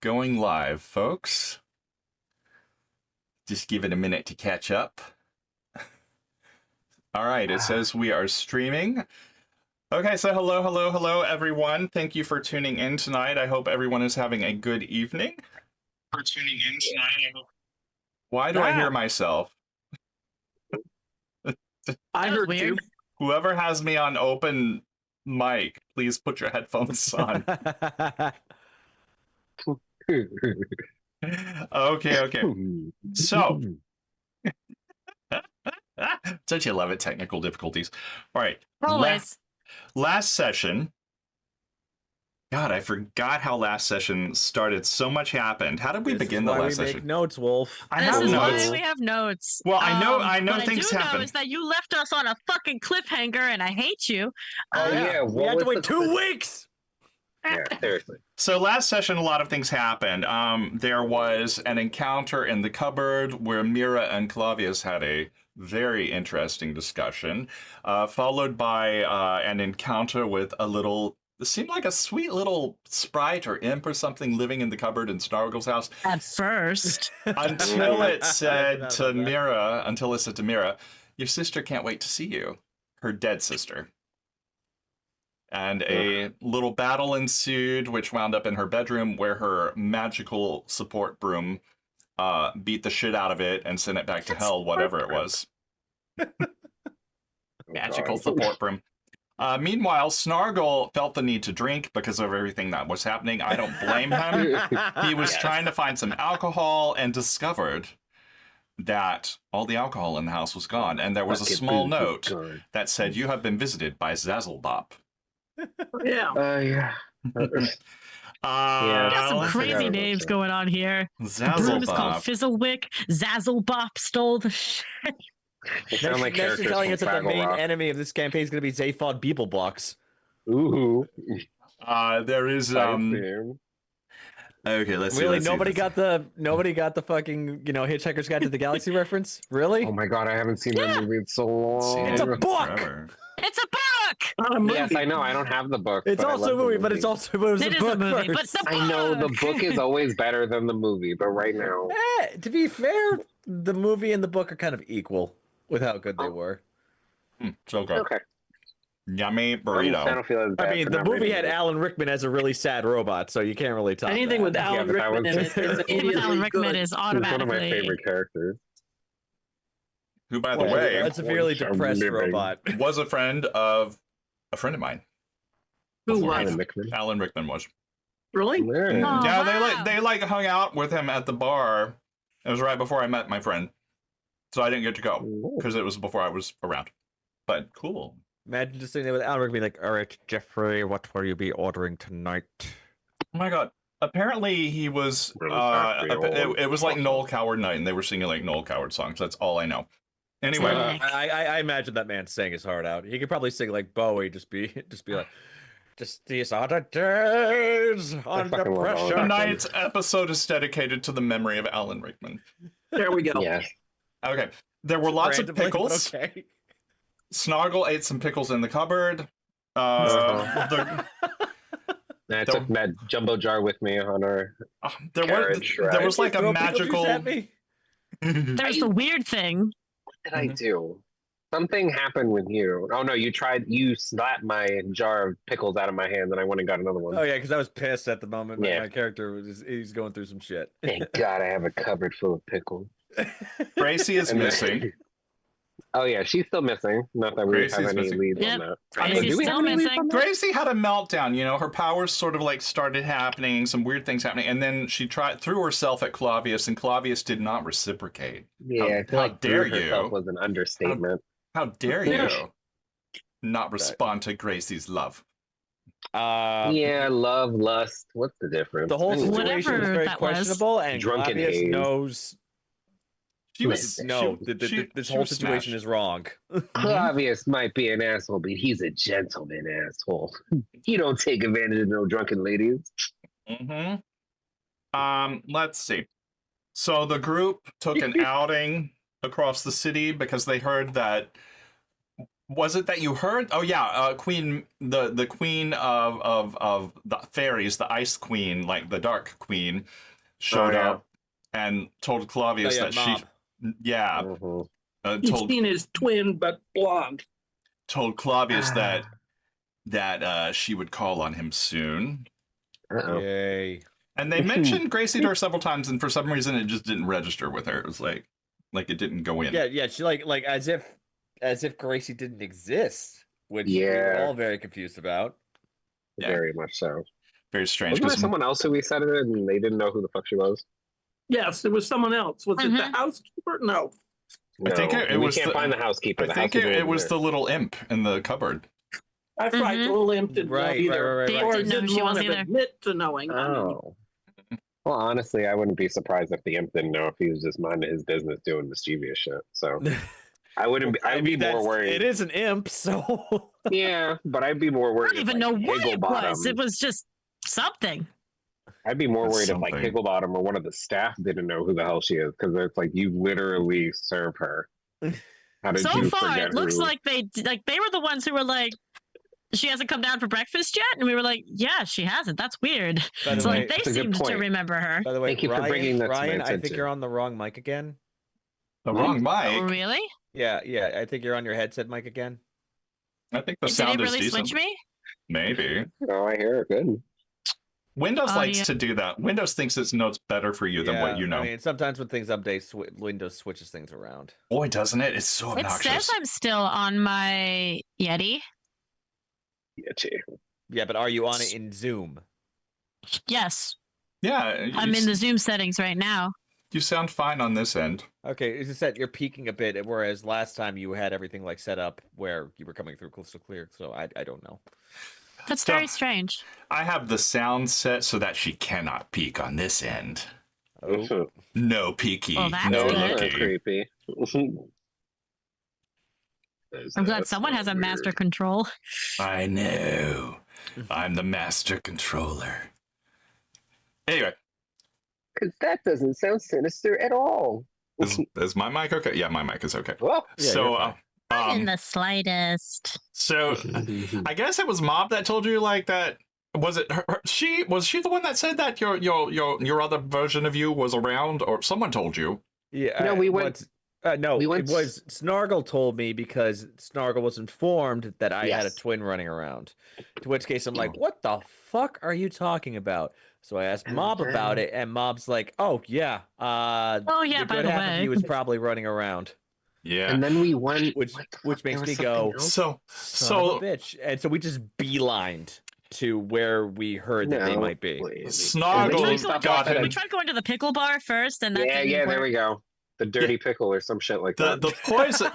going live, folks. Just give it a minute to catch up. All right, it says we are streaming. Okay, so hello, everyone. Thank you for tuning in tonight. I hope everyone is having a good evening. Why do I hear myself? I heard weird. Whoever has me on open mic, please put your headphones on. Okay. So, don't you love it? Technical difficulties. All right. Always. Last session. God, I forgot how last session started. So much happened. How did we begin the last session? Make notes, Wolf. I have This is notes. why we have notes. Well, I know what things I do happen. know is that you left us on a fucking cliffhanger, and I hate you. Oh yeah, We had to wait 2 weeks. Yeah, seriously. So last session, a lot of things happened. There was an encounter in the cupboard where Mira and Clavius had a very interesting discussion, followed by an encounter with a little, it seemed like a sweet little sprite or imp or something living in the cupboard in Snargle's house. At first. Until it said to Mira, your sister can't wait to see you. Her dead sister. And a little battle ensued, which wound up in her bedroom, where her magical support broom beat the shit out of it and sent it back to hell, whatever it was. Magical support broom. Meanwhile, Snargle felt the need to drink because of everything that was happening. I don't blame him. He was trying to find some alcohol and discovered that all the alcohol in the house was gone. And there was a small note that said, "You have been visited by Zazzlebop." Yeah. Yeah. Got some crazy names going on here. Broom is called Fizzlewick. Zazzlebop stole the shit. They sound like Next, you're characters telling from us that the Fraggle main Rock. enemy of this campaign is going to be Zaphod Beebleblox. Ooh. There is okay, let's see. Really, let's see, nobody let's got the fucking Hitchhiker's Guide to the Galaxy reference. Really? Oh my god, I haven't seen that movie in so long. It's a book. forever. It's a book! Yes, I know. I don't have the book. It's but I also love a the movie, but it's also it was It a is book a movie, but first. the book! I know the book is always better than the movie, but right now, To be fair, the movie and the book are kind of equal with how good they were. So good. okay. Yummy I burrito. don't feel as bad I mean, for the not movie reading had it. Alan Rickman as a really sad robot, so you can't really talk. Anything with Alan but that Rickman in was- it is Anything with Alan Rickman good. is He's one of my automatically... favorite characters. Who, by the way, a severely Which I'm depressed living. robot. was a friend of mine. Who Before was? Alan Rickman. Alan Rickman was. Really? Yeah. Oh, Yeah, wow. they hung out with him at the bar. It was right before I met my friend, so I didn't get to go because it was before I was around. But cool. Imagine just sitting there with Alan Rickman, like, "All right, Jeffrey, what will you be ordering tonight?" Oh my god. Apparently he was. Really It was like Noel Coward night, and they were singing like Noel Coward songs. That's all I know. Anyway. Sick. I imagine that man sang his heart out. He could probably sing like Bowie, just be like, "Just these are the days under fucking love Alan pressure." Rickman. Tonight's episode is dedicated to the memory of Alan Rickman. There we go. Yes. Okay. There were lots of Randomly, but pickles. Okay. Snargle ate some pickles in the cupboard. The- I took that jumbo jar with me on our carriage there was like a Throw pickle juice magical. at me? There's the weird thing. What did I do? Something happened with you. Oh no, you slapped my jar of pickles out of my hand, and I went and got another one. Oh yeah, because I was pissed at the moment. Yeah. My character he's going through some shit. Thank God I have a cupboard full of pickles. Gracie is And then- missing. Oh yeah, she's still missing. Not that we Gracie's have any missing. leads Yep. on that. Gracie's do we have still any leads missing. on that? Gracie had a meltdown. You know, her powers sort of like started happening, some weird things happening, and then she threw herself at Clavius, and Clavius did not reciprocate. Yeah, I feel how like dare threw herself you. was an understatement. How dare Yeah. you not respond to Gracie's love? Yeah, love, lust. What's the difference? The whole Anyway. situation was Whatever very that was. questionable, and Drunken Clavius haze. knows. She was No, she- this she whole was situation smashed. is wrong. Clavius might be an asshole, but he's a gentleman asshole. He don't take advantage of no drunken ladies. Mm-hmm. Let's see. So the group took an outing across the city because they heard that Was it that you heard? Oh yeah, Queen, the queen of the fairies, the Ice Queen, like the Dark Queen, showed yeah. up and told Clavius that Mob. yeah, He's told seen his twin, but blonde. Clavius that she would call on him soon. Uh-oh. Yay. And they mentioned Gracie to her several times, and for some reason it just didn't register with her. It was like it didn't go in. Yeah, she like as if Gracie didn't exist, which we were all very confused about. Yeah. Very much so. Very strange. Wasn't there someone else who we said it and they didn't know who the fuck she was? Yes, it was someone else. Was it the housekeeper? No. I think it was. We can't find the housekeeper. I think it was the little imp in the cupboard. That's right. The little imp didn't know either. They Or didn't know didn't she want was to either. admit to knowing. Oh. Well, honestly, I wouldn't be surprised if the imp didn't know if he was just minding his business doing mischievous shit. So I wouldn't be. I'd be more worried. It is an imp, so yeah, but I'd be more worried. I don't even know what it was. It was just something. I'd be more worried if like Higglebottom or one of the staff didn't know who the hell she is, because it's like you literally serve her. How did So you far, forget it looks who? like they were the ones who were like, she hasn't come down for breakfast yet, and we were like, yeah, she hasn't. That's weird. By the So way, like they that's a good seemed to point. remember her. By the way, Thank you for bringing that to my Ryan, I think attention. you're on the wrong mic again. The wrong mic. Oh, really? Yeah, I think you're on your headset mic again. I think the Did sound it is really decent. switch me? Maybe. Oh, I hear it good. Windows Oh, likes yeah. to do that. Windows thinks it knows better for you than what you know. I mean, sometimes when things update, Windows switches things around. Boy, doesn't it? It's so It obnoxious. says I'm still on my Yeti. Yeah, but are you on it in Zoom? Yes, Yeah, I'm in the Zoom settings right now. You sound fine on this end. Okay, it's just that you're peaking a bit, whereas last time you had everything like set up where you were coming through crystal clear. So I don't know. That's very strange. I have the sound set so that she cannot peek on this end. Oh, No peeky. Well, that's no good. looky. Creepy. I'm glad someone has a master control. I know. I'm the master controller. Anyway, Because that doesn't sound sinister at all. is my mic okay? Yeah, my mic is okay. Well, Yeah, So, you're fine. Not in the slightest. so I guess it was Mob that told you like that. Was it her? Was she the one that said that your other version of you was around, or someone told you? Yeah, No, we went- no, we went- it was Snargle told me because Snargle was informed that I had a Yes. twin running around. To which case I'm like, what the fuck are you talking about? So I asked Mob about it, and Mob's like, oh yeah, Oh yeah, the by good the half way. of you is probably running around. Yeah. and then we went, Which what the which fuck? makes There me was go, something else? So son of a bitch. And so we just beelined to where we heard that they No, might be. wait. Snargle They We stopped got off at him. We tried going to the pickle bar first, and that Yeah, didn't yeah, work. there we go. The dirty pickle or some shit like that. The poison.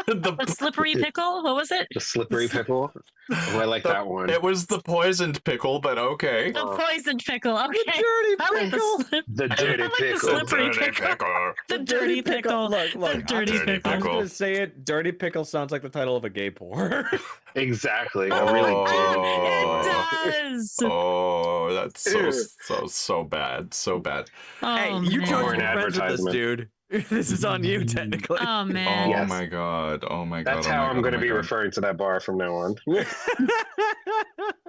The slippery pickle? What was it? The slippery pickle. Oh, I like that one. It was the poisoned pickle, but okay. The poisoned pickle. Okay. Dirty I like pickle. the The dirty I like the pickle. slippery pickle. The dirty pickle. Look, The dirty dirty pickle. I'm pickle. gonna say it. Dirty pickle sounds like the title of a gay porn. Exactly. A really It does. Oh, that's so bad. So bad. Oh, Hey, you man. chose Or to an be friends with this advertisement. dude. This is on you, technically. Oh Oh man. Yes. my god. Oh my god. That's oh how my I'm god, going to oh my be god. referring to that bar from now on.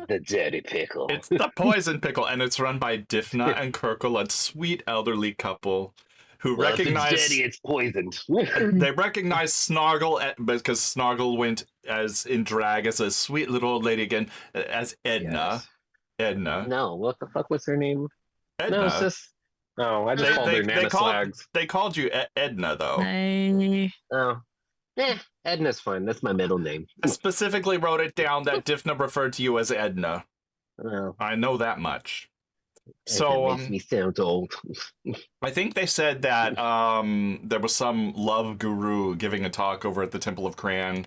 The dirty pickle. It's the poison pickle, and it's run by Difna and Kirkle, a sweet elderly couple who Well, if recognize it's dirty, it's poisoned. they recognize Snargle because Snargle went as in drag as a sweet little old lady again as Edna. Yes. Edna. No, what the fuck was her name? Edna. No, it's just. Oh, I just called her Nana Slags. They called you Edna though. Oh. Edna's fine. That's my middle name. I specifically wrote it down that Difna referred to you as Edna. Oh, I know that much. Edna So makes me sound old. I think they said that there was some love guru giving a talk over at the Temple of Cran.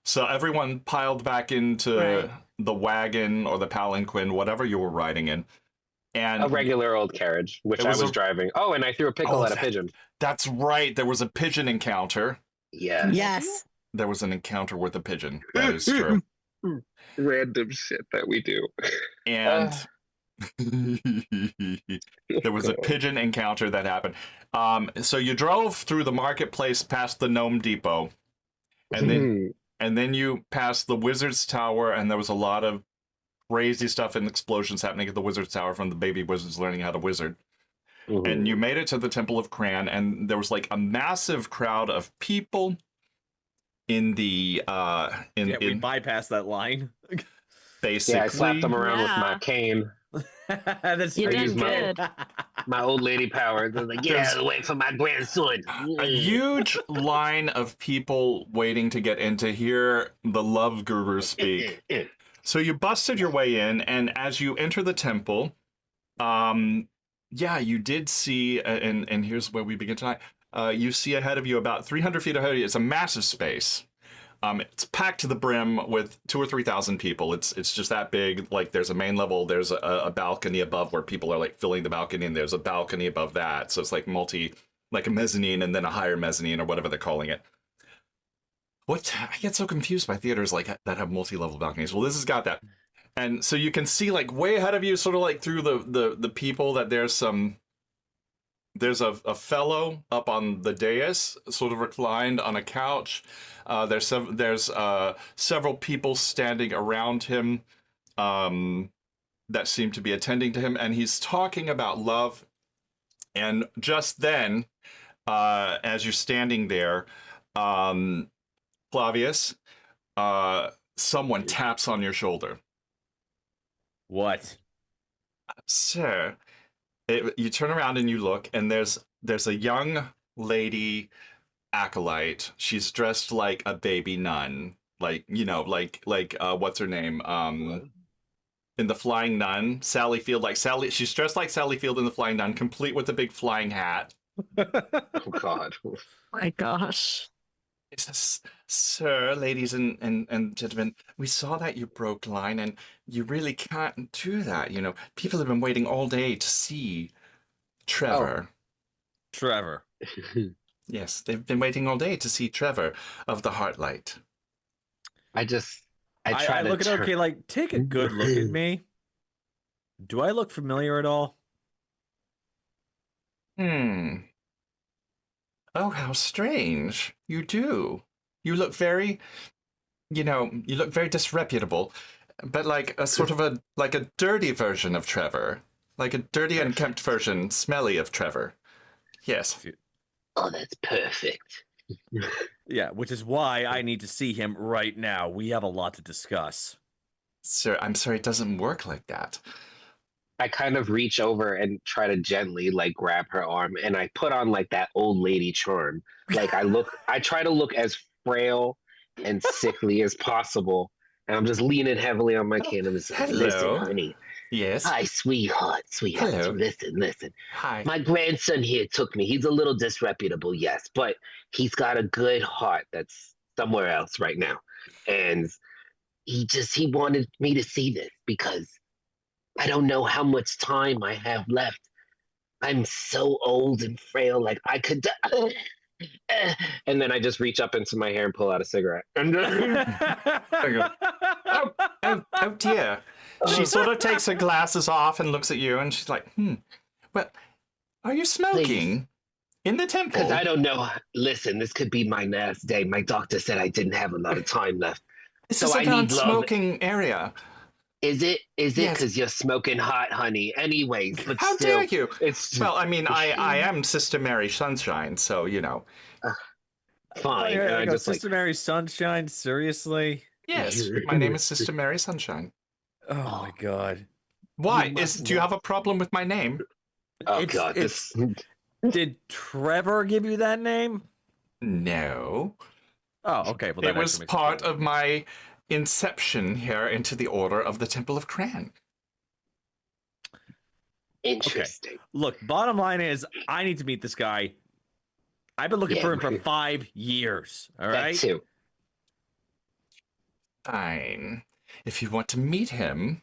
So everyone piled back into the wagon or the palanquin, whatever you were riding in. And A regular old carriage, which It I was was a- driving. Oh, and I threw a pickle at a pigeon. that's right. There was a pigeon encounter. Yeah. Yes. There was an encounter with a pigeon. That is true. Random shit that we do. And there was a pigeon encounter that happened. So you drove through the marketplace past the Gnome Depot, and and then you passed the wizard's tower, and there was a lot of crazy stuff and explosions happening at the wizard's tower from the baby wizards learning how to wizard. And you made it to the Temple of Cran, and there was like a massive crowd of people in the we bypassed that line. basically. Yeah, I slapped them around with my Yeah. cane. That's You I did used good. my old lady powers. I was like, get out of the way for my grandson. A huge line of people waiting to get in to hear the love guru speak. So you busted your way in, and as you enter the temple, yeah, you did see, and here's where we begin tonight. You see ahead of you, about 300 feet ahead of you, it's a massive space. It's packed to the brim with 2,000 or 3,000 people. It's just that big. Like there's a main level, there's a balcony above where people are like filling the balcony, and there's a balcony above that. So it's like like a mezzanine and then a higher mezzanine or whatever they're calling it. What I get so confused by theaters like that have multi-level balconies. Well, this has got that. And so you can see like way ahead of you, sort of like through the people, that there's a fellow up on the dais, sort of reclined on a couch. There's several people standing around him that seem to be attending to him, and he's talking about love. And just then, as you're standing there, Flavius, someone taps on your shoulder. What? Sir, you turn around and you look, and there's a young lady acolyte. She's dressed like a baby nun, like what's her name? In the Flying Nun, Sally Field, like Sally. She's dressed like Sally Field in the Flying Nun, complete with a big flying hat. Oh God. My gosh. It says, "Sir, ladies and gentlemen, we saw that you broke line, and you really can't do that. You know, people have been waiting all day to see Trevor." Trevor. Yes, they've been waiting all day to see Trevor of the Heartlight. I try I to look at turn- okay, like take a good look at me. Do I look familiar at all? Oh, how strange. You do. You look very, you look very disreputable, but like a sort of a dirty version of Trevor. Like a dirty, unkempt version, smelly of Trevor. Yes. Oh, that's perfect. Yeah, which is why I need to see him right now. We have a lot to discuss. Sir, I'm sorry, it doesn't work like that. I kind of reach over and try to gently like grab her arm, and I put on like that old lady charm. Like I try to look as frail and sickly as possible, and I'm just leaning heavily on my cane. I'm just like, Hello. listen, honey. Yes. Hi, sweetheart. Hello. Listen. Hi. My grandson here took me. He's a little disreputable, yes, but he's got a good heart that's somewhere else right now. And he wanted me to see this because I don't know how much time I have left. I'm so old and frail, like I could and then I just reach up into my hair and pull out a cigarette. Oh dear. She sort of takes her glasses off and looks at you, and she's like, well, are you smoking in the temple? Because I don't know. Listen, this could be my last day. My doctor said I didn't have a lot of time left. This so is a I need love. non-smoking area. Is it? Yes. Because you're smoking hot, honey. Anyways, but How still, dare you? It's Well, I mean, I am Sister Mary Sunshine, so, fine. Oh, And yeah, I just Sister Mary Sunshine, seriously? Yes, my name is Sister Mary Sunshine. Oh my god. Why? You must Do you have a problem with my name? oh It's- God, it's- Did Trevor give you that name? No. Oh, okay. Well, It that was actually makes part sense. of my inception here into the Order of the Temple of Cran. interesting. Look, bottom line is, I need to meet this guy. I've been looking Yeah, for him for right. 5 years. All That right. too. Fine. If you want to meet him,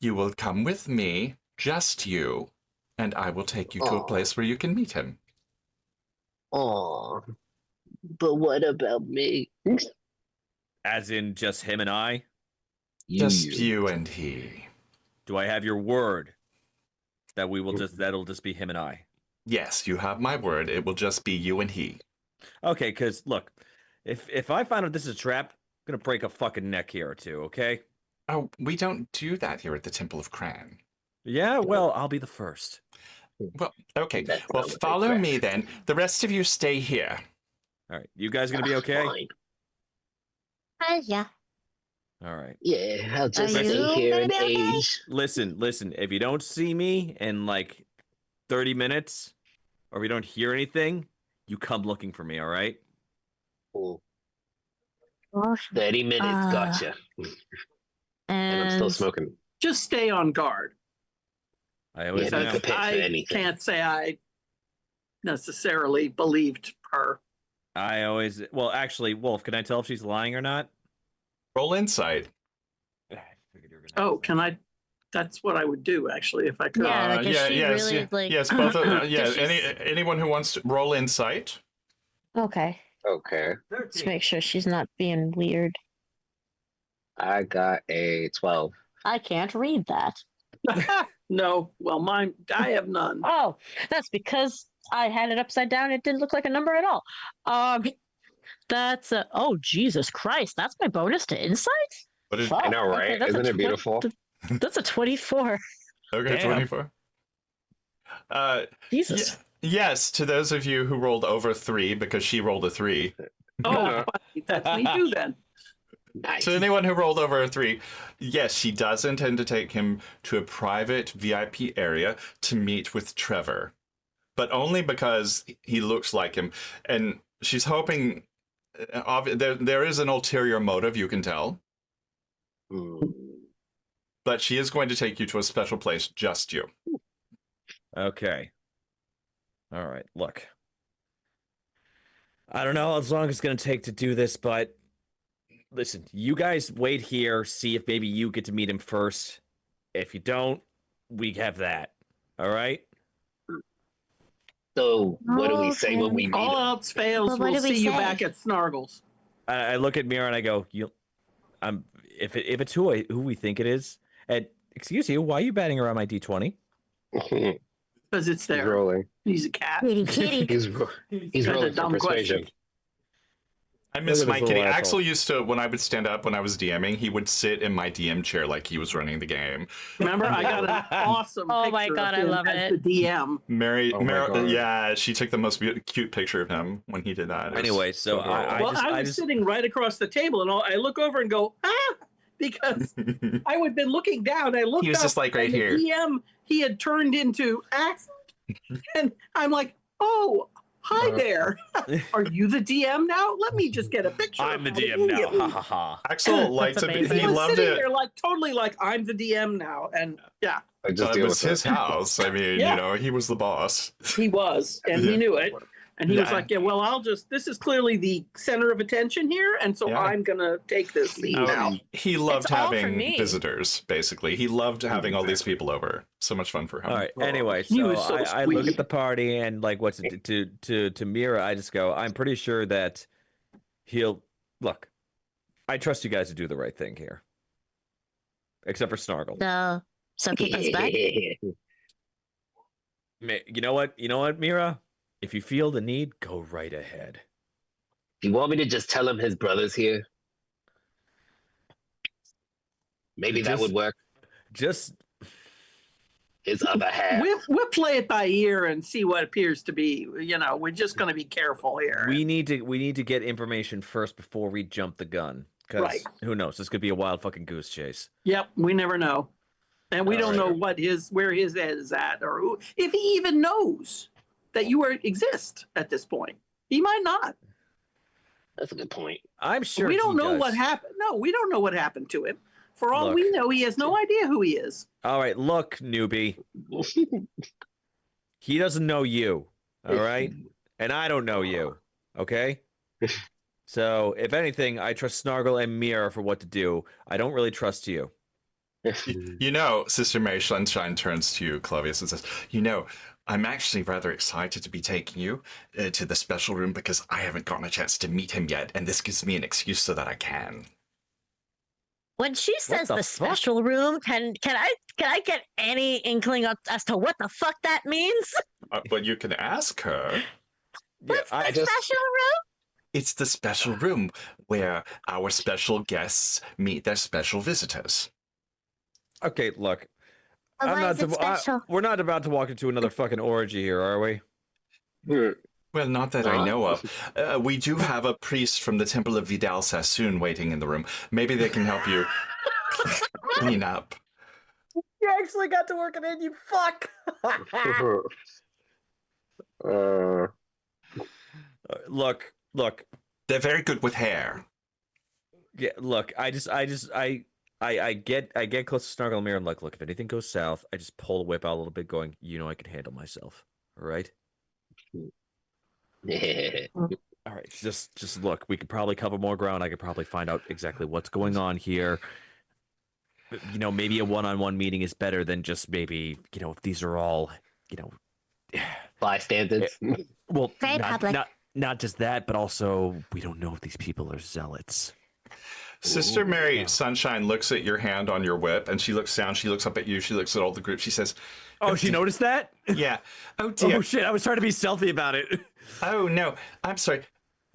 you will come with me, just you, and I will take you to a Aw. place where you can meet him. Oh, but what about me? As in just him and I. Just you and he. Do I have your word that that'll just be him and I? Yes, you have my word. It will just be you and he. Okay, because look, if I find out this is a trap, gonna break a fucking neck here or two, okay? Oh, we don't do that here at the Temple of Cran. Yeah, well, I'll be the first. Well, okay. That's Well, not what they follow said. me then. The rest of you stay here. All right, you guys gonna be okay? Fine. Yeah. All right. Yeah, I'll just Are stay you here gonna and be okay? age. Listen. If you don't see me in like 30 minutes, or we don't hear anything, you come looking for me. All right? Cool. Oh, 30 minutes, gotcha. And I'm still and smoking. Just stay on guard. I always Yeah, am. that's prepared for I anything. can't say I necessarily believed her. I always. Well, actually, Wolf, can I tell if she's lying or not? Roll insight. I figured you were gonna Oh, ask can I? That's what I would do actually if I could. Yeah, like, is she yes, really, like- yes, both of Does yeah. she- Anyone who wants to roll insight. okay. Okay. that. Let's make sure she's not being weird. I got a 12. I can't read that. No, well, mine. I have none. Oh, that's because I had it upside down. It didn't look like a number at all. That's a. Oh, Jesus Christ! That's my bonus to insight. What is? Fuck. I know, Okay, right? that's a Isn't it beautiful? That's a 24. Okay, Damn. 24. Jesus. Yes, to those of you who rolled over 3 because she rolled a 3. Oh, funny. That's me too then. Nice. To anyone who rolled over a 3, yes, she does intend to take him to a private VIP area to meet with Trevor, but only because he looks like him, and she's hoping. There is an ulterior motive, you can tell, Hmm. but she is going to take you to a special place, just you. Okay. All right. Look. I don't know how long it's gonna take to do this, but listen, you guys wait here, see if maybe you get to meet him first. If you don't, we have that. All right? So, what do we say when we meet All him? else fails, Well, what we'll do we see you say? back at Snargles. I look at Mira and I go, "You, if it's who we think it is." And excuse you, why are you batting around my D20? Because it's He's there. rolling. Kitty, kitty. He's That's a rolling for dumb persuasion. question. I miss Look at my this kitty. little Axel asshole. used to, when I would stand up when I was DMing, he would sit in my DM chair like he was running the game. Remember, I got an awesome Oh my picture God, of I him love as it. the DM. Oh my God. Yeah, she took the most cute picture of him when he did that. It was Anyway, so I Well, I was sitting right across the table, and I look over and go, because I would been looking down. I looked He was up, just like right and the here. DM, he had turned into Axel. And I'm like, oh, hi there. Are you the DM now? Let me just get a picture. I'm the of him DM now. immediately. Ha ha ha. Axel liked to be, amazing. He he was loved sitting it. there like totally like I'm the DM now. And yeah, I just It deal was with his it. house. I mean, Yeah. you know, he was the boss. he was, and he knew it. And he was Yeah. like, yeah, well, this is clearly the center of attention here. And so Yeah. I'm going to take this lead now. He loved It's all for having me. visitors, basically. He loved having all these people over. So much fun for him. All right. Anyway, He so was so I look sweet. at the party and like, what's it to Mira? I just go, I'm pretty sure that he'll look. I trust you guys to do the right thing here, except for Snargle. So kick us back. You know what? You know what, Mira? If you feel the need, go right ahead. Do you want me to just tell him his brother's here? Maybe that Just- would work. Just His other half. We'll play it by ear and see what appears to be. You know, we're just going to be careful here. we need to get information first before we jump the gun. Because Right. who knows? This could be a wild fucking goose chase. Yep, we never know. And we All don't right. know where his head is at, or if he even knows that you exist at this point. He might not. That's a good point. I'm sure we don't he know does. what happened. No, we don't know what happened to him. For all we Look. know, he has no idea who he is. All right, look, newbie. He doesn't know you. All right, and I don't know you. Okay. So if anything, I trust Snargle and Mira for what to do. I don't really trust you. You know, Sister Mary Sunshine turns to you, Clavius, and says, you know, I'm actually rather excited to be taking you to the special room because I haven't gotten a chance to meet him yet, and this gives me an excuse so that I can. When she says the the fuck? special room, can I get any inkling as to what the fuck that means? But you can ask her. Yeah, What's the I just- special room? It's the special room where our special guests meet their special visitors. Okay, look. But why is it special? we're not about to walk into another fucking orgy here, are we? Well, not that I Huh? know of. We do have a priest from the Temple of Vidal Sassoon waiting in the room. Maybe they can help you clean up. You actually got to work it in, you fuck! Look. They're very good with hair. Yeah, look, I get close to Snargle and Mirror and look, if anything goes south, I just pull the whip out a little bit going, I can handle myself. All right? All right, just look, we could probably cover more ground. I could probably find out exactly what's going on here. Maybe a one-on-one meeting is better than just maybe, if these are all, Bystanders. well, Very public. not just that, but also we don't know if these people are zealots. Sister Mary Yeah. Sunshine looks at your hand on your whip, and she looks down. She looks up at you. She looks at all the group. She says, Oh, she noticed that? "Yeah. Oh dear. Oh shit! I was trying to be stealthy about it. Oh no. I'm sorry.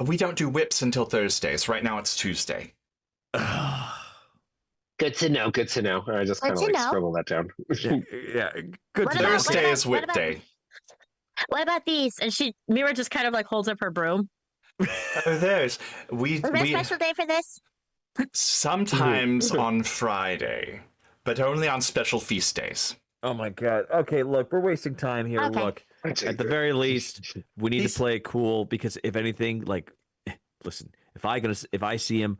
We don't do whips until Thursdays. Right now it's Tuesday." Good to know. Good to know. I just kind of Good to like know. scribble that down. yeah, good What to about- know. Thursday is what whip about- day. What about these? And Mira just kind of like holds up her broom. Oh, those. We Is there a special day for this? sometimes on Friday, but only on special feast days. Oh my god. Okay, look, we're wasting time here. Okay. Look, at the very least, we need to play it cool because if anything, listen, if I see him,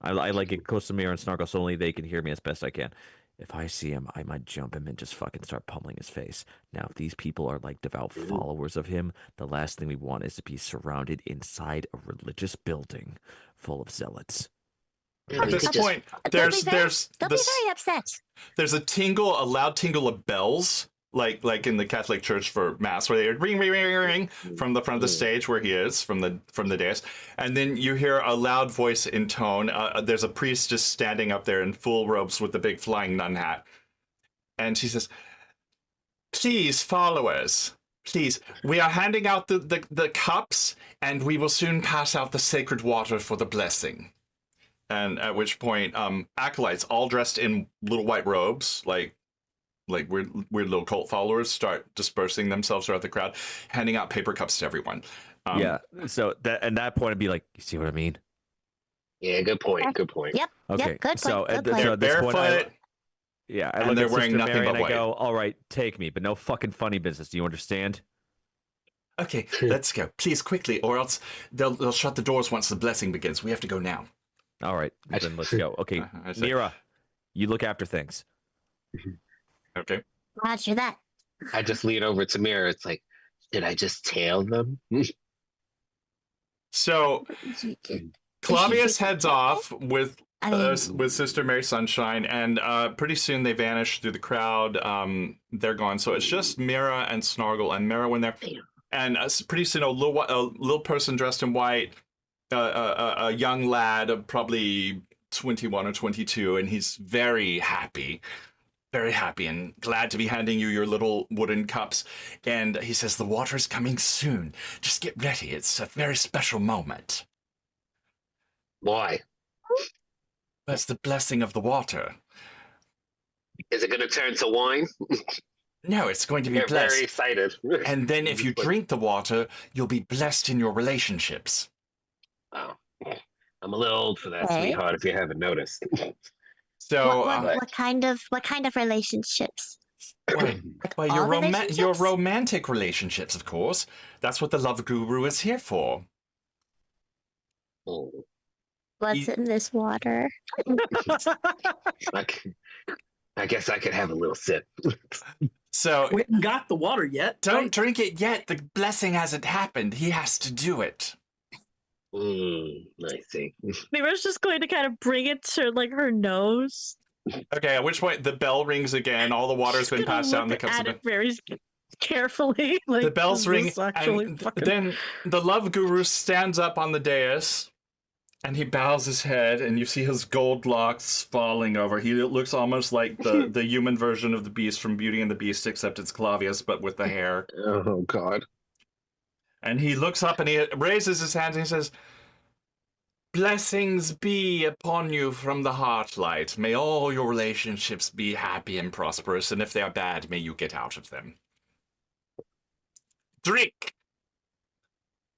I like get close to Mirror and Snargle so only they can hear me as best I can. If I see him, I might jump him and just fucking start pummeling his face. Now, if these people are like devout followers of him, the last thing we want is to be surrounded inside a religious building full of zealots. Yeah, At you this could just- point, They'll there's be very- there's They'll be this, very upset. there's a loud tingle of bells, like in the Catholic Church for Mass, where they ring, ring, ring, ring, ring from the front of the stage where he is from the dais, and then you hear a loud voice intone. There's a priest just standing up there in full robes with the big flying nun hat, and she says, "Please, followers, please, we are handing out the cups, and we will soon pass out the sacred water for the blessing." And at which point, acolytes, all dressed in little white robes, like weird little cult followers, start dispersing themselves throughout the crowd, handing out paper cups to everyone. Yeah. So at that point, I'd be like, you see what I mean? Yeah, good point. Good point. Yep. Okay. Yep. Good so point. at, Good point. so at this point, barefoot. I and look they're at wearing Sister nothing Mary but and I white. go, all right, take me, but no fucking funny business. Do you understand? Okay, let's go, please, quickly, or else they'll shut the doors once the blessing begins. We have to go now. All right, then let's go. Okay, I say, Mira, you look after things. okay. Roger that. I just lean over to Mirror. It's like, did I just tail them? So Clavius heads off with I mean, with Sister Mary Sunshine, and pretty soon they vanish through the crowd. They're gone. So it's just Mira and Snargle, and Mira when they're, and pretty soon a little person dressed in white, a young lad of probably 21 or 22, and he's very happy and glad to be handing you your little wooden cups. And he says, "The water's coming soon. Just get ready. It's a very special moment." Why? That's the blessing of the water. Is it going to turn to wine? No, it's going to be They're very blessed. excited. And then if you drink the water, you'll be blessed in your relationships. Oh, I'm a little old for that, Okay. sweetheart. If you haven't noticed. So, what kind of relationships? well, all your relationships? romantic relationships, of course. That's what the love guru is here for. Oh, What's in this water? I guess I could have a little sip. So We haven't got the water yet. don't right? drink it yet. The blessing hasn't happened. He has to do it. I see. Mira's just going to kind of bring it to like her nose. Okay, at which point the bell rings again. All the water's She's been gonna passed out and the look cups have at been... it very carefully. Like, The bells is ring, this actually and fucking... then the love guru stands up on the dais, and he bows his head, and you see his gold locks falling over. He looks almost like the human version of the Beast from Beauty and the Beast, except it's Clavius, but with the hair. Oh God. And he looks up and he raises his hands and he says, "Blessings be upon you from the Heartlight. May all your relationships be happy and prosperous, and if they are bad, may you get out of them. Drink!"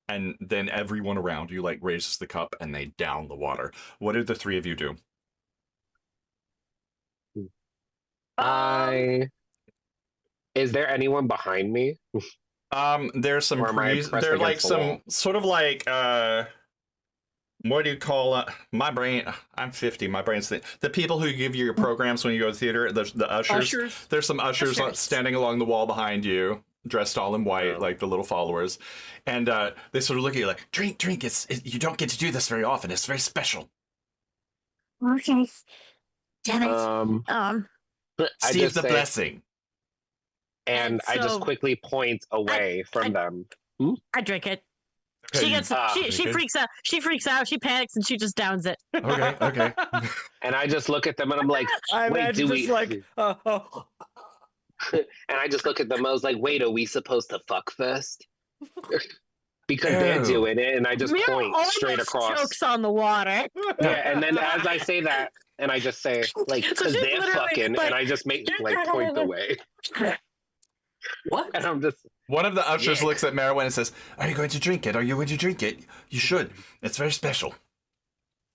And then everyone around you like raises the cup and they down the water. What did the three of you do? Is there anyone behind me? There's some Or am I priests. pressed They're like against the some wall? sort of like what do you call it? My brain. I'm 50. My brain's the people who give you your programs when you go to theater. The ushers. Ushers. There's some ushers Ushers. standing along the wall behind you, dressed all in white, Oh. like the little followers, and they sort of look at you like, "Drink, drink. You don't get to do this very often. It's very special." Okay. Damn it. I Receive just the say, blessing. and And I just so- quickly point away from them. I drink it. Okay, She gets she okay. freaks out. She freaks out. She panics and she just downs it. Okay, okay. And I just look at them and I'm like, I wait, imagine do just we? like, And I just look at them. I was like, wait, are we supposed to fuck first? Because they're Oh. doing it, and I just Mira point straight almost across. chokes on the water. Yeah, and then as I say that, and I just say like, So because she's they're literally, fucking, like- and I just make like point away, What? and I'm just One of the ushers Yeah. looks at Merowyn and says, "Are you going to drink it? Are you going to drink it? You should. It's very special."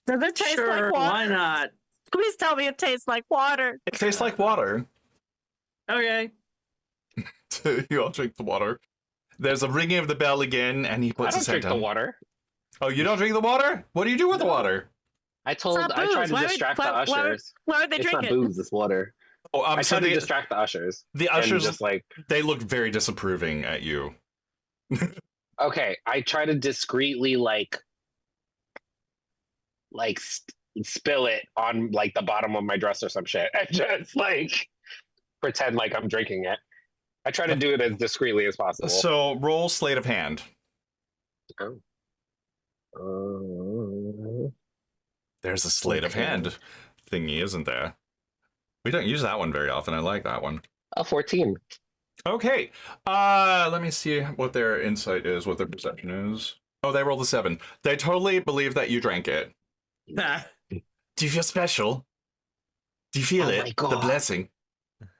Does it taste Sure, like water? why not? Please tell me it tastes like water. It tastes like water. Okay. You all drink the water. There's a ringing of the bell again, and he I puts don't his head drink the down. water. Oh, you don't drink the water? What do you do with the water? I told not I tried booze. to Why would- distract why- the why would- ushers. Why would they It's drink not it? booze, it's water. Oh, I so tried to the distract the ushers. the And ushers just like, they look very disapproving at you. okay, I try to discreetly like spill it on like the bottom of my dress or some shit, and just like pretend like I'm drinking it. I try to do it as discreetly as possible. So roll sleight of hand. There's a sleight of Okay. hand thingy, isn't there? We don't use that one very often. I like that one. 14. Okay. Let me see what their insight is, what their perception is. Oh, they rolled a 7. They totally believe that you drank it. Do you feel special? Do you feel Oh it? my God. The blessing.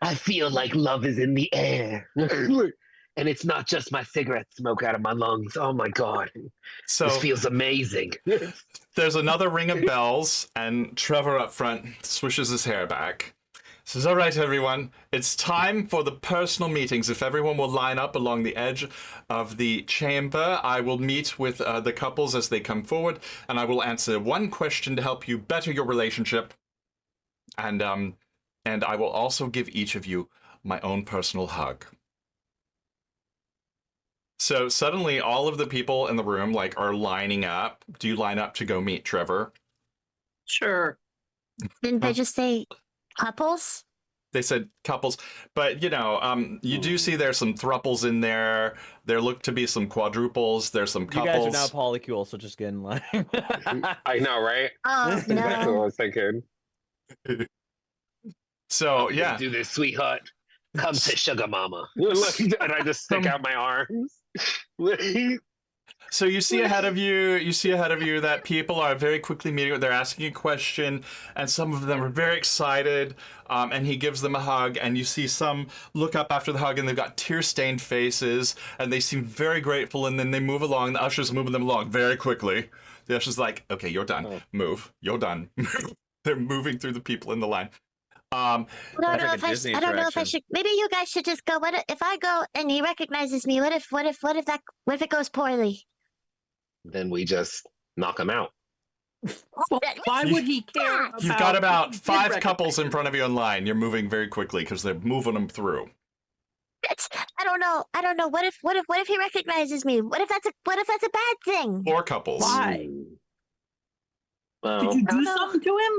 I feel like love is in the air. And it's not just my cigarette smoke out of my lungs. Oh my God. So This feels amazing. there's another ring of bells, and Trevor up front swishes his hair back. Says, "All right, everyone, it's time for the personal meetings. If everyone will line up along the edge of the chamber, I will meet with the couples as they come forward, and I will answer one question to help you better your relationship. And I will also give each of you my own personal hug." So suddenly all of the people in the room like are lining up. Do you line up to go meet Trevor? Sure. Didn't they just say couples? They said couples, but you do see there's some thruples in there. There look to be some quadruples. There's some you couples. guys are now polycule, so just get in line. I know, right? Oh Exactly what I no. was thinking. So Let's yeah, do this, sweetheart. Come to Sugar Mama. And I just stick out my arms. so you see ahead of you. You see ahead of you that people are very quickly meeting. They're asking a question, and some of them are very excited. And he gives them a hug, and you see some look up after the hug, and they've got tear-stained faces, and they seem very grateful. And then they move along. The usher's moving them along very quickly. The usher's like, "Okay, you're done. Oh. Move. You're done." They're moving through the people in the line. I don't Like know a if I Disney should. I don't know if I attraction. should. Maybe you guys should just go. If I go and he recognizes me? What if it goes poorly? Then we just knock him out. Why would he care? You've got about Did 5 recognize couples in him. front of you in line. You're moving very quickly because they're moving them through. I don't know. What if he recognizes me? What if that's a bad thing? 4 couples. Why? Well, Did you I don't do know. something to him?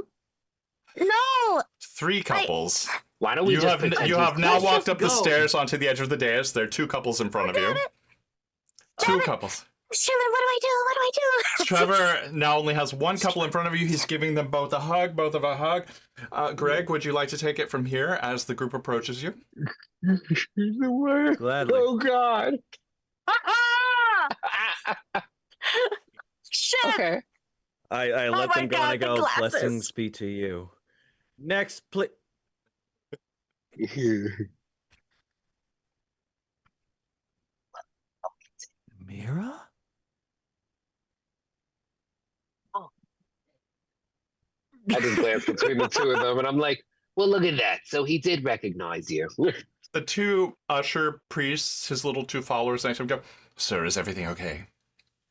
No. 3 couples. why don't we You just have pretend you he's have now Let's walked just up the go. stairs onto the edge of the dais. There are 2 couples in front of you. 2 couples. Sherman, what do I do? What do I do? Trevor now only has 1 couple in front of you. He's giving them both a hug. Greg, would you like to take it from here as the group approaches you? Gladly. Oh God. Shit! Okay. I let my them go and I God, the go, glasses. blessings be to you. Next, please. Mira? I just glanced between the two of them, and I'm like, "Well, look at that. So he did recognize you." The two usher priests, his little two followers next to him, go, "Sir, is everything okay?"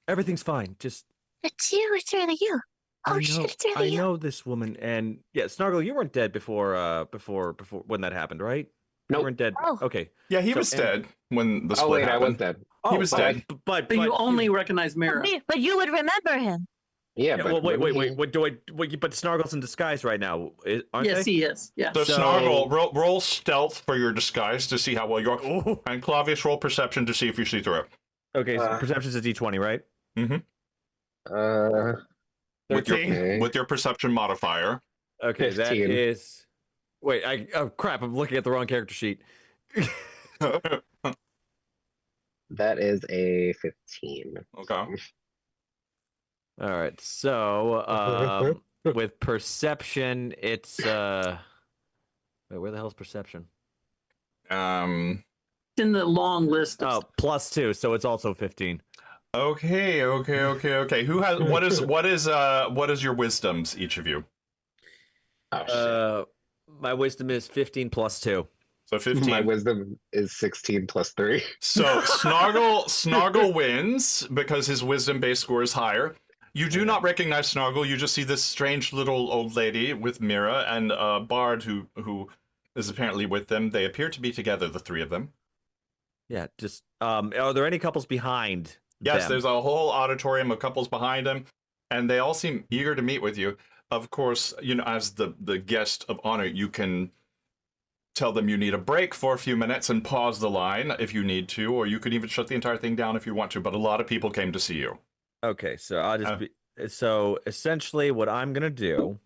Everything's fine. Just It's you. It's really you. Oh I know, shit! It's really I you. know this woman, and yeah, Snargle, you weren't dead before when that happened, right? You Nope. weren't dead. Oh. Okay. Yeah, he So, was and- dead when the Oh split wait, I was happened. dead. Oh, was but, dead. But But you only recognize Mira. But you would remember him. Yeah, Yeah, but well, wait. wouldn't he- What do I? Wait, but Snargle's in disguise right now, aren't Yes, they? he is. Yeah. So, So- Snargle, roll stealth for your disguise to see how well you are. Oh. And Clavius, roll perception to see if you see through it. Okay, so Uh, perception's a D20, right? Uh, With your, 13. okay. with your perception modifier. Okay, that 15. is. Wait, oh crap! I'm looking at the wrong character sheet. That is a 15. Okay. All right, so with perception, it's wait, where the hell's perception? It's in the long list. Of Oh, +2, so it's also 15. Okay. Who has what is your wisdoms, each of you? Oh shit. My wisdom is 15 +2. So 15. My wisdom is 16 plus 3. So Snargle wins because his wisdom base score is higher. You do not recognize Snargle. You just see this strange little old lady with Mira and Bard who is apparently with them. They appear to be together, the three of them. Yeah, just are there any couples behind? Yes, them? there's a whole auditorium of couples behind him, and they all seem eager to meet with you. Of course, as the guest of honor, you can tell them you need a break for a few minutes and pause the line if you need to, or you could even shut the entire thing down if you want to, but a lot of people came to see you. Okay, so I'll just so essentially what I'm gonna do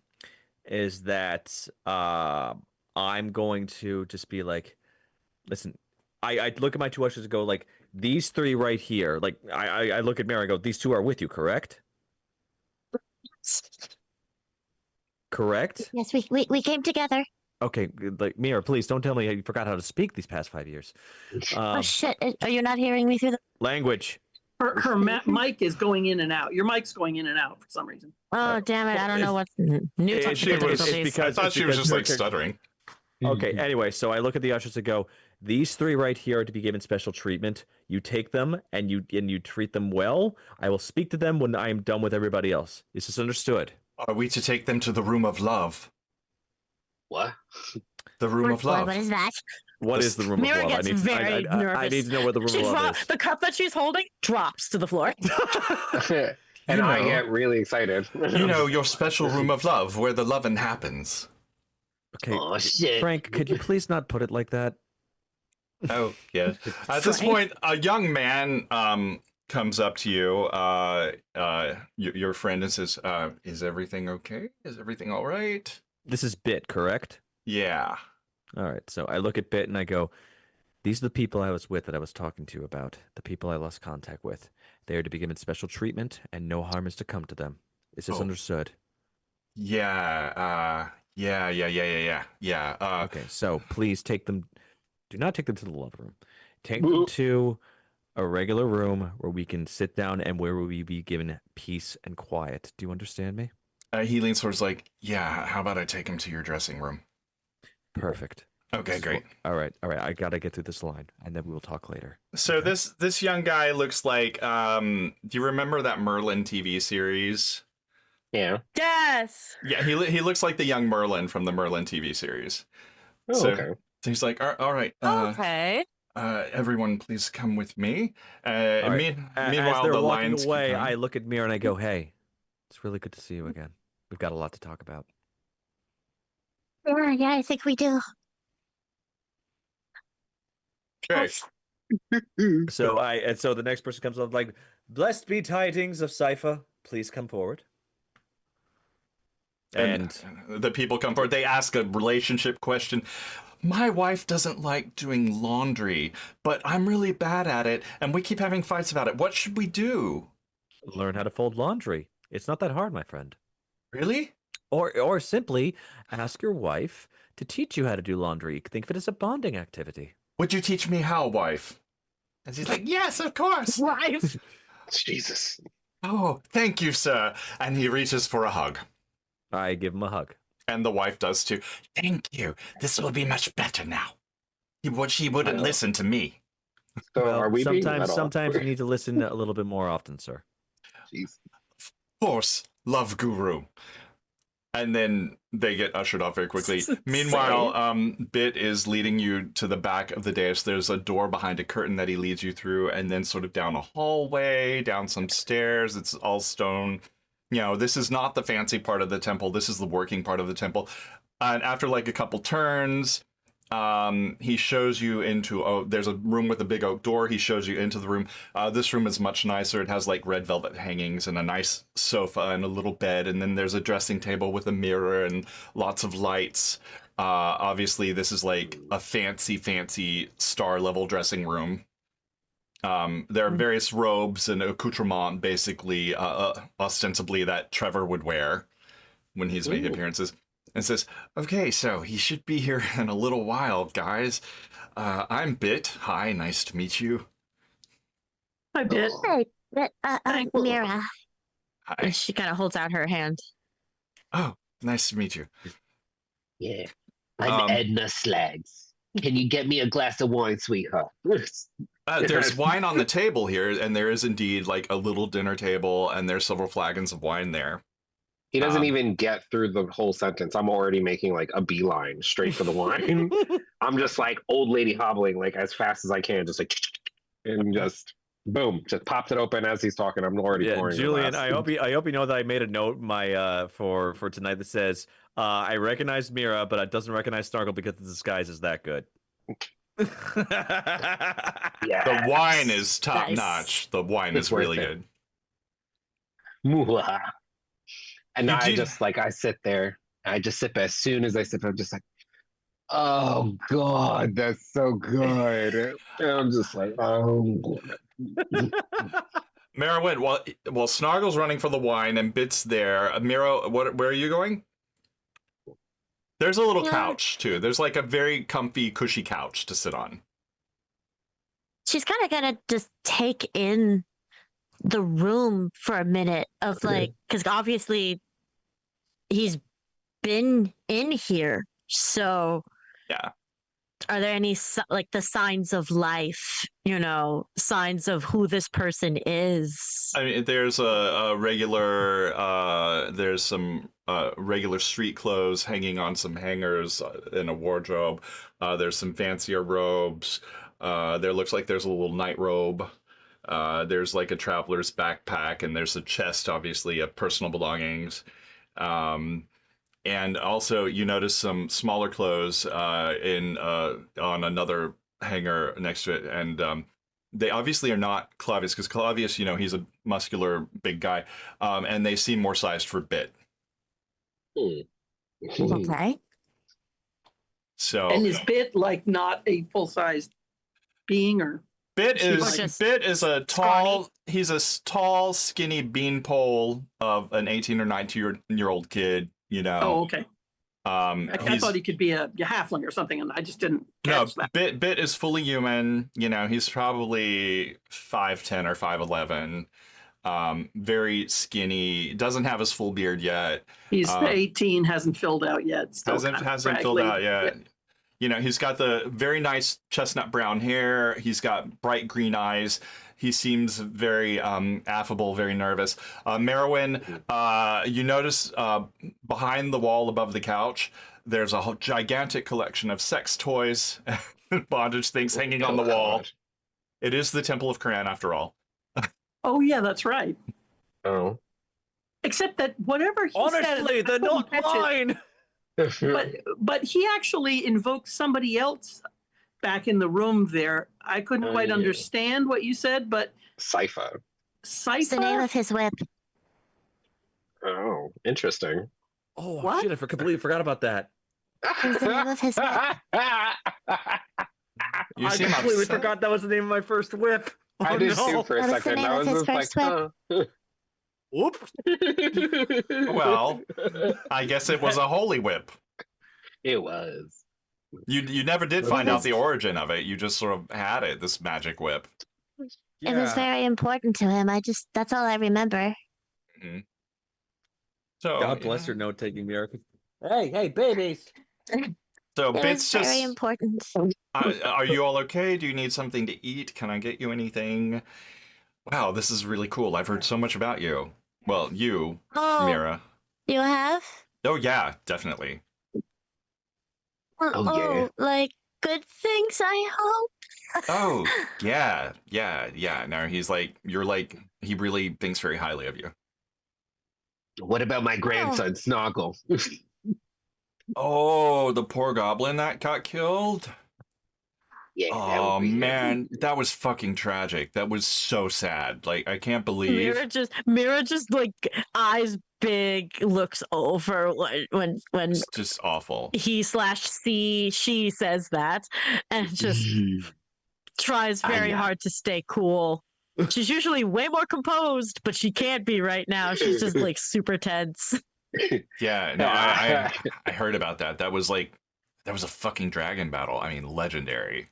is that I'm going to just be like, listen, I look at my two ushers and go like, these three right here, like I look at Mary and go, these two are with you, correct? Correct? Yes, we came together. Okay, like Mira, please don't tell me you forgot how to speak these past 5 years. Oh shit! Are you not hearing me through the? Language. her mic is going in and out. Your mic's going in and out for some reason. Oh damn it! I don't know what's new It's It's technical difficulties. because I thought it's she was because just like her- stuttering. Okay, anyway, so I look at the ushers and go, these three right here are to be given special treatment. You take them and you treat them well. I will speak to them when I am done with everybody else. Is this understood? Are we to take them to the room of love? What? The room of love. What is that? What is the room Mira of love? gets very I nervous. need to know where the room She of love drop, is. the cup that she's holding drops to the floor. And You I know. get really excited. Your special room of love where the lovin' happens. Okay, Oh shit. Frank, could you please not put it like that? Oh, yes. At this point, a young man comes up to you, your friend, and says, "Is everything okay? Is everything all right?" This is Bit, correct? Yeah. All right, so I look at Bit and I go, these are the people I was with that I was talking to you about, the people I lost contact with. They are to be given special treatment, and no harm is to come to them. Is this Oh. understood? Yeah. Yeah. Okay, so please take them. Do not take them to the love room. Take them to a regular room where we can sit down and where we be given peace and quiet. Do you understand me? He leans towards like, yeah. How about I take him to your dressing room? Perfect. Okay, great. All right. I gotta get through this line, and then we will talk later. So this young guy looks like. Do you remember that Merlin TV series? Yeah. Yes. Yeah, he looks like the young Merlin from the Merlin TV series. Oh, So- okay. So he's like, all right, Okay. everyone, please come with me. All right. Meanwhile, As they're the walking lines away, keep I running. look at Mira and I go, "Hey, it's really good to see you again. We've got a lot to talk about." Yeah, I think we do. Okay. So so the next person comes up like, "Blessed be tidings of Cypher. Please come forward." And the people come forward. They ask a relationship question. My wife doesn't like doing laundry, but I'm really bad at it, and we keep having fights about it. What should we do? Learn how to fold laundry. It's not that hard, my friend. Really? Or simply ask your wife to teach you how to do laundry. Think of it as a bonding activity. Would you teach me how, wife? And she's like, yes, of course. Wife. Jesus. Oh, thank you, sir. And he reaches for a hug. I give him a hug. And the wife does too. Thank you. This will be much better now. She wouldn't listen to me. So Well, are we being sometimes you need to listen a little bit more often, sir. Jeez. Force, love guru. And then they get ushered off very quickly. Same. Meanwhile, Bit is leading you to the back of the dais. There's a door behind a curtain that he leads you through, and then sort of down a hallway, down some stairs. It's all stone. You know, this is not the fancy part of the temple. This is the working part of the temple. And after like a couple turns, he shows you into, there's a room with a big oak door. He shows you into the room. This room is much nicer. It has like red velvet hangings and a nice sofa and a little bed. And then there's a dressing table with a mirror and lots of lights. Obviously, this is like a fancy star level dressing room. There are various robes and accoutrements, basically, ostensibly, that Trevor would wear when he's making appearances. And says, okay, so he should be here in a little while, guys. I'm Bit. Hi, nice to meet you. I did. Hey, Thank you. Mira. Hi. And she kind of holds out her hand. Oh, nice to meet you. Yeah. I'm Edna Slags. Can you get me a glass of wine, sweetheart? There's wine on the table here, and there is indeed like a little dinner table, and there's several flagons of wine there. He doesn't even get through the whole sentence. I'm already making like a beeline straight for the wine. I'm just like old lady hobbling like as fast as I can, just like and just boom, just popped it open as he's talking. I'm already pouring. Julian, I hope you know that I made a note for tonight that says I recognize Mira, but it doesn't recognize Snargle because the disguise is that good. Yeah. The wine is top Nice. notch. The wine It's is really worth it. good. And You I do- just like I sit there. I just sip. As soon as I sip, I'm just like, oh God, that's so good. And I'm just like, oh. Merowyn, while Snargle's running for the wine and Bit's there, Miro, where are you going? There's a little Yeah. couch too. There's like a very comfy, cushy couch to sit on. She's kind of gonna just take in the room for a minute of like, because obviously he's been in here. So Yeah. are there any like the signs of life, signs of who this person is? I mean, there's a regular, there's some regular street clothes hanging on some hangers in a wardrobe. There's some fancier robes. There looks like there's a little night robe. There's like a traveler's backpack, and there's a chest, obviously, of personal belongings. And also, you notice some smaller clothes on another hanger next to it, and they obviously are not Clavius, because Clavius, he's a muscular big guy, and they seem more sized for Bit. Okay. So And is Bit like not a full sized being or? Bit She's is like a tall. He's a tall, skinny beanpole of an 18 or 19-year-old kid. Oh, okay. I He's- thought he could be a halfling or something, and I just didn't No, catch that. Bit is fully human. He's probably 5'10" or 5'11". Very skinny. Doesn't have his full beard yet. He's 18, hasn't filled out yet. Still Hasn't filled fraggly. out yet. He's got the very nice chestnut brown hair. He's got bright green eyes. He seems very affable, very nervous. Merowyn, you notice behind the wall above the couch, there's a gigantic collection of sex toys and bondage things hanging on the wall. It is the Temple of Koran, after all. Oh yeah, that's right. Oh. Except that whatever he said, Honestly, I they're couldn't not catch it. mine. But he actually invoked somebody else back in the room there. I couldn't Oh, quite yeah. understand what you said, but Cypher. It's the name Cypher? of his whip. Oh, interesting. Oh What? shit! I completely forgot about that. It's the name of his whip. You I seem completely upset. forgot that was the name of my first whip. Oh, I did no. too for a What is the second. name I of was his just like, first whip? huh. Whoop. Well, I guess it was a holy whip. It was. You never did It find out was- the origin of it. You just sort of had it, this magic whip. It was very important to him. That's all I remember. Mhm. So God bless her note taking miracle. Hey, babies. So It Bits was very just. important. Are you all okay? Do you need something to eat? Can I get you anything? Wow, this is really cool. I've heard so much about you. Well, you, Oh, Mira. you have? Oh yeah, definitely. Oh, yeah. Like good things, I hope. Oh yeah. Now you're like, he really thinks very highly of you. What about my grandson, Snoggle? Oh, the poor goblin that got killed. Yeah, that Oh would be man, that was fucking tragic. That was so sad. Like I can't believe. Mira just like eyes big looks over when It's just awful. she says that and just tries I very know. hard to stay cool. She's usually way more composed, but she can't be right now. She's just like super tense. Yeah, no, I heard about that. That was a fucking dragon battle. I mean, legendary.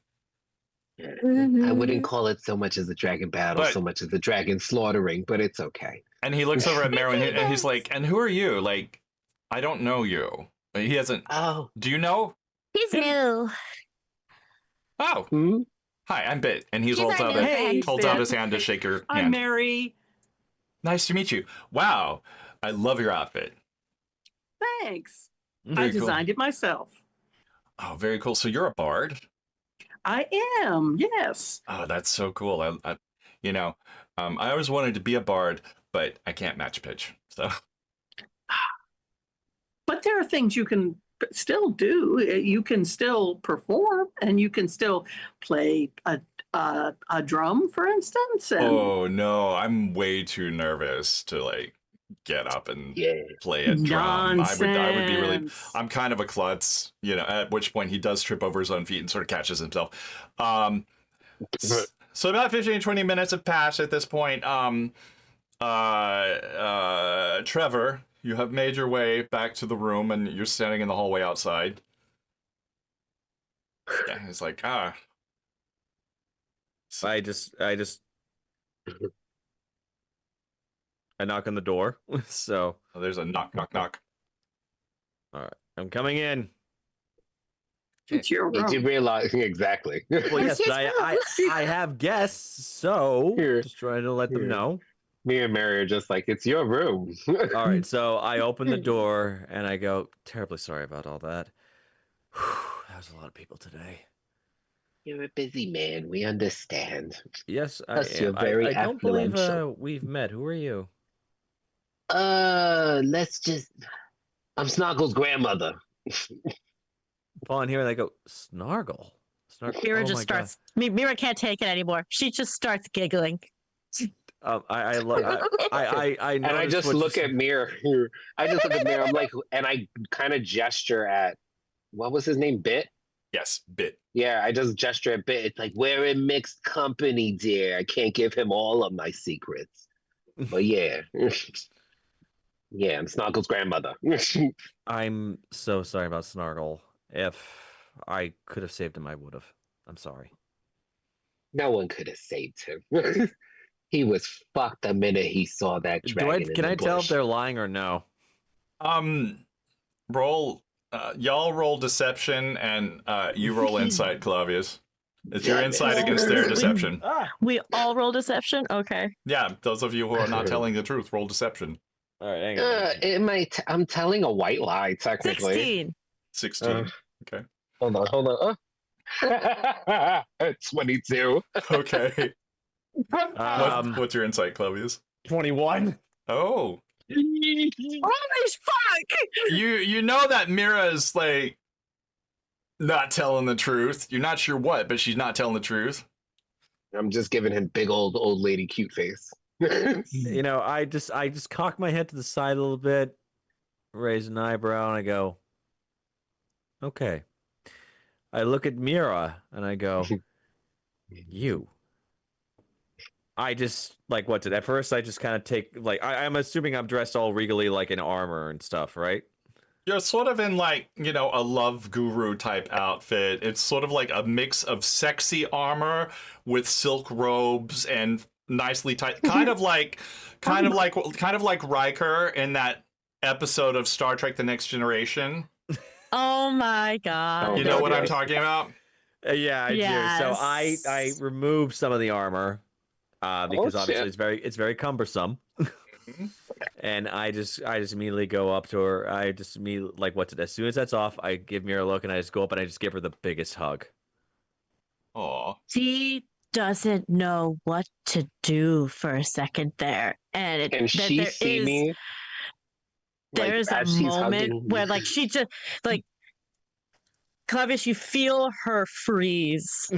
I wouldn't call it so much as a dragon battle, But- so much as a dragon slaughtering, but it's okay. And he looks over at Merwin and he's like, "And who are you? Like, I don't know you." But he hasn't. Oh. Do you know? He's new. Oh, Hmm? hi, I'm Bit, and he He's holds our out new Hey, holds Bit. out his hand to shake your I'm hand. Mary. Nice to meet you. Wow, I love your outfit. Thanks. I Very cool. designed it myself. Oh, very cool. So you're a bard? I am, yes. Oh, that's so cool. I always wanted to be a bard, but I can't match pitch. So But there are things you can still do. You can still perform, and you can still play a drum, for instance. And oh no, I'm way too nervous to like get up and Yeah. play a drum. I would be really. Nonsense. I'm kind of a klutz, at which point he does trip over his own feet and sort of catches himself. So about 15, 20 minutes have passed at this point. Trevor, you have made your way back to the room and you're standing in the hallway outside. Yeah, he's like, I just I knock on the door. So oh, there's a knock, knock, knock. all right, I'm coming in. It's your Did you room. realize exactly? Well, yes, but I have guests, so Here. just trying to let them Here. know. Me and Mary are just like, it's your room. All right, so I open the door and I go, terribly sorry about all that. That was a lot of people today. You're a busy man. We understand. Yes, I Plus, you're am. very I don't believe affluential. we've met. Who are you? Let's just. I'm Snoggle's grandmother. Upon hearing, I go, Snargle. Mira oh just my starts. Mira can't take it anymore. She just starts giggling. God. I And I noticed just what you look at said. Mirror. I just look at Mirror. I'm like, and I kind of gesture at, what was his name? Bit? Yes, Bit. Yeah, I just gesture at Bit. It's like, we're in mixed company, dear. I can't give him all of my secrets. But yeah. Yeah, I'm Snoggle's grandmother. I'm so sorry about Snargle. If I could have saved him, I would have. I'm sorry. No one could have saved him. He was fucked the minute he saw that dragon. Can I tell if they're lying or no? Roll. Y'all roll deception, and you roll insight, Clavius. It's your Damn it. insight against their deception. We all roll deception. Okay. Yeah, those of you who are not telling the truth, roll deception. All right, hang on. I'm telling a white lie, technically. 16. 16. Okay. Hold on. 22. Okay. Um, What's your insight, Clavius? 21. Oh, Holy fuck! you know that Mira is like not telling the truth. You're not sure what, but she's not telling the truth. I'm just giving him big old lady cute face. You know, I just cock my head to the side a little bit, raise an eyebrow, and I go, okay. I look at Mira and I go, you. I just like what's it? At first, I just kind of take like I'm assuming I'm dressed all regally like in armor and stuff, right? You're sort of in like, a love guru type outfit. It's sort of like a mix of sexy armor with silk robes and nicely tight, kind of like Riker in that episode of Star Trek: The Next Generation. Oh my god. You know God, what I'm yes. talking about? Yeah, I do. So I Yes. removed some of the armor because obviously shit. it's very cumbersome. Mhm. And I just immediately go up to her. I just immediately like what's it? As soon as that's off, I give Mira a look and I just go up and I just give her the biggest hug. Aw. She doesn't know what to do for a second there. And Can she see me? Like, there's a as she's moment hugging where me? like she just like Clavius, you feel her freeze.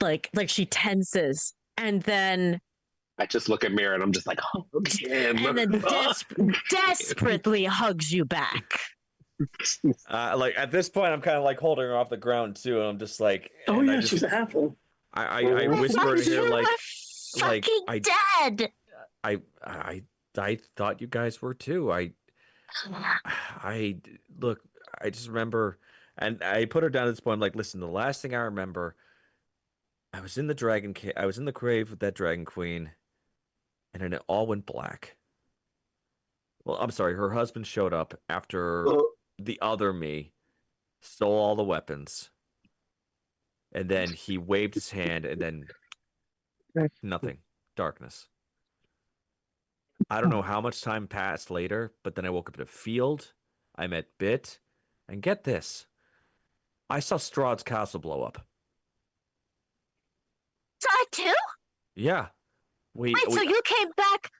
like she tenses. And then I just look at Mira and I'm just like, oh, him. and then Hug him. desperately hugs you back. Like at this point, I'm kind of like holding her off the ground too, and I'm just like, Oh and yeah, I just, she's an apple. I whisper in You here like, were like fucking dead. I thought you guys were too. I look, I just remember, and I put her down at this point. I'm like, listen, the last thing I remember, I was in the I was in the grave with that dragon queen, and then it all went black. Well, I'm sorry, her husband showed up after the other me stole all the weapons, and then he waved his hand, and then nothing, darkness. I don't know how much time passed later, but then I woke up in a field. I met Bit, and get this, I saw Strahd's castle blow up. So I too? Yeah, Wait, so you came back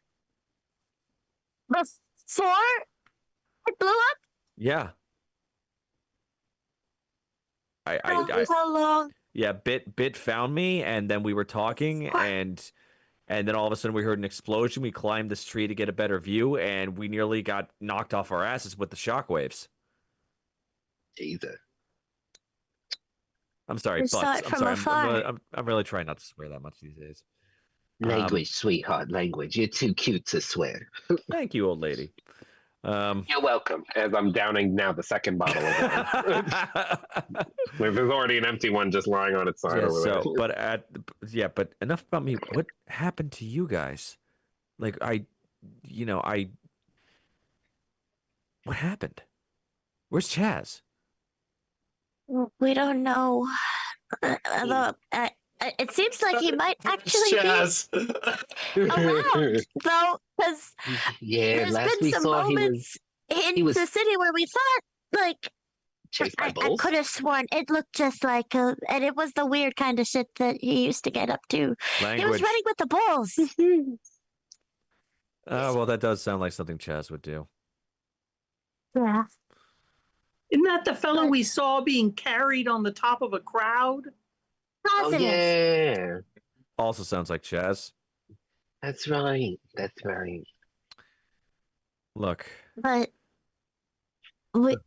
before it blew up? yeah. How long? Yeah, Bit found me, and then we were talking, and then all of a sudden we heard an explosion. We climbed this tree to get a better view, and we nearly got knocked off our asses with the shockwaves. Jesus. I'm sorry, You saw butts. it I'm from sorry. afar. I'm really trying not to swear that much these days. Language, sweetheart, language. You're too cute to swear. Thank you, old lady. You're welcome. As I'm downing now the second bottle of wine. There's already an empty one just lying on its side Yeah, over there. but enough about me. What happened to you guys? Like what happened? Where's Chaz? We don't know. Although it seems like he might actually Chaz. be around, though, because Yeah, there's last been we some saw moments in was- the city where we thought, like, chased by I bulls. could have sworn it looked just like and it was the weird kind of shit that he used to get up to. He was Language. running with the bulls. Oh, well, that does sound like something Chaz would do. Yeah. Isn't that the fellow we saw being carried on the top of a crowd? Oh Positive. yeah, Also sounds like Chaz. that's right. That's right. Look, But it,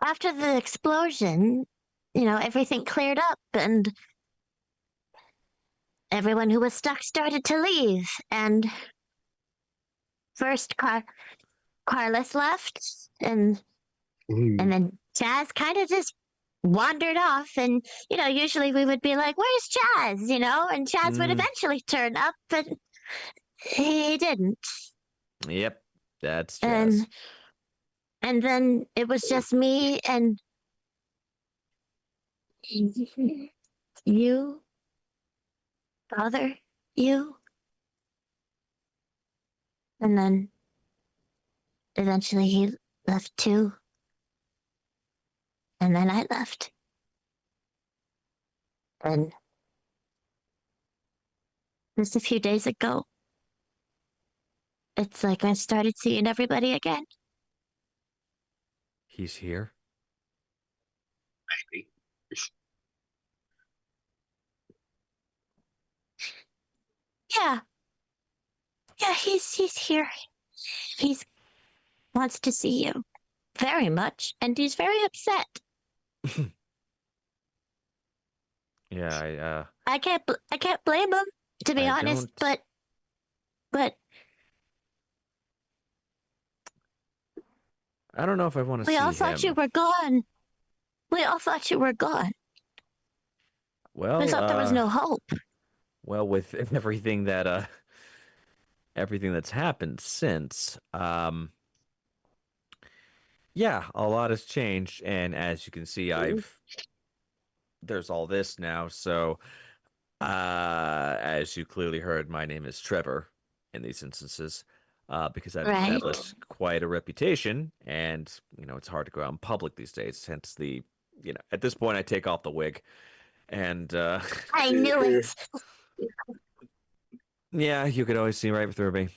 after the explosion, everything cleared up and everyone who was stuck started to leave. And first, Carlos left, and then Chaz kind of just wandered off. And usually we would be like, "Where's Chaz?" And Chaz would eventually turn up, but he didn't. yep, that's Chaz. And then it was just me and you, father, you. And then eventually he left too. And then I left. And just a few days ago, it's like I started seeing everybody again. He's here. Maybe. Yeah. Yeah, he's here. He's wants to see you very much, and he's very upset. Yeah, I can't blame him. to be I honest, don't- but I don't know if I want to we see all thought you him. were gone. We all thought you were gone. Well, We thought there was no hope. well, with everything that everything that's happened since, yeah, a lot has changed, and as you can see, there's all this now. So, as you clearly heard, my name is Trevor in these instances, because I've Right. established quite a reputation, and it's hard to go out in public these days. Hence at this point, I take off the wig, and I knew it. yeah, you could always see right through me.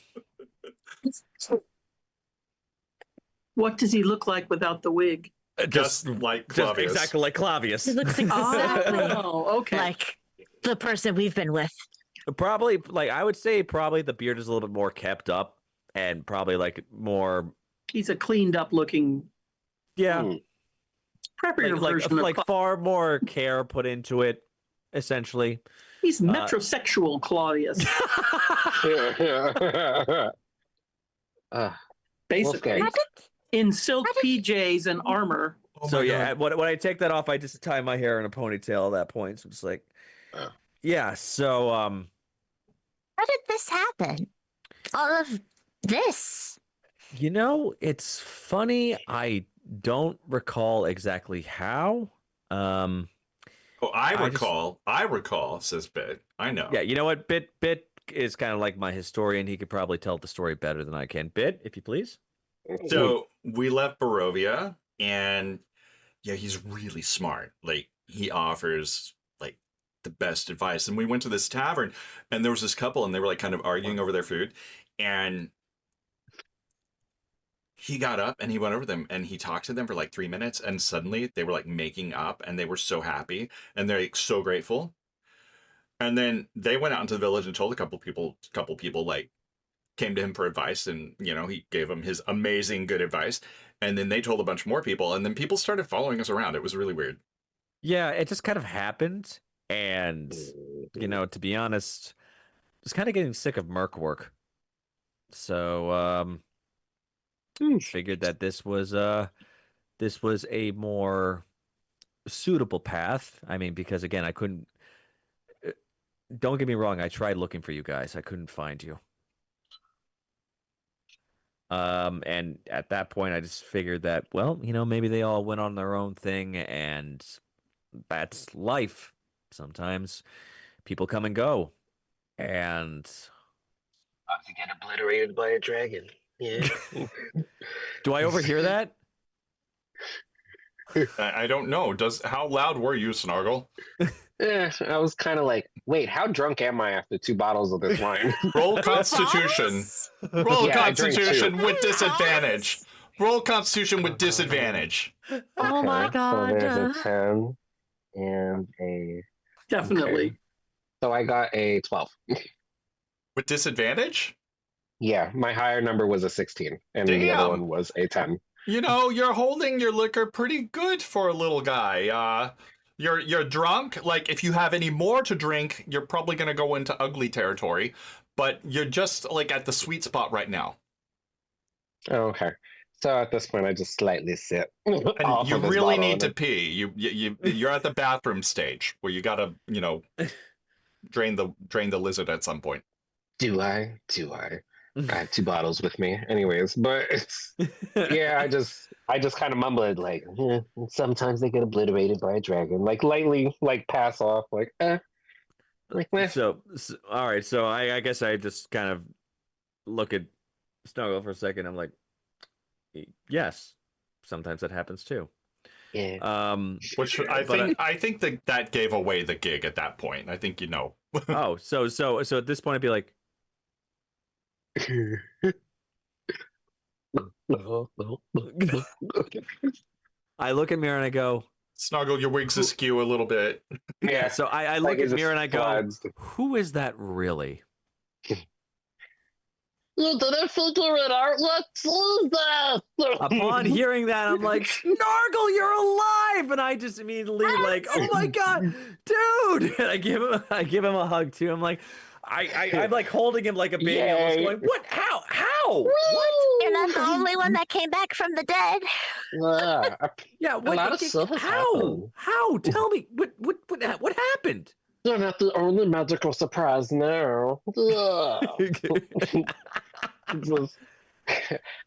What does he look like without the wig? Just like Just Clavius. exactly like Clavius. It looks exactly Oh, okay. like the person we've been with. Probably, like I would say, probably the beard is a little bit more kept up, and probably like more, He's a cleaned up looking, yeah, preppier version of like far more care put into it, essentially. He's metrosexual Claudius, basically. Okay. In silk PJs and armor. Oh So my yeah, God. when I take that off, I just tie my hair in a ponytail at that point. So it's like, yeah. So How did this happen? All of this. it's funny. I don't recall exactly how. Oh, I I just- recall, says Bit. I know. Yeah, you know what? Bit is kind of like my historian. He could probably tell the story better than I can. Bit, if you please. So we left Barovia, and yeah, he's really smart. Like, he offers like the best advice. And we went to this tavern, and there was this couple, and they were like kind of arguing over their food. And he got up and he went over them and he talked to them for like 3 minutes, and suddenly they were like making up, and they were so happy and they're like so grateful. And then they went out into the village and told a couple people like came to him for advice, and he gave them his amazing good advice, and then they told a bunch more people, and then people started following us around. It was really weird. Yeah, it just kind of happened, and to be honest, I was kind of getting sick of merc work. So figured that this was a more suitable path. I mean, because again, I couldn't. Don't get me wrong. I tried looking for you guys. I couldn't find you. And at that point, I just figured that, well, maybe they all went on their own thing, and that's life. Sometimes people come and go, and About to get obliterated by a dragon. Yeah. do I overhear that? I don't know. How loud were you, Snargle? Yeah, I was kind of like, wait, how drunk am I after 2 bottles of this wine? Roll Constitution. Roll Yeah, I drank Constitution 2. with disadvantage. Roll Constitution with disadvantage. Oh my Okay, god. So there's a 10 and a. Definitely. Okay. So I got a 12. With disadvantage? Yeah, my higher number was a 16, and the Damn. other one was a 10. You're holding your liquor pretty good for a little guy. You're drunk. Like, if you have any more to drink, you're probably gonna go into ugly territory. But you're just like at the sweet spot right now. Oh, okay. So at this point, I just slightly sit. And off you of this really bottle need and to pee. You're at the bathroom stage where you gotta drain the lizard at some point. Do I? I have 2 bottles with me, anyways. But it's yeah, I just kind of mumbled like, sometimes they get obliterated by a dragon, like lightly, like pass off, like like meh. So all right. So I guess I just kind of look at Snuggle for a second. I'm like, yes, sometimes that happens too. Yeah. Which I think that gave away the gig at that point. I think Oh, so at this point I'd be like, I look at Mira and I go, Snuggle, your wig's askew a little bit. yeah. So I look Like, it at just Mira and I go, slides. who is that really? You didn't figure it out yet, Jesus! Upon hearing that, I'm like, Snargle, you're alive! And I just immediately like, oh my god, dude! And I give him a hug too. I'm like, I'm like holding him like a baby, almost Yay. going, "What? How? What?" You're not the only one that came back from the dead. Yeah, Yeah, a lot of stuff has happened. How? Tell me what happened? You're not the only magical surprise now. Just-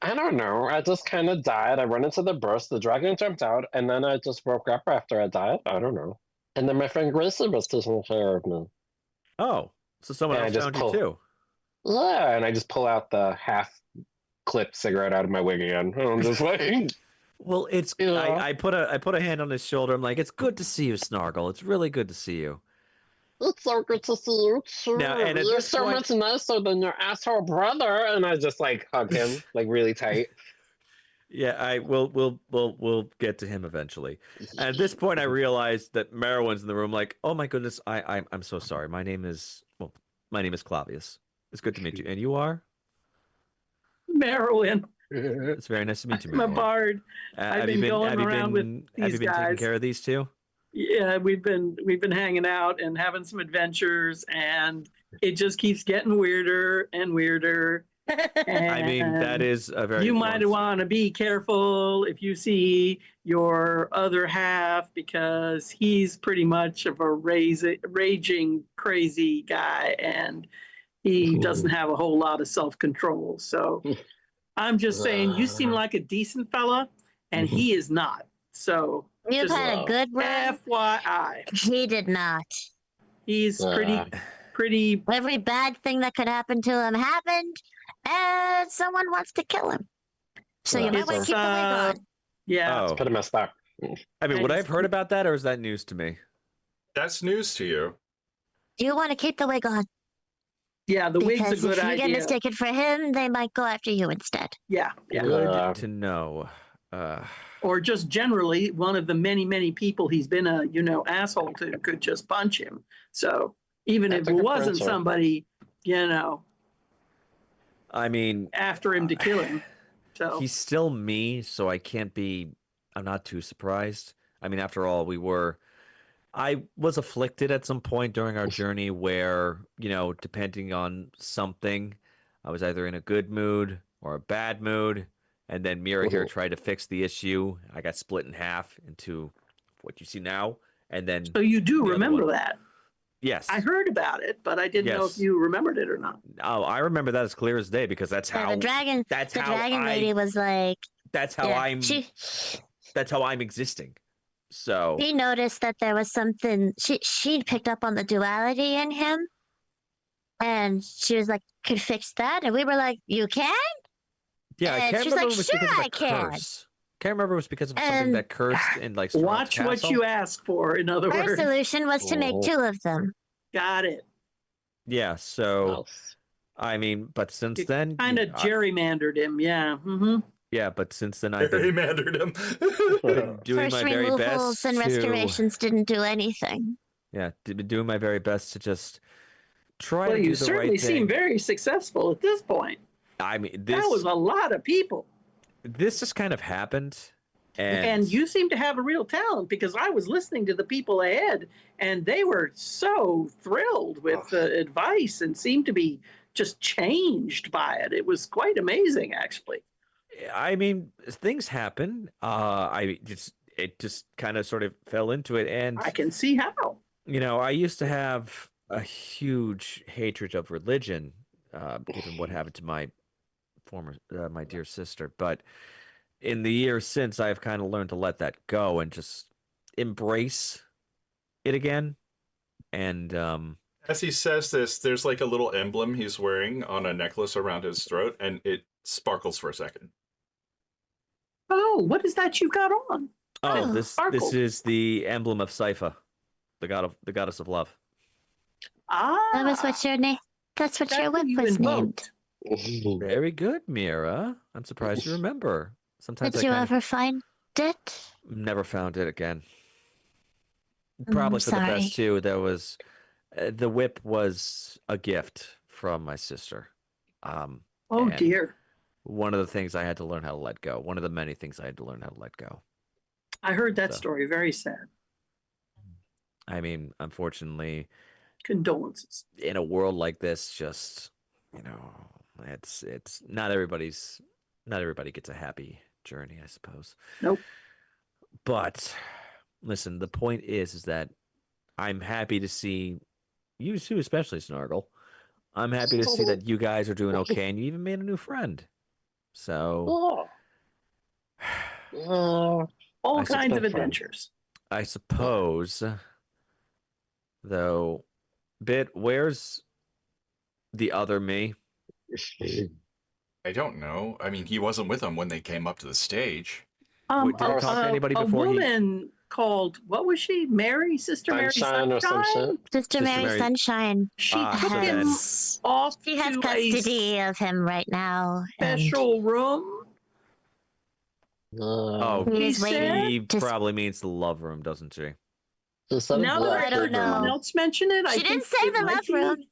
I don't know. I just kind of died. I went into the burst. The dragon jumped out, and then I just woke up after I died. I don't know. And then my friend Gracie was taking care of me. Oh, so someone And I else just found you pull- too. Yeah, and I just pull out the half-clipped cigarette out of my wig again. I'm just like, Well, it's Yeah. I put a hand on his shoulder. I'm like, "It's good to see you, Snargle. It's really good to see you." it's so good to see you too. Now, and at You're this so point- much nicer than your asshole brother. And I just like hug him like really tight. Yeah, I will. We'll get to him eventually. And at this point, I realized that Merowyn's in the room. Like, oh my goodness, I'm so sorry. My name is Clavius. It's good to meet you. And you are? Merowyn. It's very nice to meet you, I'm a Merowyn. bard. I've been going around with have these you been taking guys. care of these two? Yeah, we've been hanging out and having some adventures, and it just keeps getting weirder and weirder. I mean, that And is a very you might want to be careful if you see your other half, because he's pretty much of a raging crazy guy, and he doesn't have a whole lot of self-control. So I'm just saying, you seem like a decent fella, and he is not. So You've just had a good run. FYI, He did not. he's Uh. pretty. Every bad thing that could happen to him happened, and someone wants to kill him. So you Yeah, might want to It's keep the wig on. yeah. Oh, Put him in stock. I mean, would I I have heard about that, or is that news to me? That's news to you. You want to keep the wig on. Yeah, the wig's a Because good if you get idea. mistaken for him, they might go after you instead. Yeah, yeah. Good to know. Or just generally, one of the many people he's been a asshole to could just punch him. So even That's if a it good wasn't answer. somebody, I mean, after him to kill him. So he's still me, so I'm not too surprised. I mean, after all, I was afflicted at some point during our journey where, depending on something, I was either in a good mood or a bad mood. And then Mira here tried to fix the issue. I got split in half into what you see now. And then, so you do the other remember one. that. Yes. I heard about it, but I didn't know if Yes. you remembered it or not. Oh, I remember that as clear as day because that's Yeah, how the dragon lady was like, that's how yeah, that's how I'm existing. So she noticed that there was something she'd picked up on the duality in him, and she was like, could fix that, and we were like, you can? yeah, I And can't she's remember like, if it was because "Sure, of I a can." curse. Can't remember if it was because of something And- that cursed in like Strahd Watch what Castle. you ask for, in other Our words. solution was to make Oh. 2 of them. Got it. Yeah, so Mouse. I mean, but since You then, Kind of gerrymandered him, yeah. Mm-hmm. yeah, but since then I've been Gerrymandered him. doing First my very removals best and to restorations didn't do anything. been doing my very best to just try Well, to do you the certainly right thing. seem very successful at this point. I mean, That was a lot of people. this just kind of happened, And you seem to have a real talent, because I was listening to the people ahead and they were so thrilled with the advice and seemed to be just changed by it. It was quite amazing, actually. I mean, things happen. It just kind of sort of fell into it, and I can see how. I used to have a huge hatred of religion, given what happened to my my dear sister. But in the years since, I've kind of learned to let that go and just embrace it again. And As he says this, there's like a little emblem he's wearing on a necklace around his throat, and it sparkles for a second. Oh, what is that you've got on? oh, Oh, this sparkle. is the emblem of Sypha, the goddess of love. Ah, That was what your name. That's what that's your what whip you was invoked. named. Very good, Mira. I'm surprised you remember. Sometimes Did I you kind ever find it? of never found it again. Probably for the sorry. best too. There was the whip was a gift from my sister. Oh and dear. One of the things I had to learn how to let go. One of the many things I had to learn how to let go. I heard that So. story. Very sad. I mean, unfortunately, Condolences. in a world like this, just it's not everybody gets a happy journey, I suppose. Nope. But listen, the point is that I'm happy to see you two, especially Snargle. I'm happy to see that you guys are doing okay, and you even made a new friend. So, Oh. All I kinds of suspect friend. adventures. I suppose, though, where's the other me? I don't know. I mean, he wasn't with them when they came up to the stage. Wait, did he talk to anybody before a he- woman called, what was she? Mary? Sister Mary Sunshine or some shit. Sister Mary Mary- Sunshine She Ah, took so him then- off she has to custody a of him right now. And special room. Oh, he He is waiting said- he to probably means the love room, doesn't she? Now that I I don't heard someone know. else mention it, I She didn't think say it the might love be- room.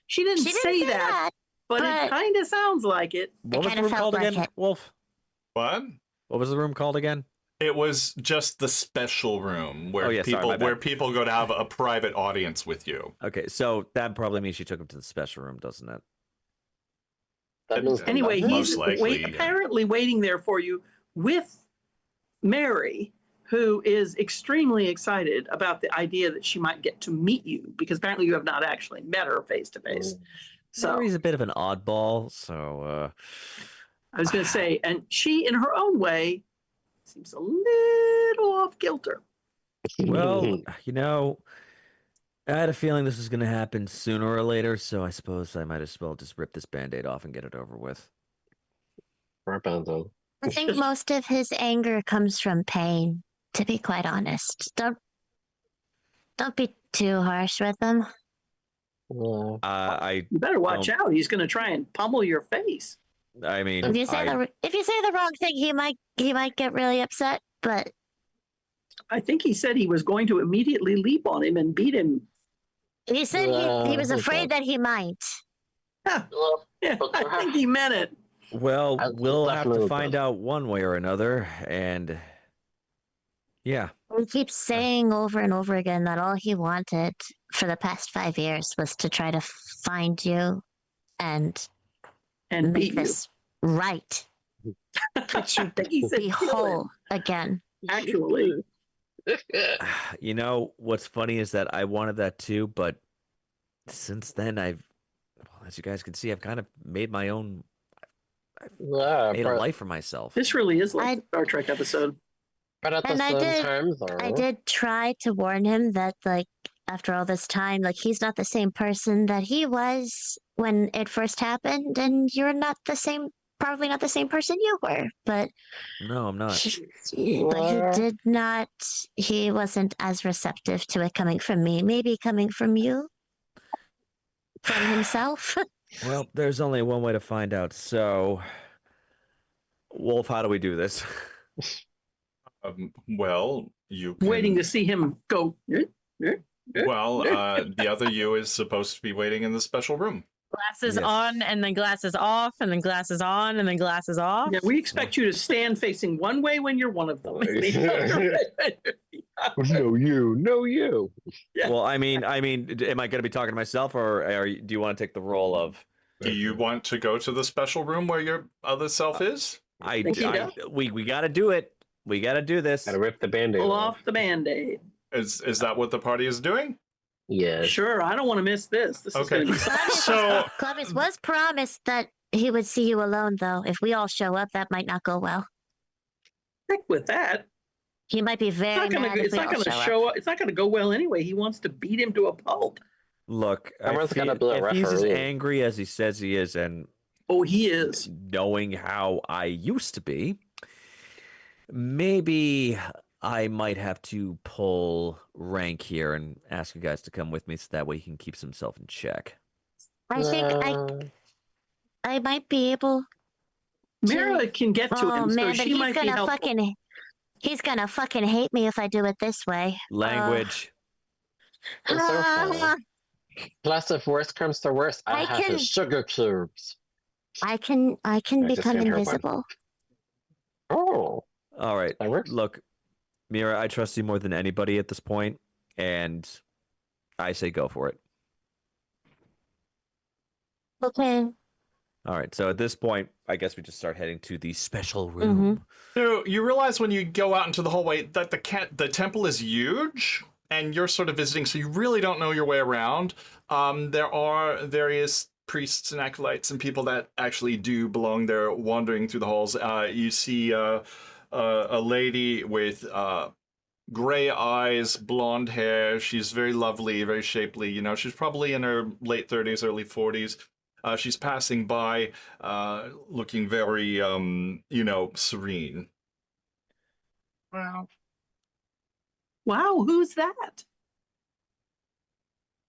She didn't, She didn't say say that, but it but- kind of sounds like it. What was the kinda room felt called like again, it. Wolf? What? What was the room called again? It was just the special room where Oh, yeah, sorry, my bad. where people go to have a private audience with you. Okay, so that probably means she took him to the special room, doesn't it? That means the Anyway, love room? he's Most likely, yeah. apparently waiting there for you with Mary, who is extremely excited about the idea that she might get to meet you, because apparently you have not actually met her face to face. So Mary's a bit of an oddball, so I was going to say, and she, in her own way, seems a little off kilter. well, I had a feeling this was going to happen sooner or later, so I suppose I might as well just rip this Band-Aid off and get it over with. I think most of his anger comes from pain, to be quite honest. Don't be too harsh with him. I You better watch out. He's going to try and pummel your face. mean, If you say the wrong thing, he might get really upset. But I think he said he was going to immediately leap on him and beat him. he said he was afraid that he might. Yeah, I think he meant it. well, we'll have to definitely find out one way or another, and yeah. He keeps saying over and over again that all he wanted for the past 5 years was to try to find you and And make beat you. this right. Put you I think he said be kill him, whole again. actually. You know, what's funny is that I wanted that too, but since then as you guys can see, I've kind of made my own, made a life for myself. This really is like a Star Trek episode. But at the And I same did- time, though, I did try to warn him that, like, after all this time, like, he's not the same person that he was when it first happened, and you're not the same, probably not the same person you were. But No, I'm not. he wasn't as receptive to it coming from me. Maybe coming from you, from himself. Well, there's only one way to find out. So, Wolf, how do we do this? Well, you can... Waiting to see him go. Well, the other you is supposed to be waiting in the special room. Glasses Yes. on and then glasses off and then glasses on and then glasses off. Yeah, we expect you to stand facing one way when you're one of them. and the other way. no, you. Yeah. Well, I mean, am I going to be talking to myself, or do you want to take the role of? Do you want to go to the special room where your other self is? We got to do it. We got to do this. Gotta rip the Band-Aid Pull off. off the Band-Aid. Is that what the party is doing? Yes. Sure, I don't want to miss this. This is Okay. going to be So Clovis was promised that he would see you alone, though. If we all show up, that might not go well. heck with that. He might be very mad if It's we not all going to show up. show up. It's not going to go well anyway. He wants to beat him to a pulp. Look, Someone's gotta be a if he's as referee. angry as he says he is, and Oh, he is. knowing how I used to be, maybe I might have to pull rank here and ask you guys to come with me, so that way he can keep himself in check. I think I might be able. Mara can get to Oh him, so man, but she might be helpful. he's gonna fucking hate me if I do it this way. Language. It's so Ah, funny. Plus, if worst comes to worst, I I have can- his sugar cubes. I can I just become can't help it. invisible. Oh, All right. that works. Look, Mira, I trust you more than anybody at this point, and I say go for it. Okay. All right. So at this point, I guess we just start heading to the special room. So you realize when you go out into the hallway that the temple is huge, and you're sort of visiting, so you really don't know your way around. There are various priests and acolytes and people that actually do belong there, wandering through the halls. You see a lady with gray eyes, blonde hair. She's very lovely, very shapely. You know, she's probably in her late 30s, early 40s. She's passing by, looking very, serene. Wow. Wow, who's that?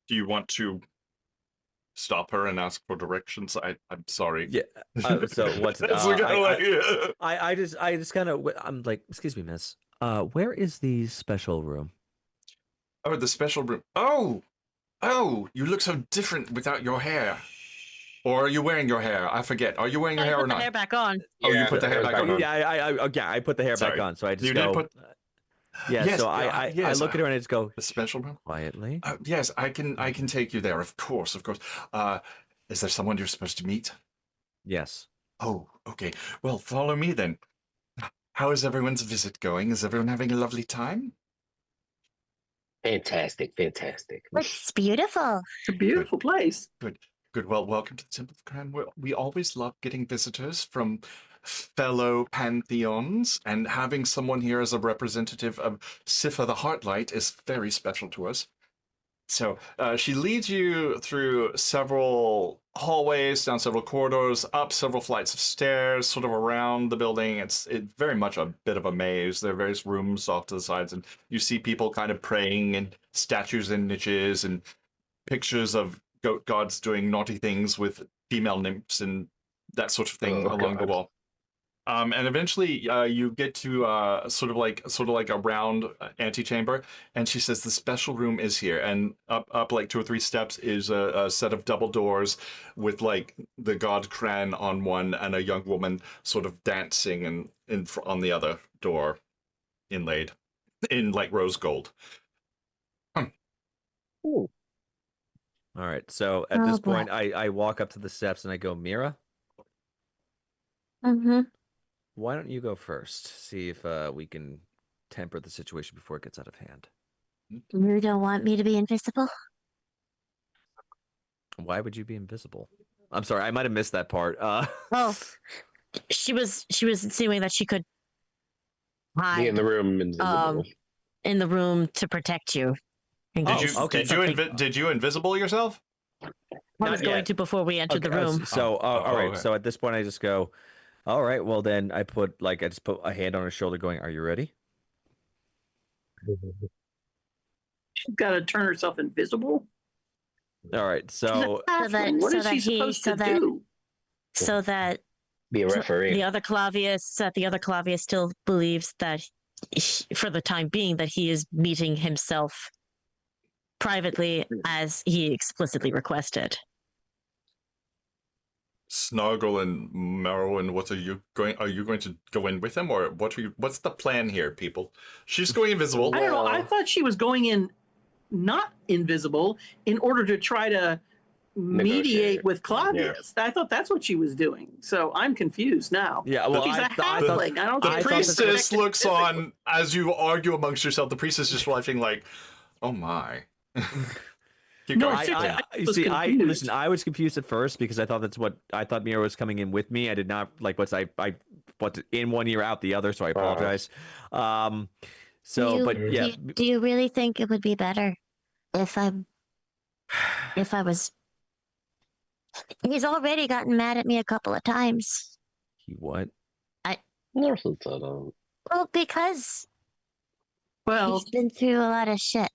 Do you want to stop her and ask for directions? I'm sorry. Yeah. So what's it? That's I just kind of I'm like, excuse me, miss. Where is the special room? Oh, the special room. Oh, you look so different without your hair. Or are you wearing your hair? I forget. Are you wearing your I hair put or the not? hair back on. Oh, you put the hair back on. Yeah, I put the hair Sorry. back on. So I just You go. did put Yeah. Yes, So I yes, look at her and I just go the special room. quietly. Yes, I can take you there. Of course, of course. Is there someone you're supposed to meet? Yes. Oh, okay. Well, follow me then. How is everyone's visit going? Is everyone having a lovely time? Fantastic. Looks beautiful. It's a beautiful place. Good. Well, welcome to the Temple of Cran. We always love getting visitors from fellow pantheons, and having someone here as a representative of Sifa the Heartlight is very special to us. So she leads you through several hallways, down several corridors, up several flights of stairs, sort of around the building. It's very much a bit of a maze. There are various rooms off to the sides, and you see people kind of praying, and statues in niches, and pictures of goat gods doing naughty things with female nymphs and that sort of thing along the wall. And eventually you get to sort of like a round antechamber, and she says the special room is here, and up like 2 or 3 steps is a set of double doors with like the god Kran on one and a young woman sort of dancing and on the other door, inlaid in like rose gold. All right. So at Oh, this boy. point, I walk up to the steps and I go, Mira, Mm-hmm. why don't you go first? See if we can temper the situation before it gets out of hand. You don't want me to be invisible? Why would you be invisible? I'm sorry, I might have missed that part. Oh, she was insinuating that she could hide Be in the room invisible. in the room to protect you. in Oh, case okay. something- Did you invisible yourself? I Not was going yet. to before we entered Okay, the room. So, all right. okay. So at this point, I just go, all right. Well, then I just put a hand on her shoulder, going, "Are you ready?" She's got to turn herself invisible. All right. So that- What so is that she he- supposed so to that- do? So that Be a referee. the other Clavius still believes that for the time being that he is meeting himself privately as he explicitly requested. Snargle and Merowyn, are you going to go in with him, or what's the plan here, people? She's going invisible. I don't know. I thought she was going in not invisible in order to try to mediate Negotiate. with Claudius. I thought that's what she was doing. So I'm confused now. yeah. Well, She's a I thought- halfling. I don't The I think thought she's that- priestess connected looks physically. on as you argue amongst yourself. The priestess is just watching like, oh my. Keep No, going. I- I was see. confused. Listen. I was confused at first because I thought I thought Mira was coming in with me. I did not like what's in one ear out the other. So I apologize. But yeah. Do you really think it would be better if I was? He's already gotten mad at me a couple of times. He what? Never since I don't. Well, because Well, he's been through a lot of shit.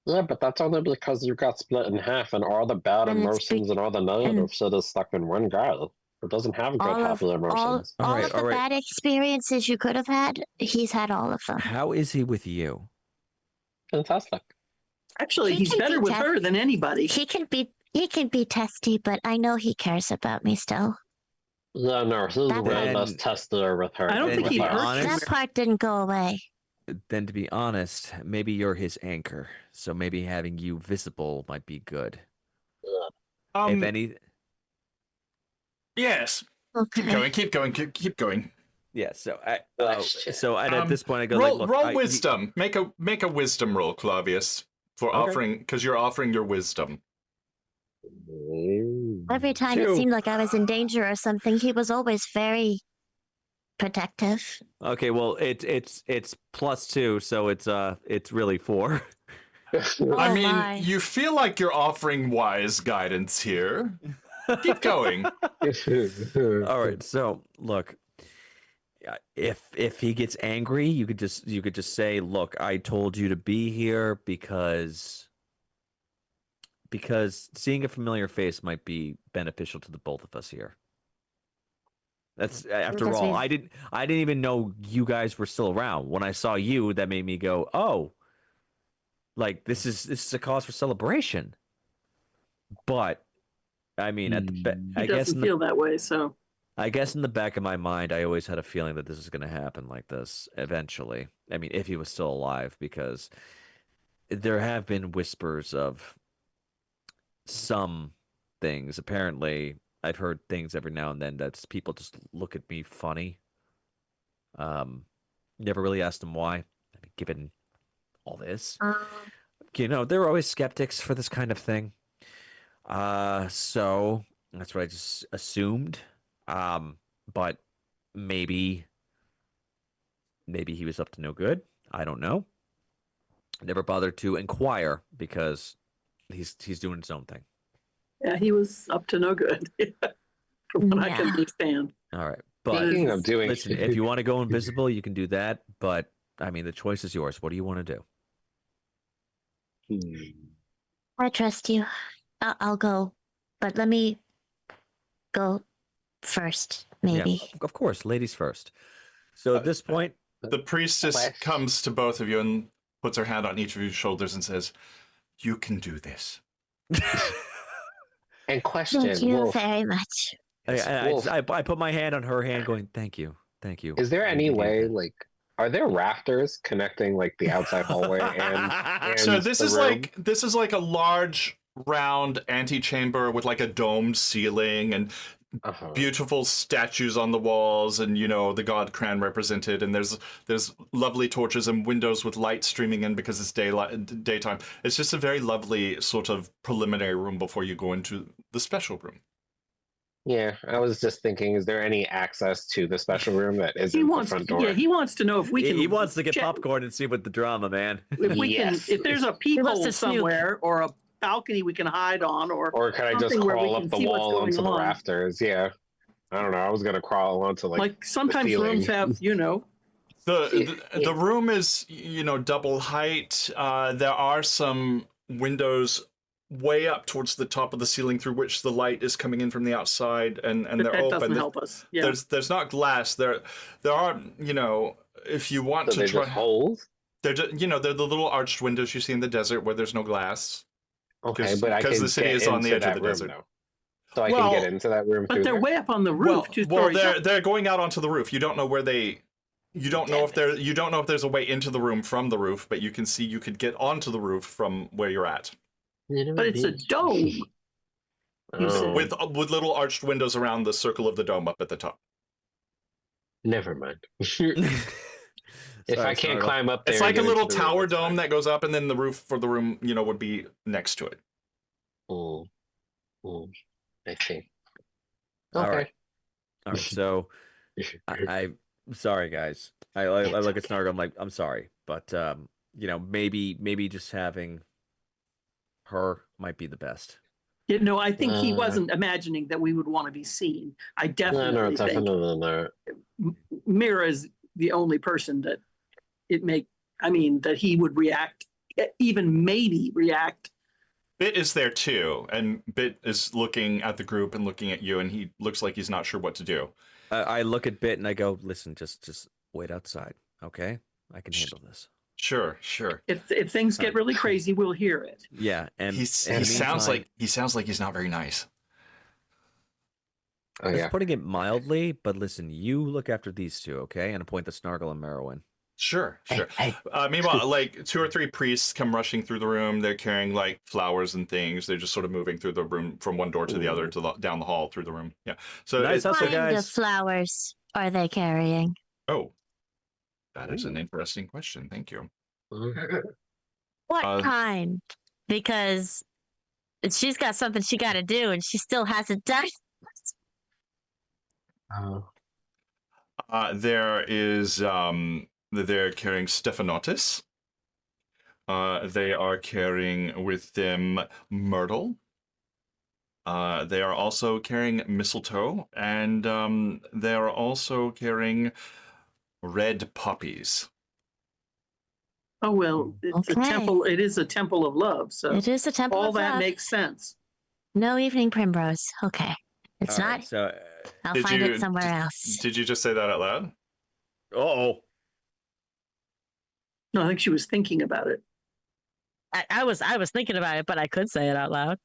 Yeah, but that's only because you got split in half, and all the bad And it's emotions and all the negative shit is stuck in one guy who doesn't have good happy emotions. All all right, of the all right. bad experiences you could have had, he's had all of them. How is he with you? Fantastic. actually, He he's can better be with her than anybody. He can be testy, but I know he cares about me still. Yeah, no, he's That way part- less tester with her. I don't Then think to he be hurt you. honest- That part didn't go away. Then, to be honest, maybe you're his anchor. So maybe having you visible might be good. If any, Yes. Okay. Keep going. Yeah. So Question. at this point I go roll, like, look, roll wisdom. Make a wisdom roll, Clavius, for Okay. offering, because you're offering your wisdom. Every time it 2. seemed like I was in danger or something, he was always very protective. Okay, well it's +2, so it's really 4. I Oh, mean, my. you feel like you're offering wise guidance here. Keep going. All right, so look, if he gets angry, you could just say, "Look, I told you to be here because seeing a familiar face might be beneficial to the both of us here." That's after Because all, we've- I didn't even know you guys were still around. When I saw you, that made me go, "Oh, like this is a cause for celebration." But I mean, He doesn't feel that way, so I guess in the back of my mind, I always had a feeling that this was going to happen like this eventually. I mean, if he was still alive, because there have been whispers of some things. Apparently, I've heard things every now and then that people just look at me funny. Never really asked them why. I mean, given all this, there are always skeptics for this kind of thing. So that's what I just assumed. But maybe he was up to no good. I don't know. Never bothered to inquire because he's doing his own thing. yeah, he was up to no good, from what I can Yeah. understand. All right, but Speaking of doing, listen, if you want to go invisible, you can do that. But I mean, the choice is yours. What do you want to do? I trust you. I'll go. But let me go first, maybe. Yeah, of course, ladies first. So at this point, The priestess Question. comes to both of you and puts her hand on each of your shoulders and says, "You can do this." And question, Thank you Wolf, very much. Wolf, I put my hand on her hand, going, "Thank you, thank you." is there You any did way, that. like, are there rafters connecting like the outside hallway and So this the is room? like a large round antechamber with like a domed ceiling and Uh-huh. beautiful statues on the walls, and the god Cran represented, and there's lovely torches and windows with light streaming in because it's daytime. It's just a very lovely sort of preliminary room before you go into the special room. Yeah, I was just thinking, is there any access to the special room that He isn't the wants, front door? yeah, he wants to know if we can. He wants to get check- popcorn and see what the drama, man. If we Yes. can, if there's a wants peephole to snoop. somewhere or a balcony we can hide on, or Or can I just something where we crawl can up the see what's wall going onto the on. rafters? Yeah. I don't know. I was gonna crawl onto like sometimes ceiling. rooms have, The room is double height. There are some windows way up towards the top of the ceiling through which the light is coming in from the outside, and but they're that open. doesn't help us. Yeah. There's not glass. There are if you want So to they're try. just holes. They're just, they're the little arched windows you see in the desert where there's no glass. Okay, but I 'cause can the city get is on the into edge of that the room, desert. though. So I Well, can get into that room But through they're there. way up on the roof, two stories up. they're going out onto the roof. You don't know where they. You don't know if there's a way into the room from the roof, but you can see you could get onto the roof from where you're at. But it's a dome. You said. Oh, With little arched windows around the circle of the dome up at the top. never mind. If Sorry, I can't Snargle. climb up there, It's and like a get little into the room, tower that's dome fine. that goes up, and then the roof for the room, would be next to it. Mm. I see. All Okay. right. All right. So I'm sorry, guys. I look at Snargle. I'm like, I'm sorry, but maybe just having her might be the best. I think he Uh, wasn't imagining that we would want to be seen. I No, definitely think definitely not. Mira is the only person that that he would react, even maybe react. Bit is there too, and Bit is looking at the group and looking at you, and he looks like he's not sure what to do. I look at Bit and I go, listen, just wait outside, okay? I can handle this. Sure. If things get really crazy, we'll hear it. Yeah, and He in the sounds meantime- like he's not very nice. Oh That's yeah. putting it mildly, but listen, you look after these two, okay? And I point to Snargle and Merowyn. Sure, Hey, sure. hey. Meanwhile, like 2 or 3 priests come rushing through the room. They're carrying like flowers and things. They're just sort of moving through the room from one door to the other, down the hall through the room. Yeah. So Nice What hustle, kind of guys. flowers are they carrying? oh, that is an interesting question. Thank you. What Uh, kind? Because she's got something she got to do, and she still hasn't done. There is they're carrying Stephanotis. They are carrying with them myrtle. They are also carrying mistletoe, and they are also carrying red poppies. Oh well, it's a Okay. temple. It is a temple of love. So It is a temple all of that love. makes sense. No evening primrose. Okay, it's All not. right, so, I'll Did find you- it somewhere else. Did you just say that out loud? No, I think she was thinking about it. I was thinking about it, but I could say it out loud.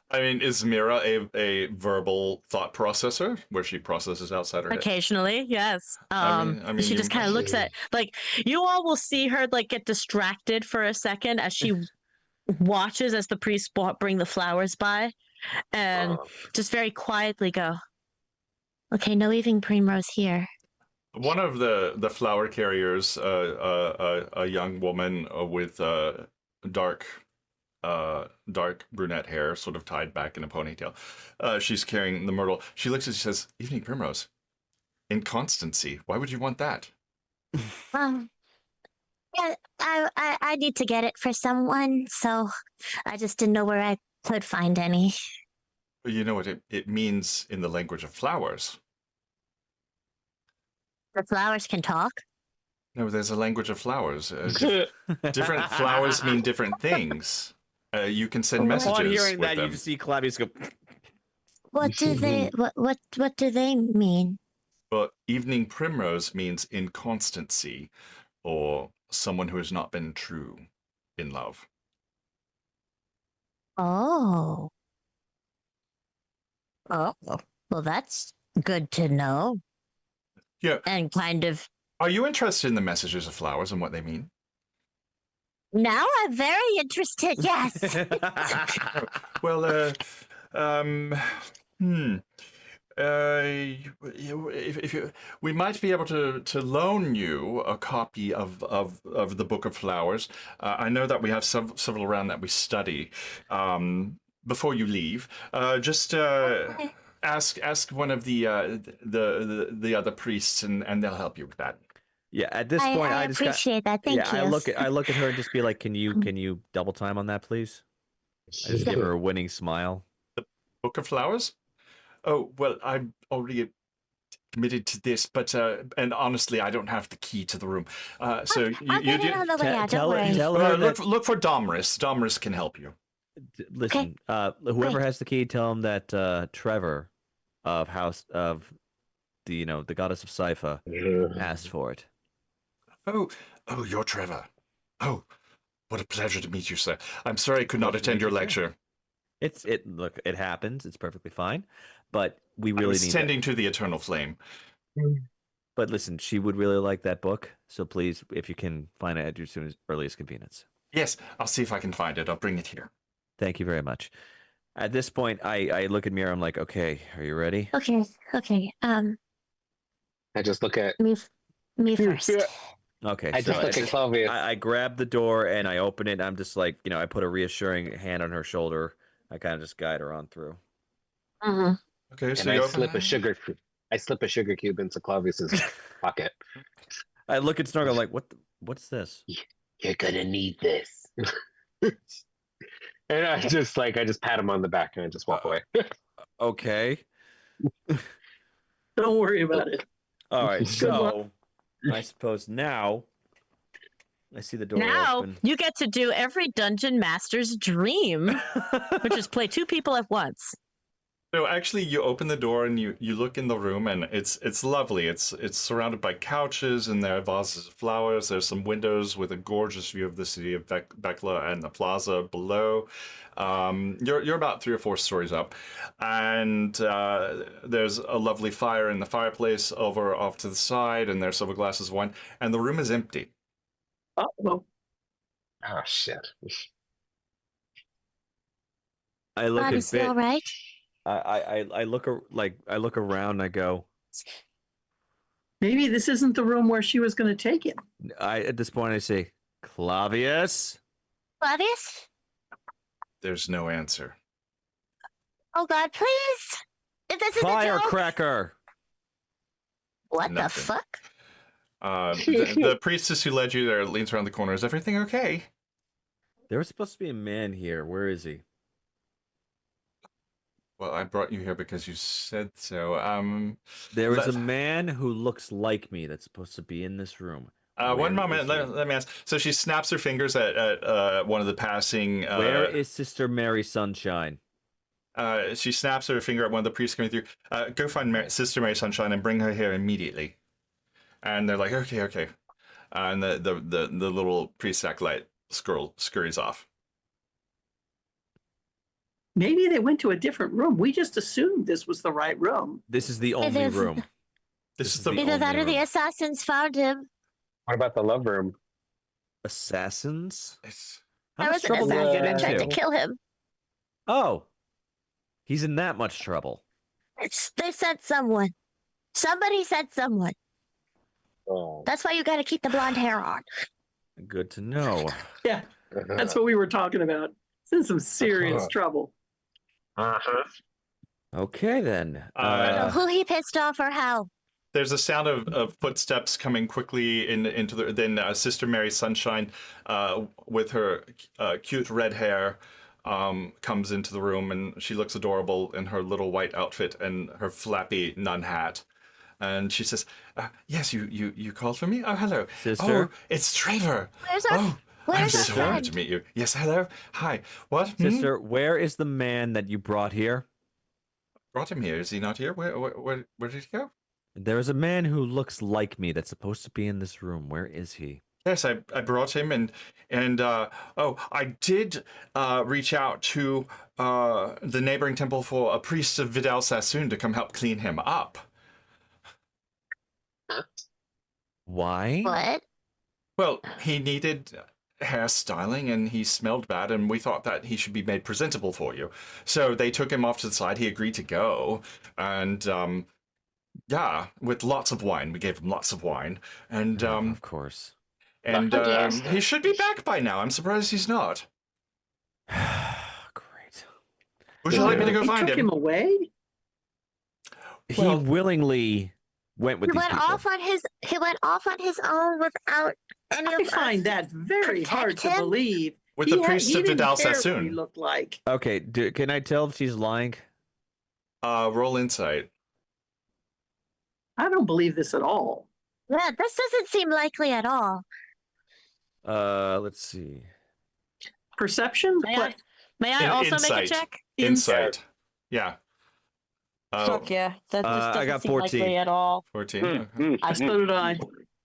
I mean, is Mira a verbal thought processor where she processes outside her head? Occasionally, yes. I mean, She you- just kind of looks at, like, you all will see her like get distracted for a second as she watches as the priests bring the flowers by, and just very quietly go, Okay, no evening primrose here. One of the flower carriers, a young woman with dark brunette hair, sort of tied back in a ponytail. She's carrying the myrtle. She looks and she says, "Evening primrose, inconstancy. Why would you want that?" Yeah, I need to get it for someone, so I just didn't know where I could find any. Well, you know what it means in the language of flowers. The flowers can talk. No, there's a language of flowers. Different flowers mean different things. You can send messages Upon hearing with that, them. you just see Clavius go. What do they? What do they mean? But evening primrose means inconstancy, or someone who has not been true in love. Oh. Oh. Well, that's good to know. Yeah. And kind of. Are you interested in the messages of flowers and what they mean? Now I'm very interested. Yes. Well, if you, we might be able to loan you a copy of the Book of Flowers. I know that we have several around that we study. Before you leave, just ask one of the other priests, and they'll help you with that. Yeah, at this point, I just got, appreciate that. Thank yeah, you. I look at her and just be like, can you double time on that, please? I just give her a winning smile. Book of Flowers? Oh, well, I'm already committed to this, but and honestly, I don't have the key to the room. So I'll get it on the way out. Don't worry. Tell her that, look for Domris. Domris can help you. listen, whoever Wait. has the key, tell him that Trevor of the goddess of Sypha asked for it. Oh, you're Trevor. Oh, what a pleasure to meet you, sir. I'm sorry I could not attend your lecture. Look, it happens. It's perfectly fine, but we I really was need. tending to the eternal flame. But listen, she would really like that book, so please, if you can find it at your earliest convenience. Yes, I'll see if I can find it. I'll bring it here. Thank you very much. At this point, I look at Mira. I'm like, okay, are you ready? Okay. Okay. I just look at. Me first. Okay, I so just look at Clavius. I grab the door and I open it. I'm just like, I put a reassuring hand on her shoulder. I kind of just guide her on through. Mm-hmm. Okay, so And you I open slip a sugar. I slip a sugar cube into Clavius's pocket. I look at Snargle like, what's this? You're gonna need this. And I just pat him on the back and I just walk away. Okay. Don't worry about it. All right. Good luck. So I suppose now I see the door Now open. you get to do every dungeon master's dream, which is play 2 people at once. So actually, you open the door and you look in the room, and it's lovely. It's surrounded by couches, and there are vases of flowers. There's some windows with a gorgeous view of the city of Bekla and the plaza below. You're about 3 or 4 stories up, and there's a lovely fire in the fireplace over off to the side, and there's several glasses of wine, and the room is empty. Oh, well, Oh shit. I look God, at is he all Bit. right? I look I look around. And I go. maybe this isn't the room where she was going to take him. At this point I say, Clavius. Claudius? There's no answer. Oh God, please! If this is a joke, Firecracker. what the Nothing. fuck? The priestess who led you there leans around the corner. Is everything okay? There was supposed to be a man here. Where is he? Well, I brought you here because you said so. There is Let- a man who looks like me that's supposed to be in this room. One Where moment. is he? Let me ask. So she snaps her fingers at one of the passing. Where is Sister Mary Sunshine? She snaps her finger at one of the priests coming through. Go find Sister Mary Sunshine and bring her here immediately. And they're like, okay. And the little priest acolyte scurries off. Maybe they went to a different room. We just assumed this was the right room. This is the only there's- room. This is the the Either that only or the room. assassins found him. What about the love room? Assassins? It's- How There much was an trouble did he assassin get that tried to into? kill him. Oh, he's in that much trouble. They sent someone. Somebody sent someone. Oh. That's why you got to keep the blonde hair on. Good to know. Yeah, that's what we were talking about. It's in some serious trouble. Uh-huh. Okay then. Uh, Who he pissed off or how? There's a sound of footsteps coming quickly into the. Then Sister Mary Sunshine, with her cute red hair, comes into the room, and she looks adorable in her little white outfit and her flappy nun hat. And she says, "Yes, you called for me. Oh, hello, Sister? Oh, it's Trevor. Where's our Oh, I'm Where's our so happy friend? to meet you. Yes, hello. Hi. What? Sister, where is the man that you brought here? Brought him here. Is he not here? Where did he go? There is a man who looks like me that's supposed to be in this room. Where is he? Yes, I brought him, and I did reach out to the neighboring temple for a priest of Vidal Sassoon to come help clean him up. Why? What? Well, he needed hairstyling, and he smelled bad, and we thought that he should be made presentable for you. So they took him off to the side. He agreed to go, and yeah, with lots of wine. We gave him lots of wine, and Of course. and Oh, dear. he should be back by now. I'm surprised he's not. Great. Would you like me to go He find took him? him away? He Well- willingly went with He these went people. off on his. He went off on his own without any I of us. find that very hard to protect him? believe. With the priest he of didn't Vidal care what He Sassoon. looked like. Okay, can I tell if she's lying? Roll insight. I don't believe this at all. Yeah, this doesn't seem likely at all. Let's see. Perception? May I also make a Insight. check? Insight. Yeah. Fuck yeah. That this I doesn't got seem likely 14. at all. 14. Okay. So did I.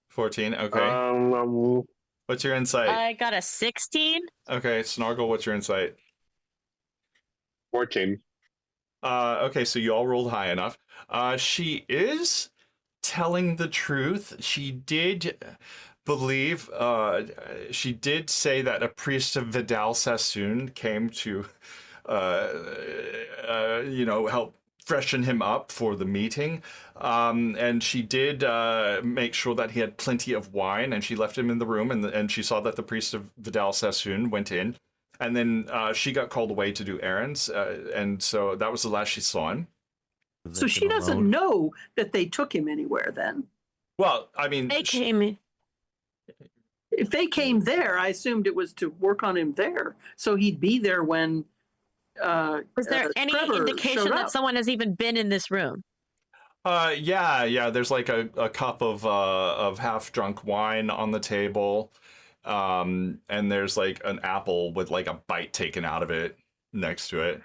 14. Okay. What's your insight? I got a 16. Okay, Snargle, what's your insight? 14. Okay, so you all rolled high enough. She is telling the truth. She did believe, she did say that a priest of Vidal Sassoon came to, help freshen him up for the meeting. And she did make sure that he had plenty of wine, and she left him in the room, and she saw that the priest of Vidal Sassoon went in. And then she got called away to do errands, and so that was the last she saw him. So she doesn't know that they took him anywhere then. Well, I mean, They came. If they came there, I assumed it was to work on him there. So he'd be there when Was there any Trevor indication showed that up. someone has even been in this room? yeah. There's like a cup of half-drunk wine on the table, and there's like an apple with like a bite taken out of it next to it.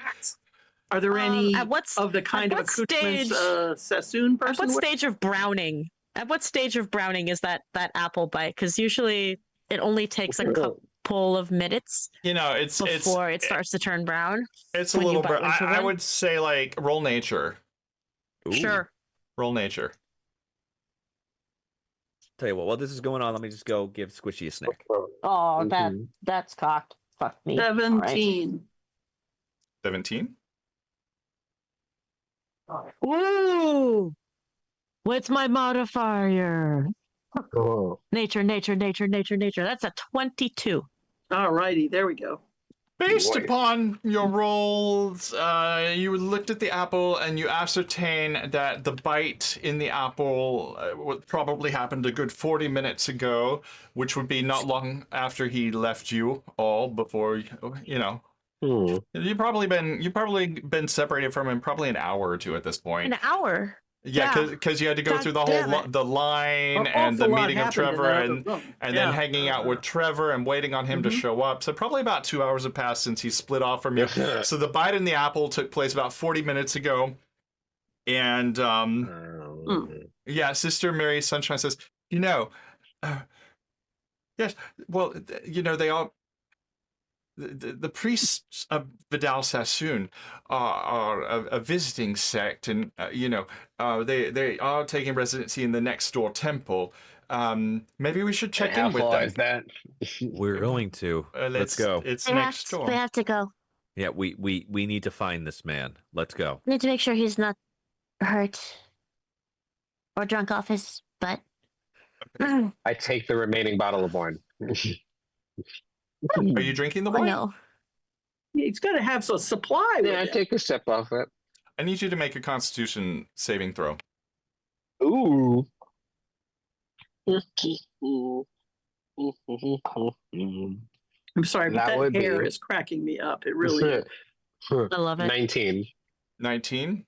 Are there any At what of the kind of what accoutrements stage- Sassoon At person what would? stage of browning? At what stage of browning is that apple bite? Because usually it only takes a couple of minutes It's before it starts to turn brown. it's a when you little bite bit. into I them. would say like roll nature. Ooh. Sure. Roll nature. Tell you what, while this is going on, let me just go give Squishy a snack. Oh, Mhm. that's cocked. Fuck me. 17. 17. Ooh. What's my modifier? Oh. Nature. That's a 22. All righty, there we go. Based Boy. upon your rolls, you looked at the apple and you ascertain that the bite in the apple probably happened a good 40 minutes ago, which would be not long after he left you all. Before Hmm. you've probably been separated from him probably an hour or two at this point. An hour. Yeah, Yeah. because you had to go God through the damn whole it. the line An and the awful lot meeting of happened in Trevor that other and room. and Yeah. then hanging out with Trevor and waiting on him to Mhm. show up. So probably about 2 hours have passed since he split off from you. So the bite in the apple took place about 40 minutes ago. And yeah, Sister Mary Sunshine says, yes, well, they all. The priests of Vidal Sassoon are a visiting sect, and they are taking residency in the next door temple. Maybe we should check How in with far them. is that? We're going to. Let's go. It's We next have, door. we have to go. Yeah, we need to find this man. Let's go. We need to make sure he's not hurt or drunk off his butt. I take the remaining bottle of wine. Are you drinking the Oh, wine? no. He's got to have some supply with Yeah, I him. take a sip off it. I need you to make a Constitution saving throw. Ooh. I'm sorry, but That that would hair be- is cracking me up. It really is. I love it. 19. 19.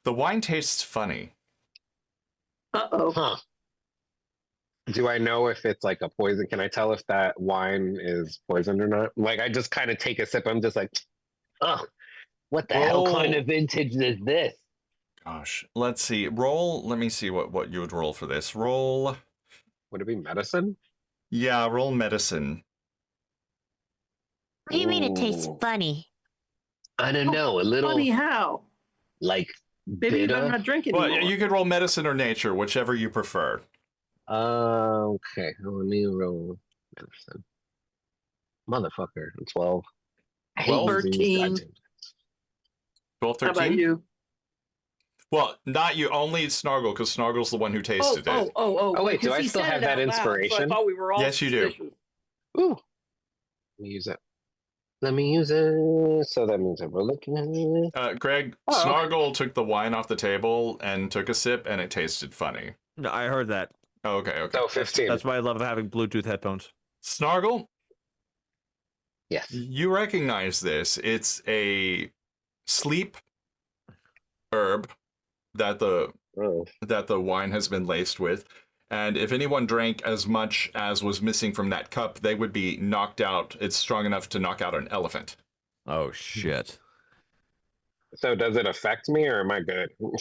The wine tastes funny. Uh-oh. Huh. Do I know if it's like a poison? Can I tell if that wine is poisoned or not? Like, I just kind of take a sip. I'm just like, oh, what the hell kind Roll. of vintage is this? Gosh, let's see. Roll. Let me see what you would roll for this. Roll. Would it be medicine? Yeah, roll medicine. What do you mean it tastes Ooh. funny? I don't know. A little Funny how? like Maybe you better bitter. not drink Well, anymore. you could roll medicine or nature, whichever you prefer. Okay. Let me roll medicine. Motherfucker. 12. I hate 12? using these 13. goddamn- 12, How 13? about you? Well, not you, only Snargle, because Snargle's the one who tasted it. Oh, wait, do because I he still said have it that out loud, so I inspiration? thought we were all Yes, you do. suspicious. Ooh. Let me use it. Let me use it. So that means that we're looking at it. Greg, Oh, okay. Snargle took the wine off the table and took a sip, and it tasted funny. No, I heard that. Oh, okay. So 15. That's why I love having Bluetooth headphones. Snargle, Yes. you recognize this. It's a sleep herb that the Oh. wine has been laced with. And if anyone drank as much as was missing from that cup, they would be knocked out. It's strong enough to knock out an elephant. Oh shit. So does it affect me or am I good? Well,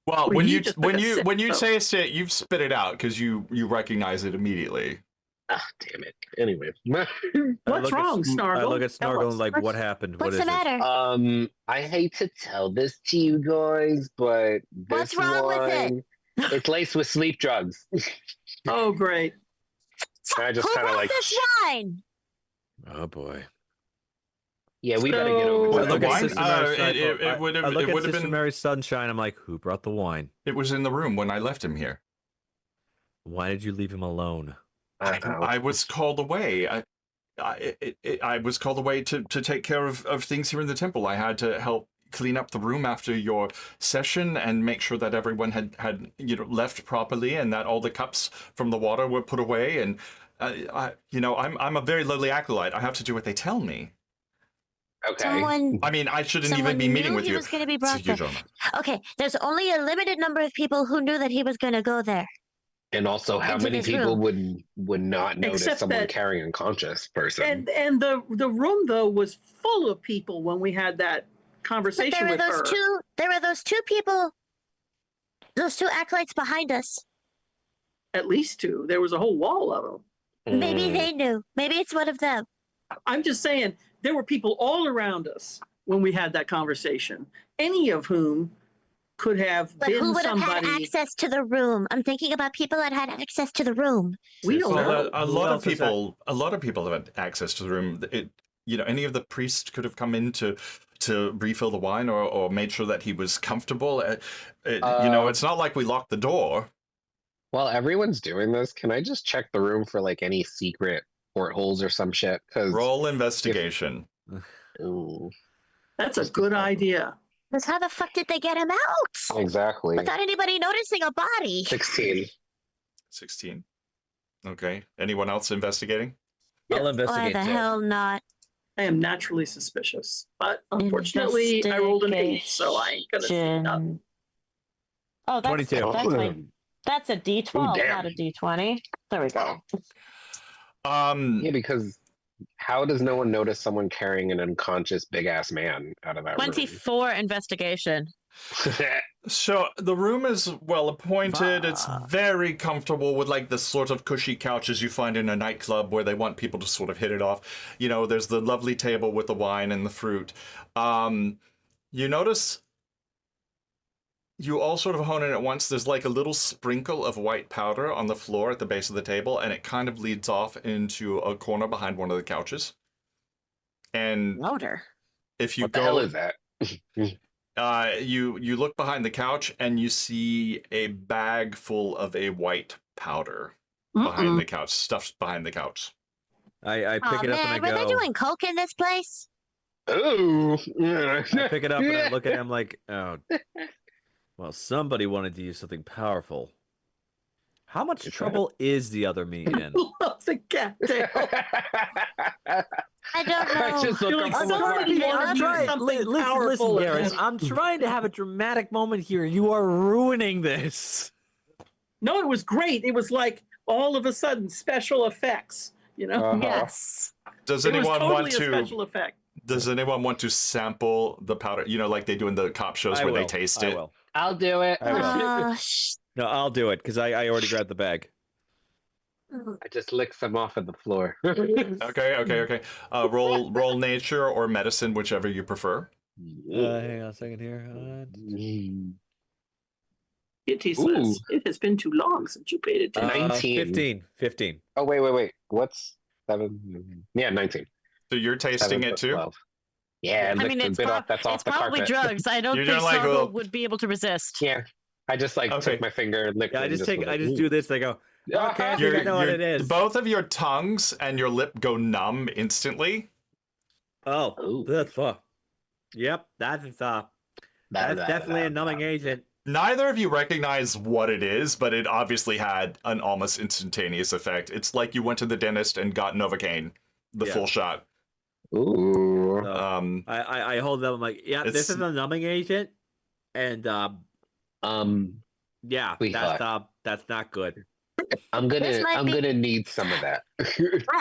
Well, when you you just when took a you sip, when you so- taste it, you've spit it out because you recognize it immediately. Ah, damn it. Anyway. I What's look wrong, at, Snargle? I look at Tell Snargle us. and like, what happened? What's What the is it? matter? I hate to tell this to you guys, but this What's wrong with it? wine, it's laced with sleep drugs. Oh, great. And I just Who kind of brought like, this wine? Oh boy. yeah, we better get over So- I The look this. at wine? Sister Mary It Sunshine. would have. I look It at would have Sister been. Mary Sunshine. I'm like, who brought the wine? It was in the room when I left him here. Why did you leave him alone? I was called away. I was called away to take care of things here in the temple. I had to help clean up the room after your session and make sure that everyone had left properly and that all the cups from the water were put away. And I'm a very lowly acolyte. I have to do what they tell me. Okay. Someone. I mean, I shouldn't even Someone be meeting knew with he you. was going to be It's a brought there. huge honor. Okay, there's only a limited number of people who knew that he was going to go there. And also, how Into many this people room. would not notice Except someone that- carrying a unconscious person? And the room though was full of people when we had that But conversation with her. There were those two people, those two acolytes behind us. At least two. There was a whole wall of them. Maybe they knew. Maybe it's one of them. I'm just saying, there were people all around us when we had that conversation, any of whom could have But been who would have somebody. had access to the room? I'm thinking about people that had access to the room. We don't know. A Who lot of else is that? people, a lot of people have had access to the room. Any of the priests could have come in to refill the wine or made sure that he was comfortable. It's not like we locked the door. While everyone's doing this, can I just check the room for like any secret portholes or some shit? Because Roll investigation. That's a good idea. Because how the fuck did they get him out? Exactly. Without anybody noticing a body. 16. 16. Okay. Anyone else investigating? I'll Why investigate. the too. hell not? I am naturally suspicious, but unfortunately, I rolled an 8, so I ain't gonna see nothing. Oh, that's 22. That's a D12, damn. not a D20. There we go. Yeah, because how does no one notice someone carrying an unconscious big ass man out of that 24 investigation. room? So the room is well appointed. It's Ah. very comfortable with like the sort of cushy couches you find in a nightclub where they want people to sort of hit it off. There's the lovely table with the wine and the fruit. You notice you all sort of hone in at once. There's like a little sprinkle of white powder on the floor at the base of the table, and it kind of leads off into a corner behind one of the couches. And Louder. if you What the go, hell is that? you look behind the couch and you see a bag full of a white powder behind the couch, stuffed behind the couch. I pick Oh it up man, and were I they go. doing coke in this place? Oh. I pick it up and I look at him like, oh, well, somebody wanted to use something powerful. How much Is trouble is the other me in? Love the cattail. I don't know. I just You're look like, up from somebody the wanted to use something Listen, powerful. Garrus, I'm trying to have a dramatic moment here. You are ruining this. No, it was great. It was like all of a sudden special effects. Yes. Does It was anyone totally want a to? special effect. Does anyone want to sample the powder? Like they do in the cop shows I where will. they taste I it. will. I'll do it. I will. No, I'll do it because I already grabbed the bag. I just lick some off of the floor. Okay. Roll nature or medicine, whichever you prefer. Hang on a second here. Kitty Ooh. says, it has been too long since you paid attention. 19. 15. Oh, wait. What's 7? Yeah, 19. So you're tasting 7 it plus too? 12. Yeah, I lick mean, the it's, bit off that's off it's the probably carpet. drugs. I don't You're think doing like, Snuggle well- would be able to resist. Yeah, I just Okay. took my finger and licked Yeah, it. I and just was like, do this. They go, okay, I think I know what it is. Both of your tongues and your lip go numb instantly. Oh, Ooh. that's Yep, that's definitely a numbing agent. Neither of you recognize what it is, but it obviously had an almost instantaneous effect. It's like you went to the dentist and got Novocaine, the Yeah. full shot. Ooh. So, I hold them. I'm like, yeah, this is a numbing agent, and yeah, Sweetheart. that's not good. I'm This might be- gonna need some of that.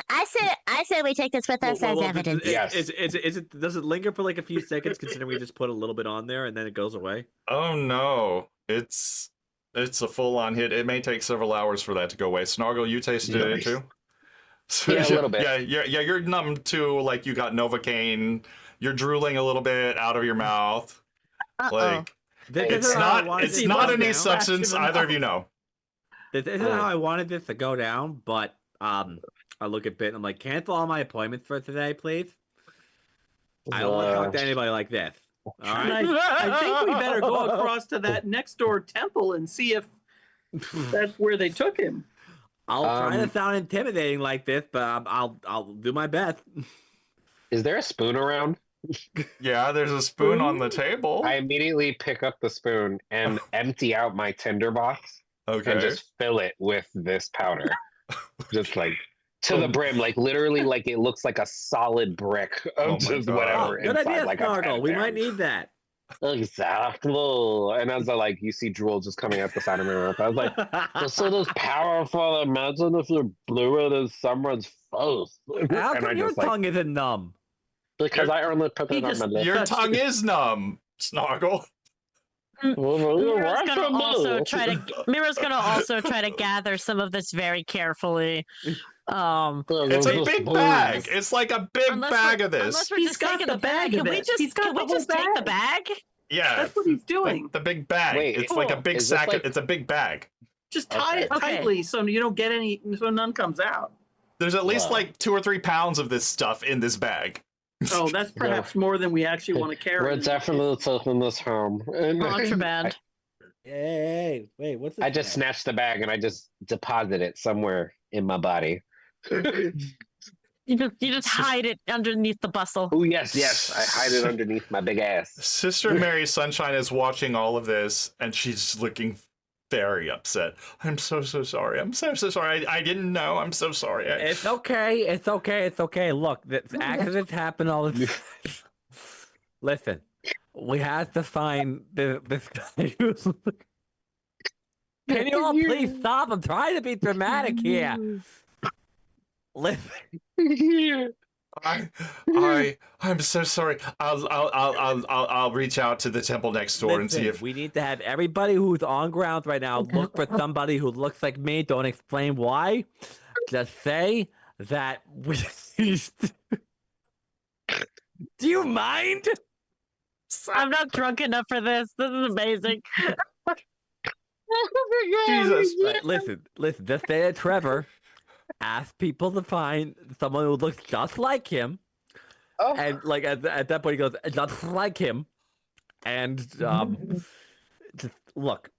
I say we take this with us as evidence. Yes. Is it? Does it linger for like a few seconds? Considering we just put a little bit on there and then it goes away. Oh no, it's a full-on hit. It may take several hours for that to go away. Snargle, you tasted it Nice. too? So, Yeah, a little bit. Yeah, you're numb too. Like you got Novocaine. You're drooling a little bit out of your mouth. Like it's not any substance either of you know. This isn't how I wanted this to go down, but I look at Bit and I'm like, cancel all my appointments for today, please. I don't want to talk to anybody like this. All And right. I think we better go across to that next door temple and see if that's where they took him. I'll try to sound intimidating like this, but I'll do my best. Is there a spoon around? Yeah, there's a spoon on the table. I immediately pick up the spoon and empty out my tinderbox Okay. and just fill it with this powder. Just like to the brim, like literally like it looks like a solid brick of Oh my just God. whatever. Good inside, idea, like a Snargle. We pen might pen. need that. Exactly. And as I like, you see drool just coming out the side of my mouth. I was like, this is powerful. Imagine if you blew it in someone's face. How And come I your just like, tongue isn't numb? Because I only put He it on just- my list. Your Touched tongue it. is numb, Snoggle. Mira's gonna also try to gather some of this very carefully. It's a big bag. It's like a big bag of this. Unless we're He's just got taking the the bag, bag can of we it. just He's got can we the whole just take the bag? Yeah, That's what he's doing. the big bag. Wait, it's like a cool. big Is this sack. like- It's a big bag. Just tie it Okay. tightly so you don't get any, so none comes out. There's at least Wow. like 2 or 3 pounds of this stuff in this bag. Oh, that's perhaps more than we actually want to carry. We're definitely taking this home. Contraband. Hey, wait, what's this? I just snatched the bag and I just deposit it somewhere in my body. You just hide it underneath the bustle. Oh yes, yes. I hide it underneath my big ass. Sister Mary Sunshine is watching all of this, and she's looking very upset. I'm so sorry. I'm so sorry. I didn't know. I'm so sorry. It's okay. It's okay. It's okay. Look, the accidents happen all the time. Listen, we have to find this guy who's. Can you all please stop? I'm trying to be dramatic here. Listen. I'm so sorry. I'll reach out to the temple next door and see if We need to have everybody who's on ground right now look for somebody who looks like me. Don't explain why. Just say that we. Do you mind? I'm not drunk enough for this. This is amazing. Jesus. Listen. Just say that Trevor asked people to find someone who looks just like him. Oh. And like at that point, he goes, just like him. And just look,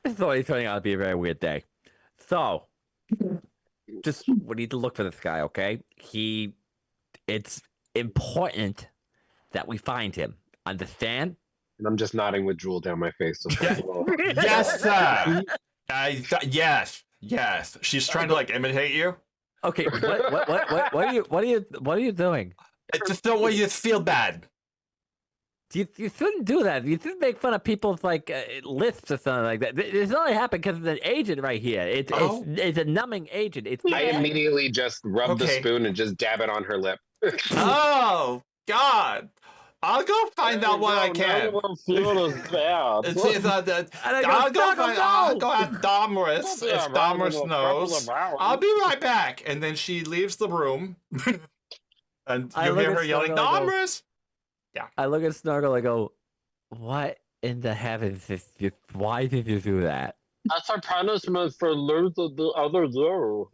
this is already turning out to be a very weird day. So, just we need to look for this guy, okay? It's important that we find him. Understand? And I'm just nodding with drool down my face. So first of all, yes, sir. Yes. She's trying to like imitate you. Okay. What are you doing? It's just the way you feel bad. You shouldn't do that. You shouldn't make fun of people's like lists or something like that. This only happened because of the agent right here. It's a numbing agent. It's I immediately just rub the Okay. spoon and just dab it on her lip. Oh God! I'll go find out what I can. I'll go ask Domris if Domris knows. I'll be right back. And then she leaves the room, and I you look hear at her yelling, Snuggle, I go, "Domris!" I look at Snuggle. I go, "What in the heavens? Why did you do that?" That's our punishment for losing the other girl.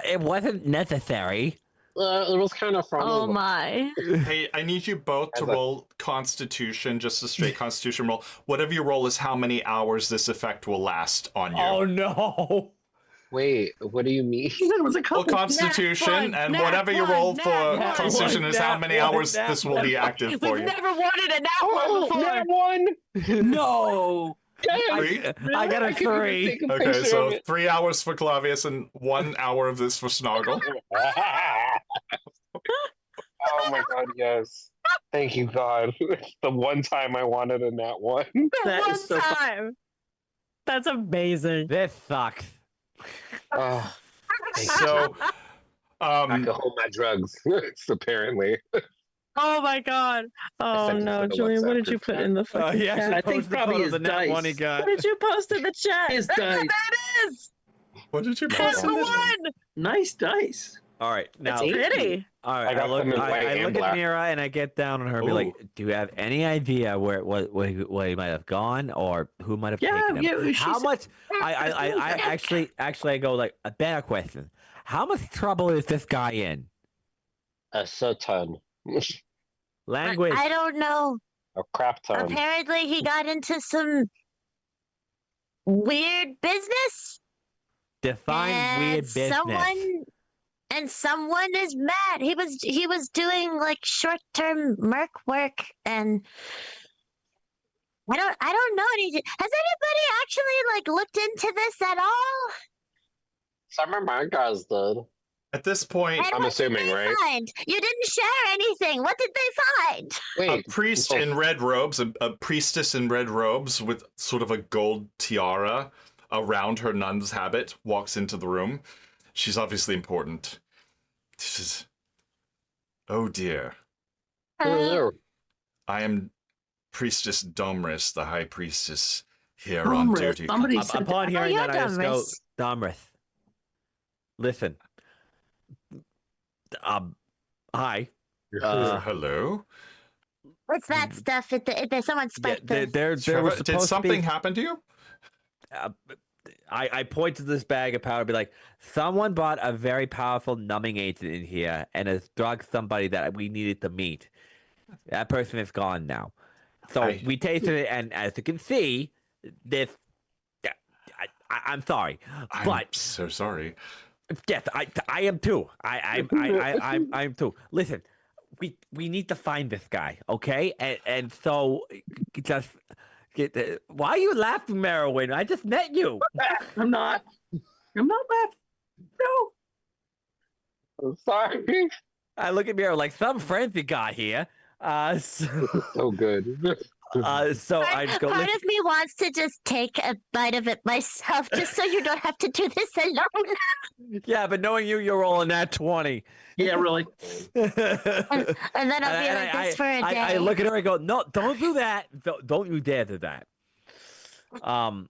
It wasn't necessary. It was kind of fun. Oh my. Hey, I need you both to As a- roll Constitution, just a straight Constitution roll. Whatever you roll is how many hours this effect will last on you. Oh no! Wait, what do you mean? There was a Well, couple. Constitution, and nat whatever you one, roll nat for one. Constitution is how many Nat one, hours nat this will be active for We've you. never wanted a nat Oh, one before. that one! No! Three? I got a couldn't even 3. take a Okay, picture so of it. 3 hours for Clavius and 1 hour of this for Snoggle. Oh my god, yes. Thank you, God. It's the one time I wanted a nat one. That One is so fun. time. That's amazing. This sucks. Oh, thank you. So, I um, can hold my drugs, apparently. Oh my god. Oh sent it no, to the Julian, what WhatsApp did you group put chat. in the fucking He chat? actually I think posted the probably photo of his the nat one he dice. got. What did you post in the chat? His There dice. it is. what did you That's post the in this? one. Nice dice. All right, now. That's Pretty. All right, I I got look. them in white I and look at black. Mira and I get down on her and be like, Ooh. "Do you have any idea where he might have gone or who might have Yeah, taken him? yeah, she How said- much? I actually I go like a better question. How much trouble is this guy in? A ton. Language. I don't know. A crap ton. Apparently, he got into some weird business. Define weird business. Someone is mad. He was doing like short-term merc work, and I don't know anything. Has anybody actually like looked into this at all? Some of my guys did. At this point, And I'm what assuming, did they right? find? You didn't share anything. What did they find? Wait, a priest oh, in red robes, a priestess in red robes with sort of a gold tiara around her nun's habit, walks into the room. She's obviously important. Oh dear. Uh, I am Priestess Domris, the High Priestess here on Comrade, duty. somebody said Upon that. hearing you're that, I just go, Domrith. Domrith. Listen. Hi. Hello? What's that stuff? If someone Yeah, spiked the. there was Trevor, supposed did to something be. happen to you? I point to this bag of powder and be like, someone brought a very powerful numbing agent in here and has drugged somebody that we needed to meet. That person is gone now. So we tasted it, and as you can see, this. I'm sorry, I'm but so sorry. yes, I am too. I'm too. Listen, we need to find this guy, okay? And so just why are you laughing, Merowyn? I just met you. I'm not laughing. No. I'm sorry. I look at Mero like some friends you got here. So good. So I just go. Part Listen, of me wants to just take a bite of it myself, just so you don't have to do this alone. yeah, but knowing you, you're rolling that 20. Yeah, really. And then I'll be And like this for a day. I look at her and go, no, don't do that. Don't you dare do that. Well,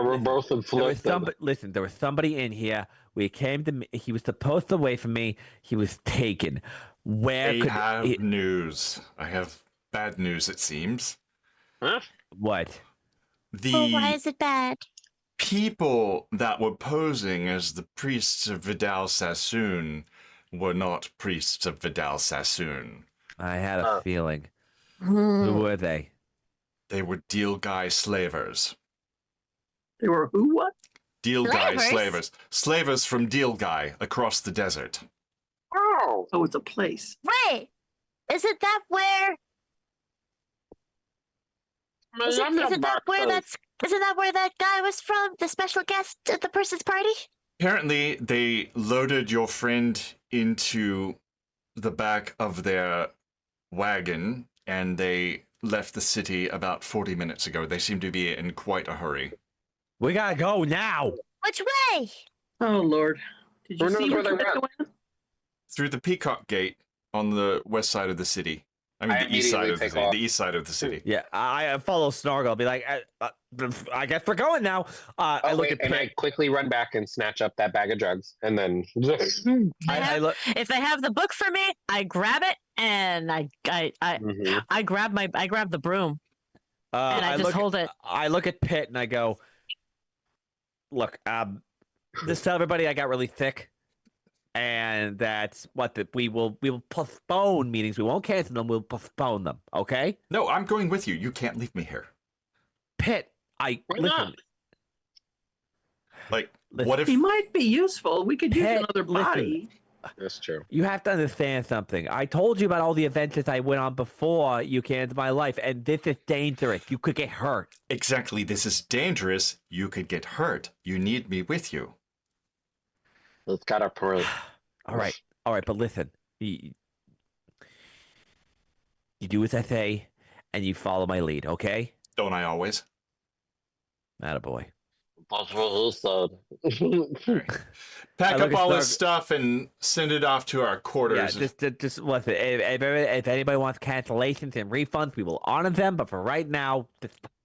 we're both inflicted. Listen, there was somebody in here. We came to me. He was supposed to wait for me. He was taken. I have news. I have bad news, it seems. Huh? What? Oh, why The is it bad? people that were posing as the priests of Vidal Sassoon were not priests of Vidal Sassoon. I had a feeling. Hmm. Who were they? They were Deal Guy slavers. They were who? What? Deal Guy Slavers? slavers. Slavers from Deal Guy across the desert. Oh. Oh, it's a place. Wait, isn't that where? Isn't that where that guy was from? The special guest at the person's party? Apparently, they loaded your friend into the back of their wagon and they left the city about 40 minutes ago. They seem to be in quite a hurry. We gotta go now. Which way? Oh Lord. Did you Who knows see where which they way they went? went? Through the Peacock Gate on the west side of the city. I mean, I the east side immediately of the take city. off. The east side of the city. Yeah, I follow Snargle. I'll be like, I guess we're going now. I look at and Pit. I quickly run back and snatch up that bag of drugs, and then I look. If they have the book for me, I grab it and Mhm. I grab the broom and I just hold it. I look at Pit and I go, look, just tell everybody I got really thick, and that's we will postpone meetings. We won't cancel them. We'll postpone them. Okay, No, I'm going with you. You can't leave me here. Pit. Why Listen. not? Like, Listen. what if He might be useful. We could use Pet, another body. That's true. You have to understand something. I told you about all the adventures I went on before you came into my life, and this is dangerous. You could get hurt. exactly this is dangerous? You could get hurt. You need me with you. Let's got our point. All right, but listen. You do as I say, and you follow my lead, okay? Don't I always? Attaboy. That's what he said. Pack I look up at all Snarg- this stuff and send it off to our Yeah, quarters. just listen. If anybody wants cancellations and refunds, we will honor them. But for right now,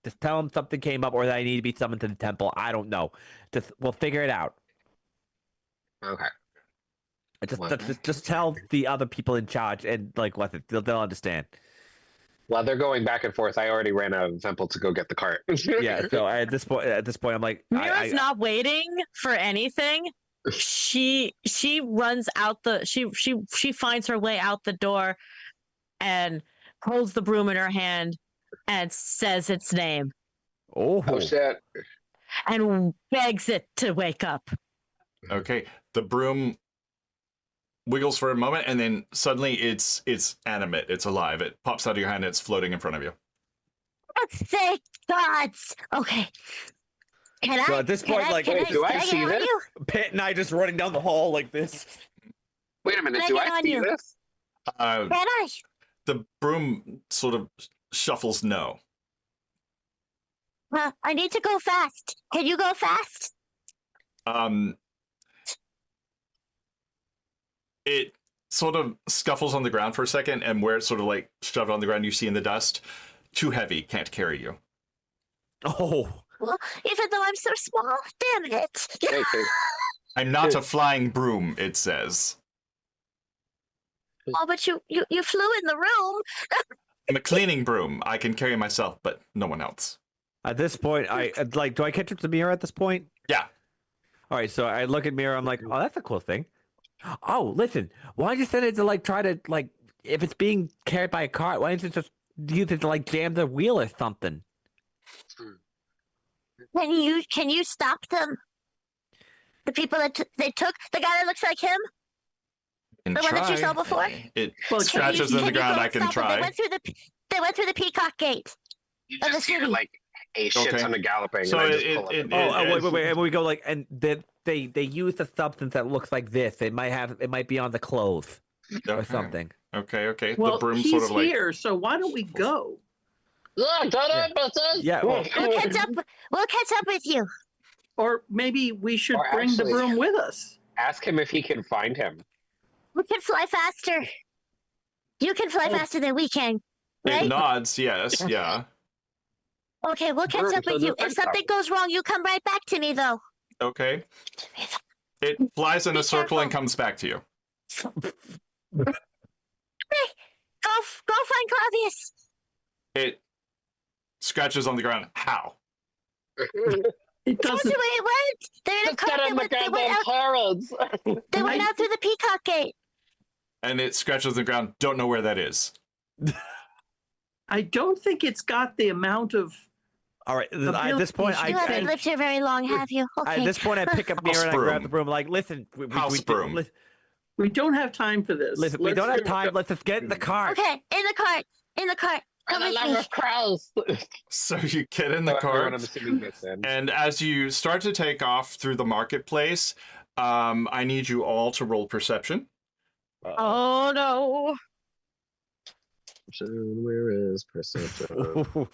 just tell them something came up or that I need to be summoned to the temple. I don't know. We'll figure it out. Okay. Just tell the other people in charge and they'll understand. While they're going back and forth, I already ran out of the temple to go get the cart. Yeah. So at this point, I'm like, Mira's not waiting for anything. She runs out she finds her way out the door and holds the broom in her hand and says its name oh shit. and begs it to wake up. Okay, the broom wiggles for a moment, and then suddenly it's animate. It's alive. It pops out of your hand. And it's floating in front of you. Thank gods. Okay. Can So I? at this can point, I, like, can do I can see get on this? you? Pit and I just running down the hall like this. Wait a minute. Can I Do get I on see you? this? Uh, Can I? the broom sort of shuffles no. I need to go fast. Can you go fast? It sort of scuffles on the ground for a second, and where it's sort of like shoved on the ground, you see in the dust, too heavy, can't carry you. Oh, Well, even though I'm so small, damn it. Wait, I'm not a flying broom, it says. Oh, but you flew in the room. I'm a cleaning broom. I can carry myself, but no one else. at this point, do I catch up to Mira at this point? Yeah. All right, so I look at Mira. I'm like, oh, that's a cool thing. Oh, listen, why don't you send it to like try to like if it's being carried by a cart, why don't you just use it to like jam the wheel or something? Can you stop them? The people that they took, the guy that looks like him. And The one that you try. saw before? It Well, scratches in the Can you ground. go I and can stop them? try. They went through the peacock gate. You Of the just hear city. like a shit Okay. ton of galloping, So and I just it- pull up. it- the- Oh, wait, and we go like, and they use a substance that looks like this. It might be on the clothes or Okay. something. Okay. Well, the broom he's sort of like. here, so why don't we go? Yeah, well, We'll catch up. We'll catch up with you. Or maybe we should Or bring the actually- broom with us. Ask him if he can find him. We can fly faster. You can fly faster than we can, It right? nods. Yes. Yeah. Okay, we'll catch Broom up with to the you. If fence something tower. goes wrong, you come right back to me, though. Okay. It flies in Be a circle and careful. comes back to you. Go find Clavius. It scratches on the ground. How? It That's doesn't. the way it went. They're in a Let's cart. get on the goddamn parrots. They went out through the peacock gate. And it scratches on the ground. Don't know where that is. I don't think it's got the amount of. all right. At this point, I You haven't think- lived here very long, have you? at Okay. this point, I pick up Mira and I broom. grab the broom. Like, listen, House broom. We don't have time for this. Listen, we Let's- don't have time. Let's just get in the car. Okay, in the cart. In the cart. For Come the with love me. of Christ. So you get in the Everyone, car, I'm assuming gets in. and as you start to take off through the marketplace, I need you all to roll perception. Oh no. Where is perception?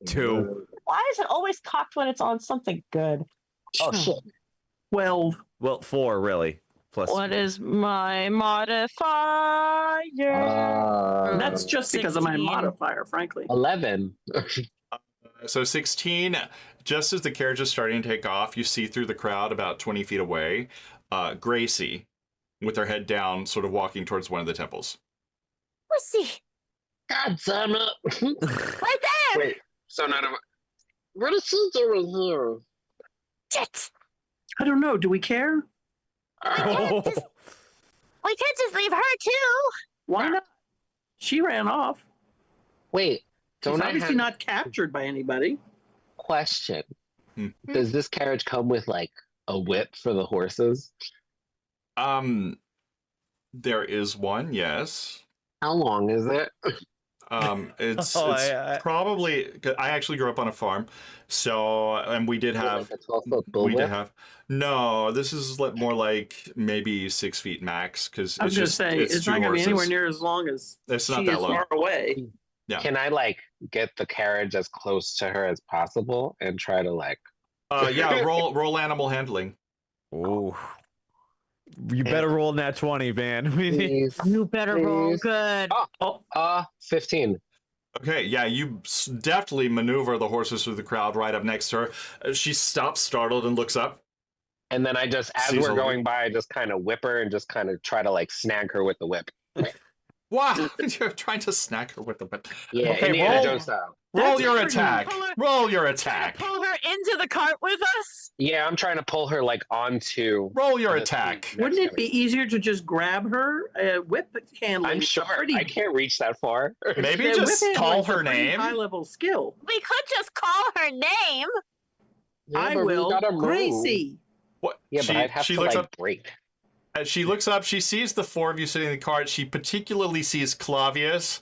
2. Why is it always cocked when it's on something good? Oh shit! 12. Well, 4 really. Plus. What is my modifier? And that's just because of my 16. modifier, frankly. 11. So 16, just as the carriage is starting to take off, you see through the crowd about 20 feet away, Gracie, with her head down, sort of walking towards one of the temples. Let's see. God damn it! Right there. Wait, so none of what is she doing here? Shit. I don't know. Do we care? Oh. We can't just leave her too. Why not? She ran off. Wait, She's don't I obviously have not captured by anybody. question? Hmm. Does this carriage come with like a whip for the horses? There is one, yes. How long is it? It's Oh, it's probably. I actually grew up on a farm, so and we did have. like a 12-foot bull We did whip? have. No, this is more like maybe 6 feet max because I was it's going to just say, it's two not going to be anywhere horses. near as long as It's not she that is long. far away. Yeah. Can I like get the carriage as close to her as possible and try to like? Yeah, roll animal handling. Oh. You better roll that 20, man. Please. You better roll Please. good. Oh, 15. Okay, yeah, you deftly maneuver the horses through the crowd right up next to her. She stops, startled, and looks up. And then I just, as Sees we're a going by, I just kind of whip her and just kind of try to like snag her with the whip. Wow, you're trying to snack her with the whip. Yeah, Okay, Indiana roll. Jones style. Roll That's your pretty attack. cool. Roll your Trying attack. to pull her into the cart with us. Yeah, I'm trying to pull her like onto. Roll your the attack. seat wouldn't next it to be me. easier to just grab her? Whip handling. I'm is a sure pretty, I can't reach that far. Maybe yeah, just whip call handling's a her pretty name. High level skill. We could just call her name. Yeah, I but we will. gotta move. Gracie. What? Yeah, but I'd have she to looks like up. break. As she looks up, she sees the four of you sitting in the cart. She particularly sees Clavius.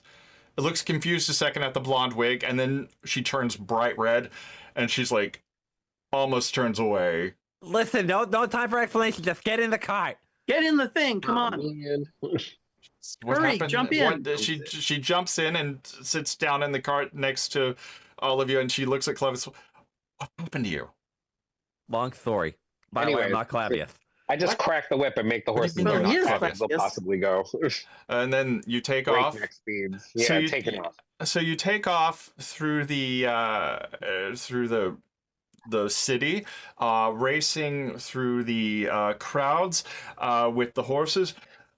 It looks confused a second at the blonde wig, and then she turns bright red, and she's like, almost turns away. Listen, no time for explanation. Just get in the cart. Get in the thing. Come Oh, on. man. What Hurry, happened? jump in. She jumps in and sits down in the cart next to all of you, and she looks at Clavius. What happened to you? Long story. By the way, I'm Anyway, not Clavius. I just crack the whip and make the What horses do you mean go you're not as fast Claudius? as they'll possibly go. And then you take off. Breakneck speeds. So Yeah, you- taking off. So you take off through the city, racing through the crowds with the horses.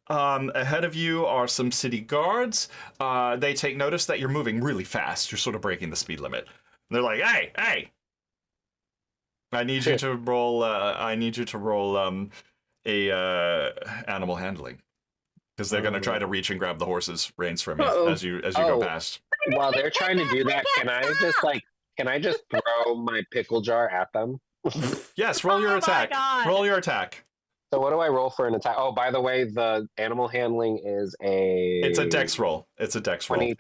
Ahead of you are some city guards. They take notice that you're moving really fast. You're sort of breaking the speed limit. They're like, "Hey, hey! I need you to roll. I need you to roll animal handling, because they're gonna try to reach and grab the horse's reins from you Uh-oh. as you go past." While they're trying to do that, can I just throw my pickle jar at them? Yes, roll your Oh my attack. God. Roll your attack. So what do I roll for an attack? Oh, by the way, the animal handling is a. It's a dex roll. It's a dex roll. 20.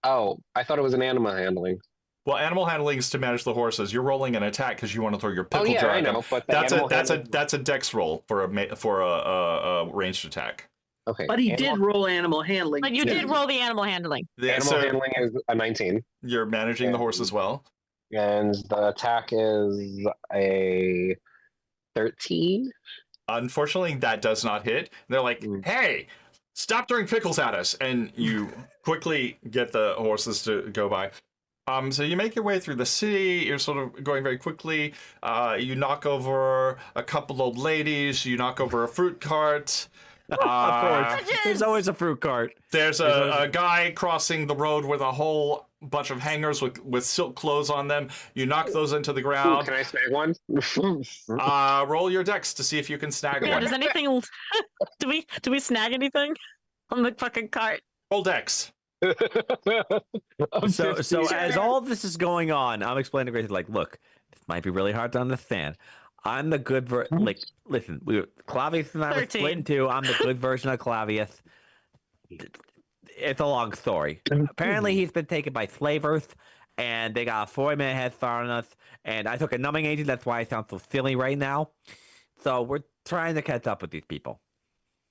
Oh, I thought it was an animal handling. Well, animal handling is to manage the horses. You're rolling an attack because you want to throw your pickle Oh yeah, jar I at them. know, but the That's animal a handling- dex roll for a ranged attack. Okay. But he animal, did roll animal handling. But you too. did roll the animal handling. Yeah, Animal so handling is a 19, you're managing the horse as well. and the attack is a 13. Unfortunately, that does not hit. They're like, "Hey, stop throwing pickles at us!" And you quickly get the horses to go by. So you make your way through the city. You're sort of going very quickly. You knock over a couple old ladies. You knock over a fruit cart. Of course. There's always a fruit cart. There's a guy crossing the road with a whole bunch of hangers with silk clothes on them. You knock those into the Ooh, ground. can I snag one? Roll your dex to see if you can snag Yeah, one. does anything do we snag anything on the fucking cart? Roll dex. So as all this is going on, I'm explaining to Gracie, like, look, this might be really hard to understand. I'm the good listen, Clavius and I were 13. split in two. I'm the good version of Clavius. It's a long story. Apparently, he's been taken by Slave Earth, and they got a 4-minute head start on us. And I took a numbing agent. That's why I sound so silly right now. So we're trying to catch up with these people.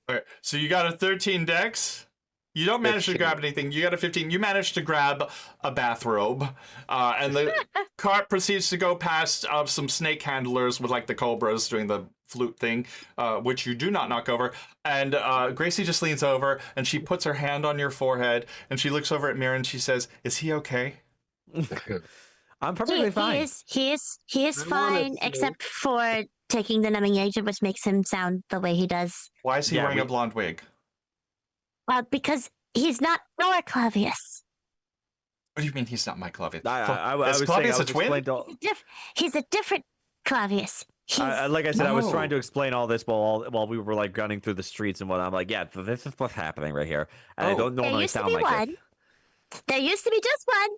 All right, so you got a 13 dex. You don't manage to 15. grab anything. You got a 15. You managed to grab a bathrobe, and the cart proceeds to go past some snake handlers with like the cobras doing the flute thing, which you do not knock over. And Gracie just leans over and she puts her hand on your forehead and she looks over at Mira and she says, "Is he okay?" I'm perfectly fine. He is I wanna fine, see. except for taking the numbing agent, which makes him sound the way he does. Why is he Yeah, wearing a we- blonde wig? Because he's not our Clavius. What do you mean he's not my Clavius? I Is was saying, Clavius I a was twin? explaining to- He's a different Clavius. He's like I said, I was No. trying to explain all this while we were like gunning through the streets and whatnot. I'm like, yeah, so this is what's happening right here. And I Oh. don't There normally used to sound be like one. this. There used to be just one,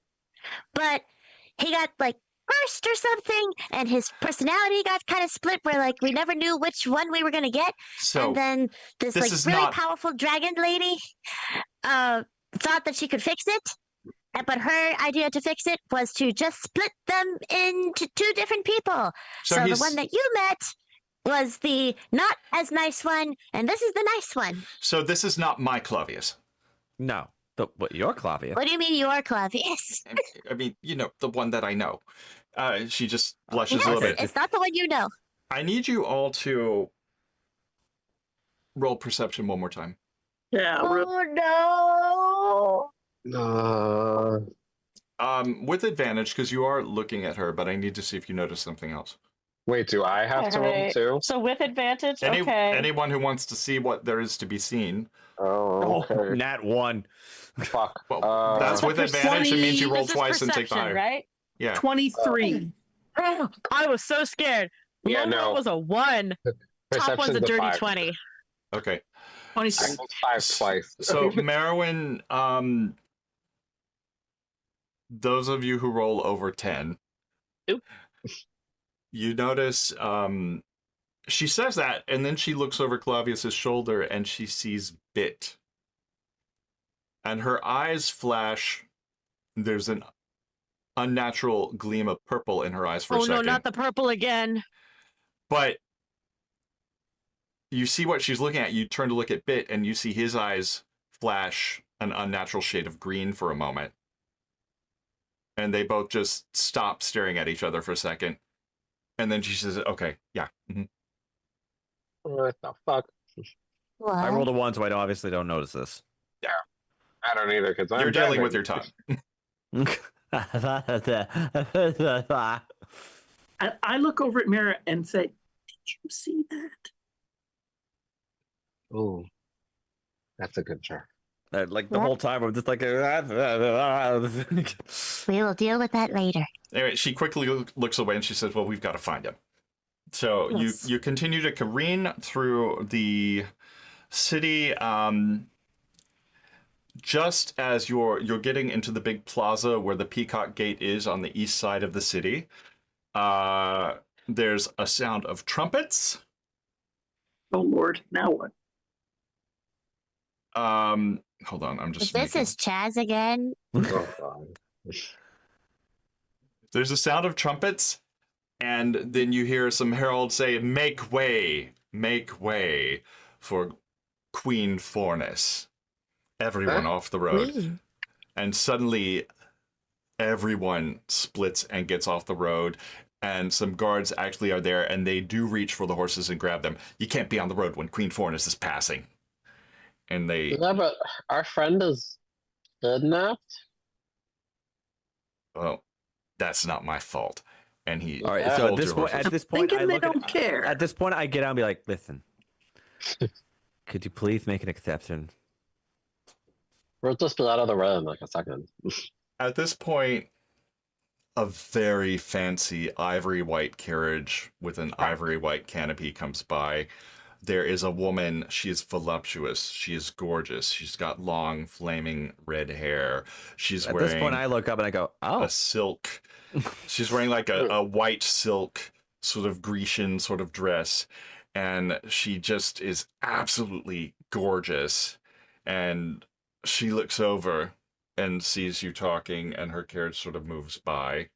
but he got like cursed or something, and his personality got kind of split. Where like we never knew which one we were gonna get, So and then this this like is really not- powerful dragon lady thought that she could fix it, but her idea to fix it was to just split them into two different people. So So the he's- one that you met was the not as nice one, and this is the nice one. so this is not my Clavius. No, but you're Clavius. What do you mean your Clavius? I mean, you know, the one that I know. She just blushes a Yes, little okay. bit. it's not the one you know. I need you all to roll perception one more time. Yeah, Oh no! With advantage because you are looking at her, but I need to see if you notice something else. Wait, do I have to roll Alright. too? So with advantage, okay. Anyone who wants to see what there is to be seen. Oh, Oh, okay. nat 1. Fuck. Well, that's with advantage. It means you roll This is twice and take the perception, higher. right? Yeah. 23. I was so scared. Yeah, Low roll no. was a 1. Top one's a Perception's dirty 5. 20. Okay. 26. I rolled 5 twice. So Merwin, those of you who roll over 10, Oop. you notice she says that, and then she looks over Clavius's shoulder and she sees Bit. And her eyes flash. There's an unnatural gleam of purple in her eyes for a Oh second. no, not the purple again. But you see what she's looking at. You turn to look at Bit, and you see his eyes flash an unnatural shade of green for a moment. And they both just stop staring at each other for a second. And then she says, "Okay, yeah." Mhm." What the fuck? What? I rolled a 1, so I obviously don't notice this. I don't either because I'm You're dealing driving. with your tongue. I look over at Mira and say, "Did you see that?" Ooh, that's a good chart. Like the Yep. whole time, I'm just like. We will deal with that later. Anyway, she quickly looks away and she says, well, we've got to find him. So Yes. you continue to careen through the city. Just as you're getting into the big plaza where the Peacock Gate is on the east side of the city, there's a sound of trumpets. Oh Lord, now what? Hold on, I'm If just this making... is Chaz again, Oh god. There's a sound of trumpets, and then you hear some heralds say, make way for Queen Fornis. Everyone off the road. we. And suddenly everyone splits and gets off the road, and some guards actually are there, and they do reach for the horses and grab them. You can't be on the road when Queen Fornis is passing. And they... Yeah, but our friend is kidnapped. well, that's not my fault. And he... All right. Yeah. So holds at this your point, horses. at this point, I Thinking they look at, don't care. at this point, I get out and be like, listen, could you please make an exception? We'll just be out of the road in like a second. At this point, a very fancy ivory white carriage with an ivory white canopy comes by. There is a woman. She is voluptuous. She is gorgeous. She's got long, flaming red hair. She's At wearing this point, I look up and I go, oh, a silk. She's wearing like a white silk sort of Grecian sort of dress. And she just is absolutely gorgeous. And she looks over and sees you talking, and her carriage sort of moves by.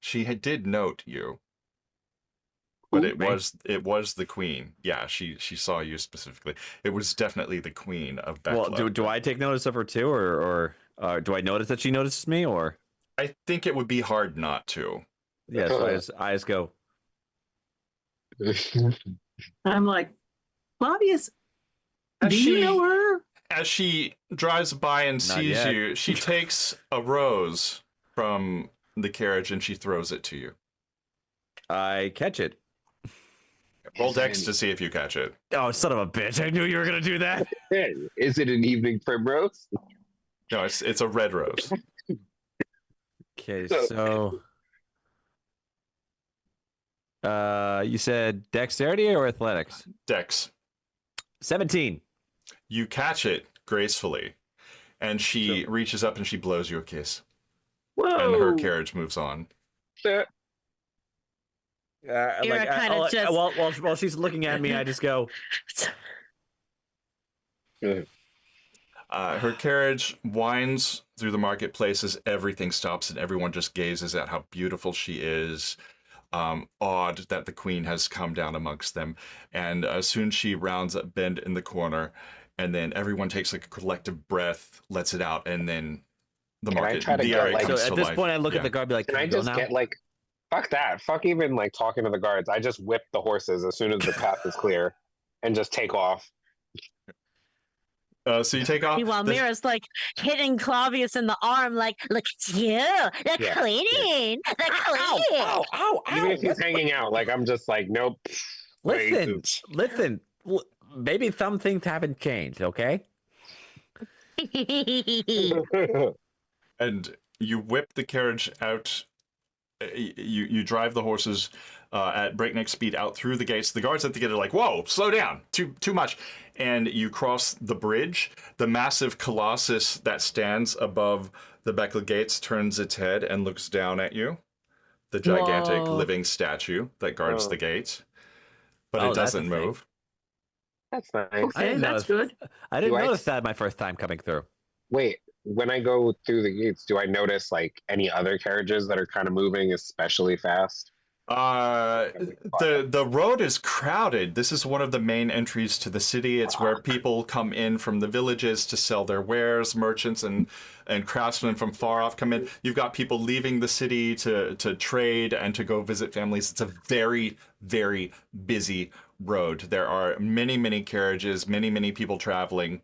She did note you, but Who, it me? was the queen. Yeah, she saw you specifically. It was definitely the queen of well, Bekla. do I take notice of her too, or do I notice that she notices me, or I think it would be hard not to. yeah? So I just go, I'm like, Claudius, As do you know her? As she drives by and Not sees yet. you, she takes a rose from the carriage and she throws it to you. I catch it. Roll dex to see if you catch it. Oh, son of a bitch! I knew you were gonna do that. Hey, is it an evening primrose? No, it's a red rose. Okay, so you said dexterity or athletics? Dex. 17. You catch it gracefully, and she reaches up and she blows you a kiss, Whoa. and her carriage moves on. Mira kinda just- while she's looking at me, I just go, Her carriage winds through the marketplaces. Everything stops, and everyone just gazes at how beautiful she is. Awed that the queen has come down amongst them. And soon she rounds a bend in the corner, and then everyone takes like a collective breath, lets it out, and then the Can I market, try to the get, area like- so comes at to this life. point, I look Yeah. at the guard, and be like, Can I you go just now? get like, fuck that, fuck even like talking to the guards. I just whip the horses as soon as the path is clear, and just take off. So you take off. Meanwhile, the- Mira's like hitting Clavius in the arm, like, Look at you, the Yeah, queen, the queen. Ow! Even if he's hanging out, like I'm just like, nope. Listen, maybe some things haven't changed, okay? and you whip the carriage out. You drive the horses at breakneck speed out through the gates. The guards at the gate are like, "Whoa, slow down! Too much!" And you cross the bridge. The massive colossus that stands above the Bekla gates turns its head and looks down at you. The gigantic Whoa. living statue that guards Oh. the gates, but Oh, it that's a doesn't thing. move. That's nice. I Okay, didn't that's notice- good. I didn't Do I- notice that my first time coming through. Wait, when I go through the gates, do I notice like any other carriages that are kind of moving especially fast? The road is crowded. This is one of the main entries to the city. It's where people come in from the villages to sell their wares. Merchants and craftsmen from far off come in. You've got people leaving the city to trade and to go visit families. It's a very, very busy road. There are many, many carriages, many, many people traveling.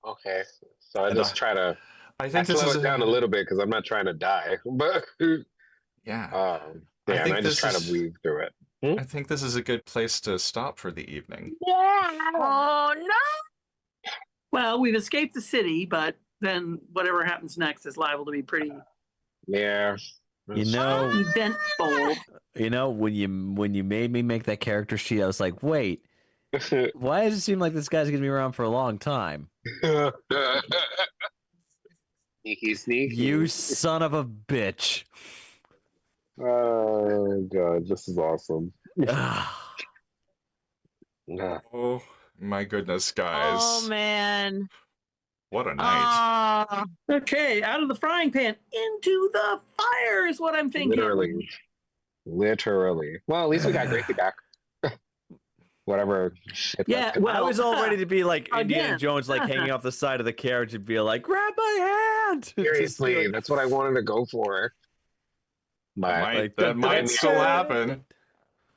Okay. So I And, just try to I think this slow is it down a little bit because I'm not trying to die. But yeah. yeah, and think I just this try to is- weave through it. I think this is a good place to stop for the evening. Oh no! Well, we've escaped the city, but then whatever happens next is liable to be pretty Yeah. You know, eventful. when you made me make that character sheet, I was like, wait, why does it seem like this guy's gonna be around for a long time? Sneaky, sneaky. You son of a bitch. Oh god, this is awesome. Oh my goodness, guys. Oh man! What a night. Oh, Okay, out of the frying pan into the fire is what I'm thinking. Literally. Well, at least we got Gracie back. Whatever shit. Yeah, that's- well, I was all ready to be like Indiana Again. Jones, like hanging off the side of the carriage and be like, grab my hand. Just be seriously, like, that's what I wanted to go for. But That might still happen.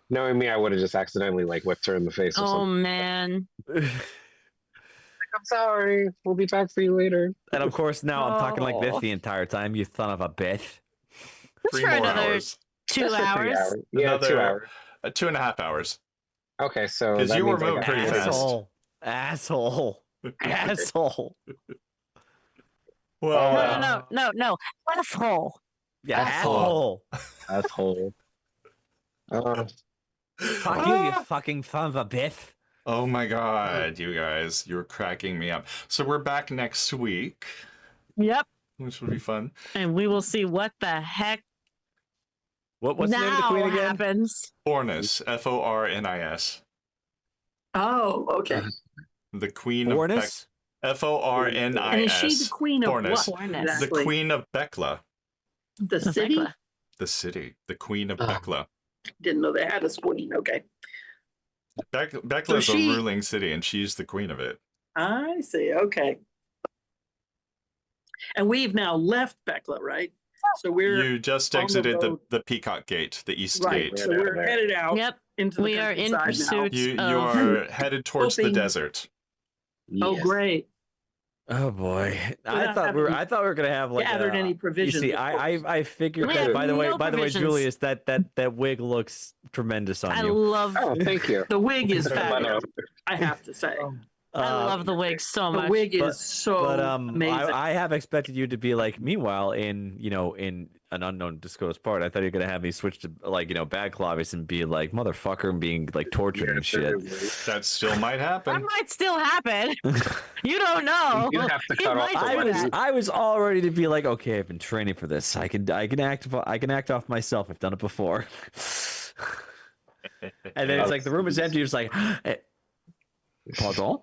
knowing me, I would have just accidentally like whipped her in the face or oh something. man! I'm sorry. We'll be back for you later. And of course, now I'm talking like this Oh. the entire time, you son of a bitch. Just 3 for more another hours. 2 That's for 3 hours. Yeah, 2 Another- hours. 2.5 hours. Okay, so 'Cause that you were means I moving got pretty to- fast. Asshole. Asshole. Well, No! Asshole! Yeah, Asshole. asshole. Asshole. Fuck you fucking son of a bitch. oh my god, you guys, you're cracking me up. So we're back next week, Yep. which will be fun. And we will see what the heck What's the name of the now queen again? happens. Fornis, Fornis. Oh, okay. The queen of Fornis? Fornis. And is she the queen of Fornis. what? Fornis. The Exactly? queen of Bekla. The city? Bekla. The city. The queen of Ah. Bekla. Didn't know they had a queen. Okay. Bekla So is a she- ruling city, and she's the queen of it. I see. Okay. And we've now left Bekla, right? So we're You just on the exited road. the Peacock Gate, the east right. gate. So we're There. headed out Yep. into the We are in countryside now. pursuit You of are headed towards the hoping- desert. Oh, Yes. great. Oh boy. I not thought we were having gonna have like gathered any You provisions. see, of I course. figured We that have by the way, no provisions. Julius, that wig looks tremendous on I you. love Oh, thank you. The wig is But, fabulous, I have to say. I love the wig so The much. wig but- is so But amazing. I have expected you to be like, meanwhile, in an unknown disclosed part, I thought you were gonna have me switch to like bad Clavis and be like motherfucker and being like tortured and shit. That still might That happen. might still happen. You don't know. You have to It cut off might the do one- that. I was all ready to be like, okay, I've been training for this. I can act off myself. I've done it before. And then it's like the room is empty. You're just like, pardon?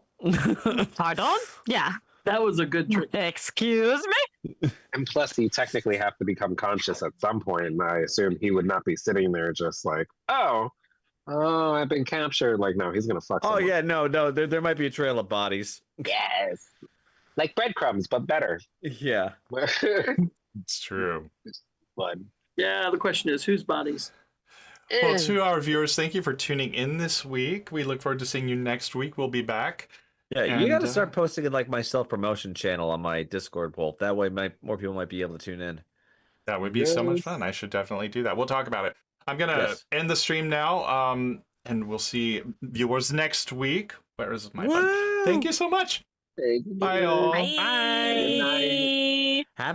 Pardon? Yeah. That was a good trick. Excuse me? And plus, you technically have to become conscious at some point. And I assume he would not be sitting there just like, oh, I've been captured. Like, no, he's gonna fuck. Oh someone. yeah, no, there might be a trail of bodies. Yes. Like breadcrumbs, but better. Yeah. It's true. Blood. Yeah, the question is whose bodies? Well, to our viewers, thank you for tuning in this week. We look forward to seeing you next week. We'll be back. Yeah, you And, got to start posting in like my self-promotion channel on my Discord poll. That way, more people might be able to tune in. That would be so much Yes. fun. I should definitely do that. We'll talk about it. I'm gonna Yes. end the stream now. And we'll see viewers next week. Where is my phone? Thank you so much. Bye all. Bye. Have a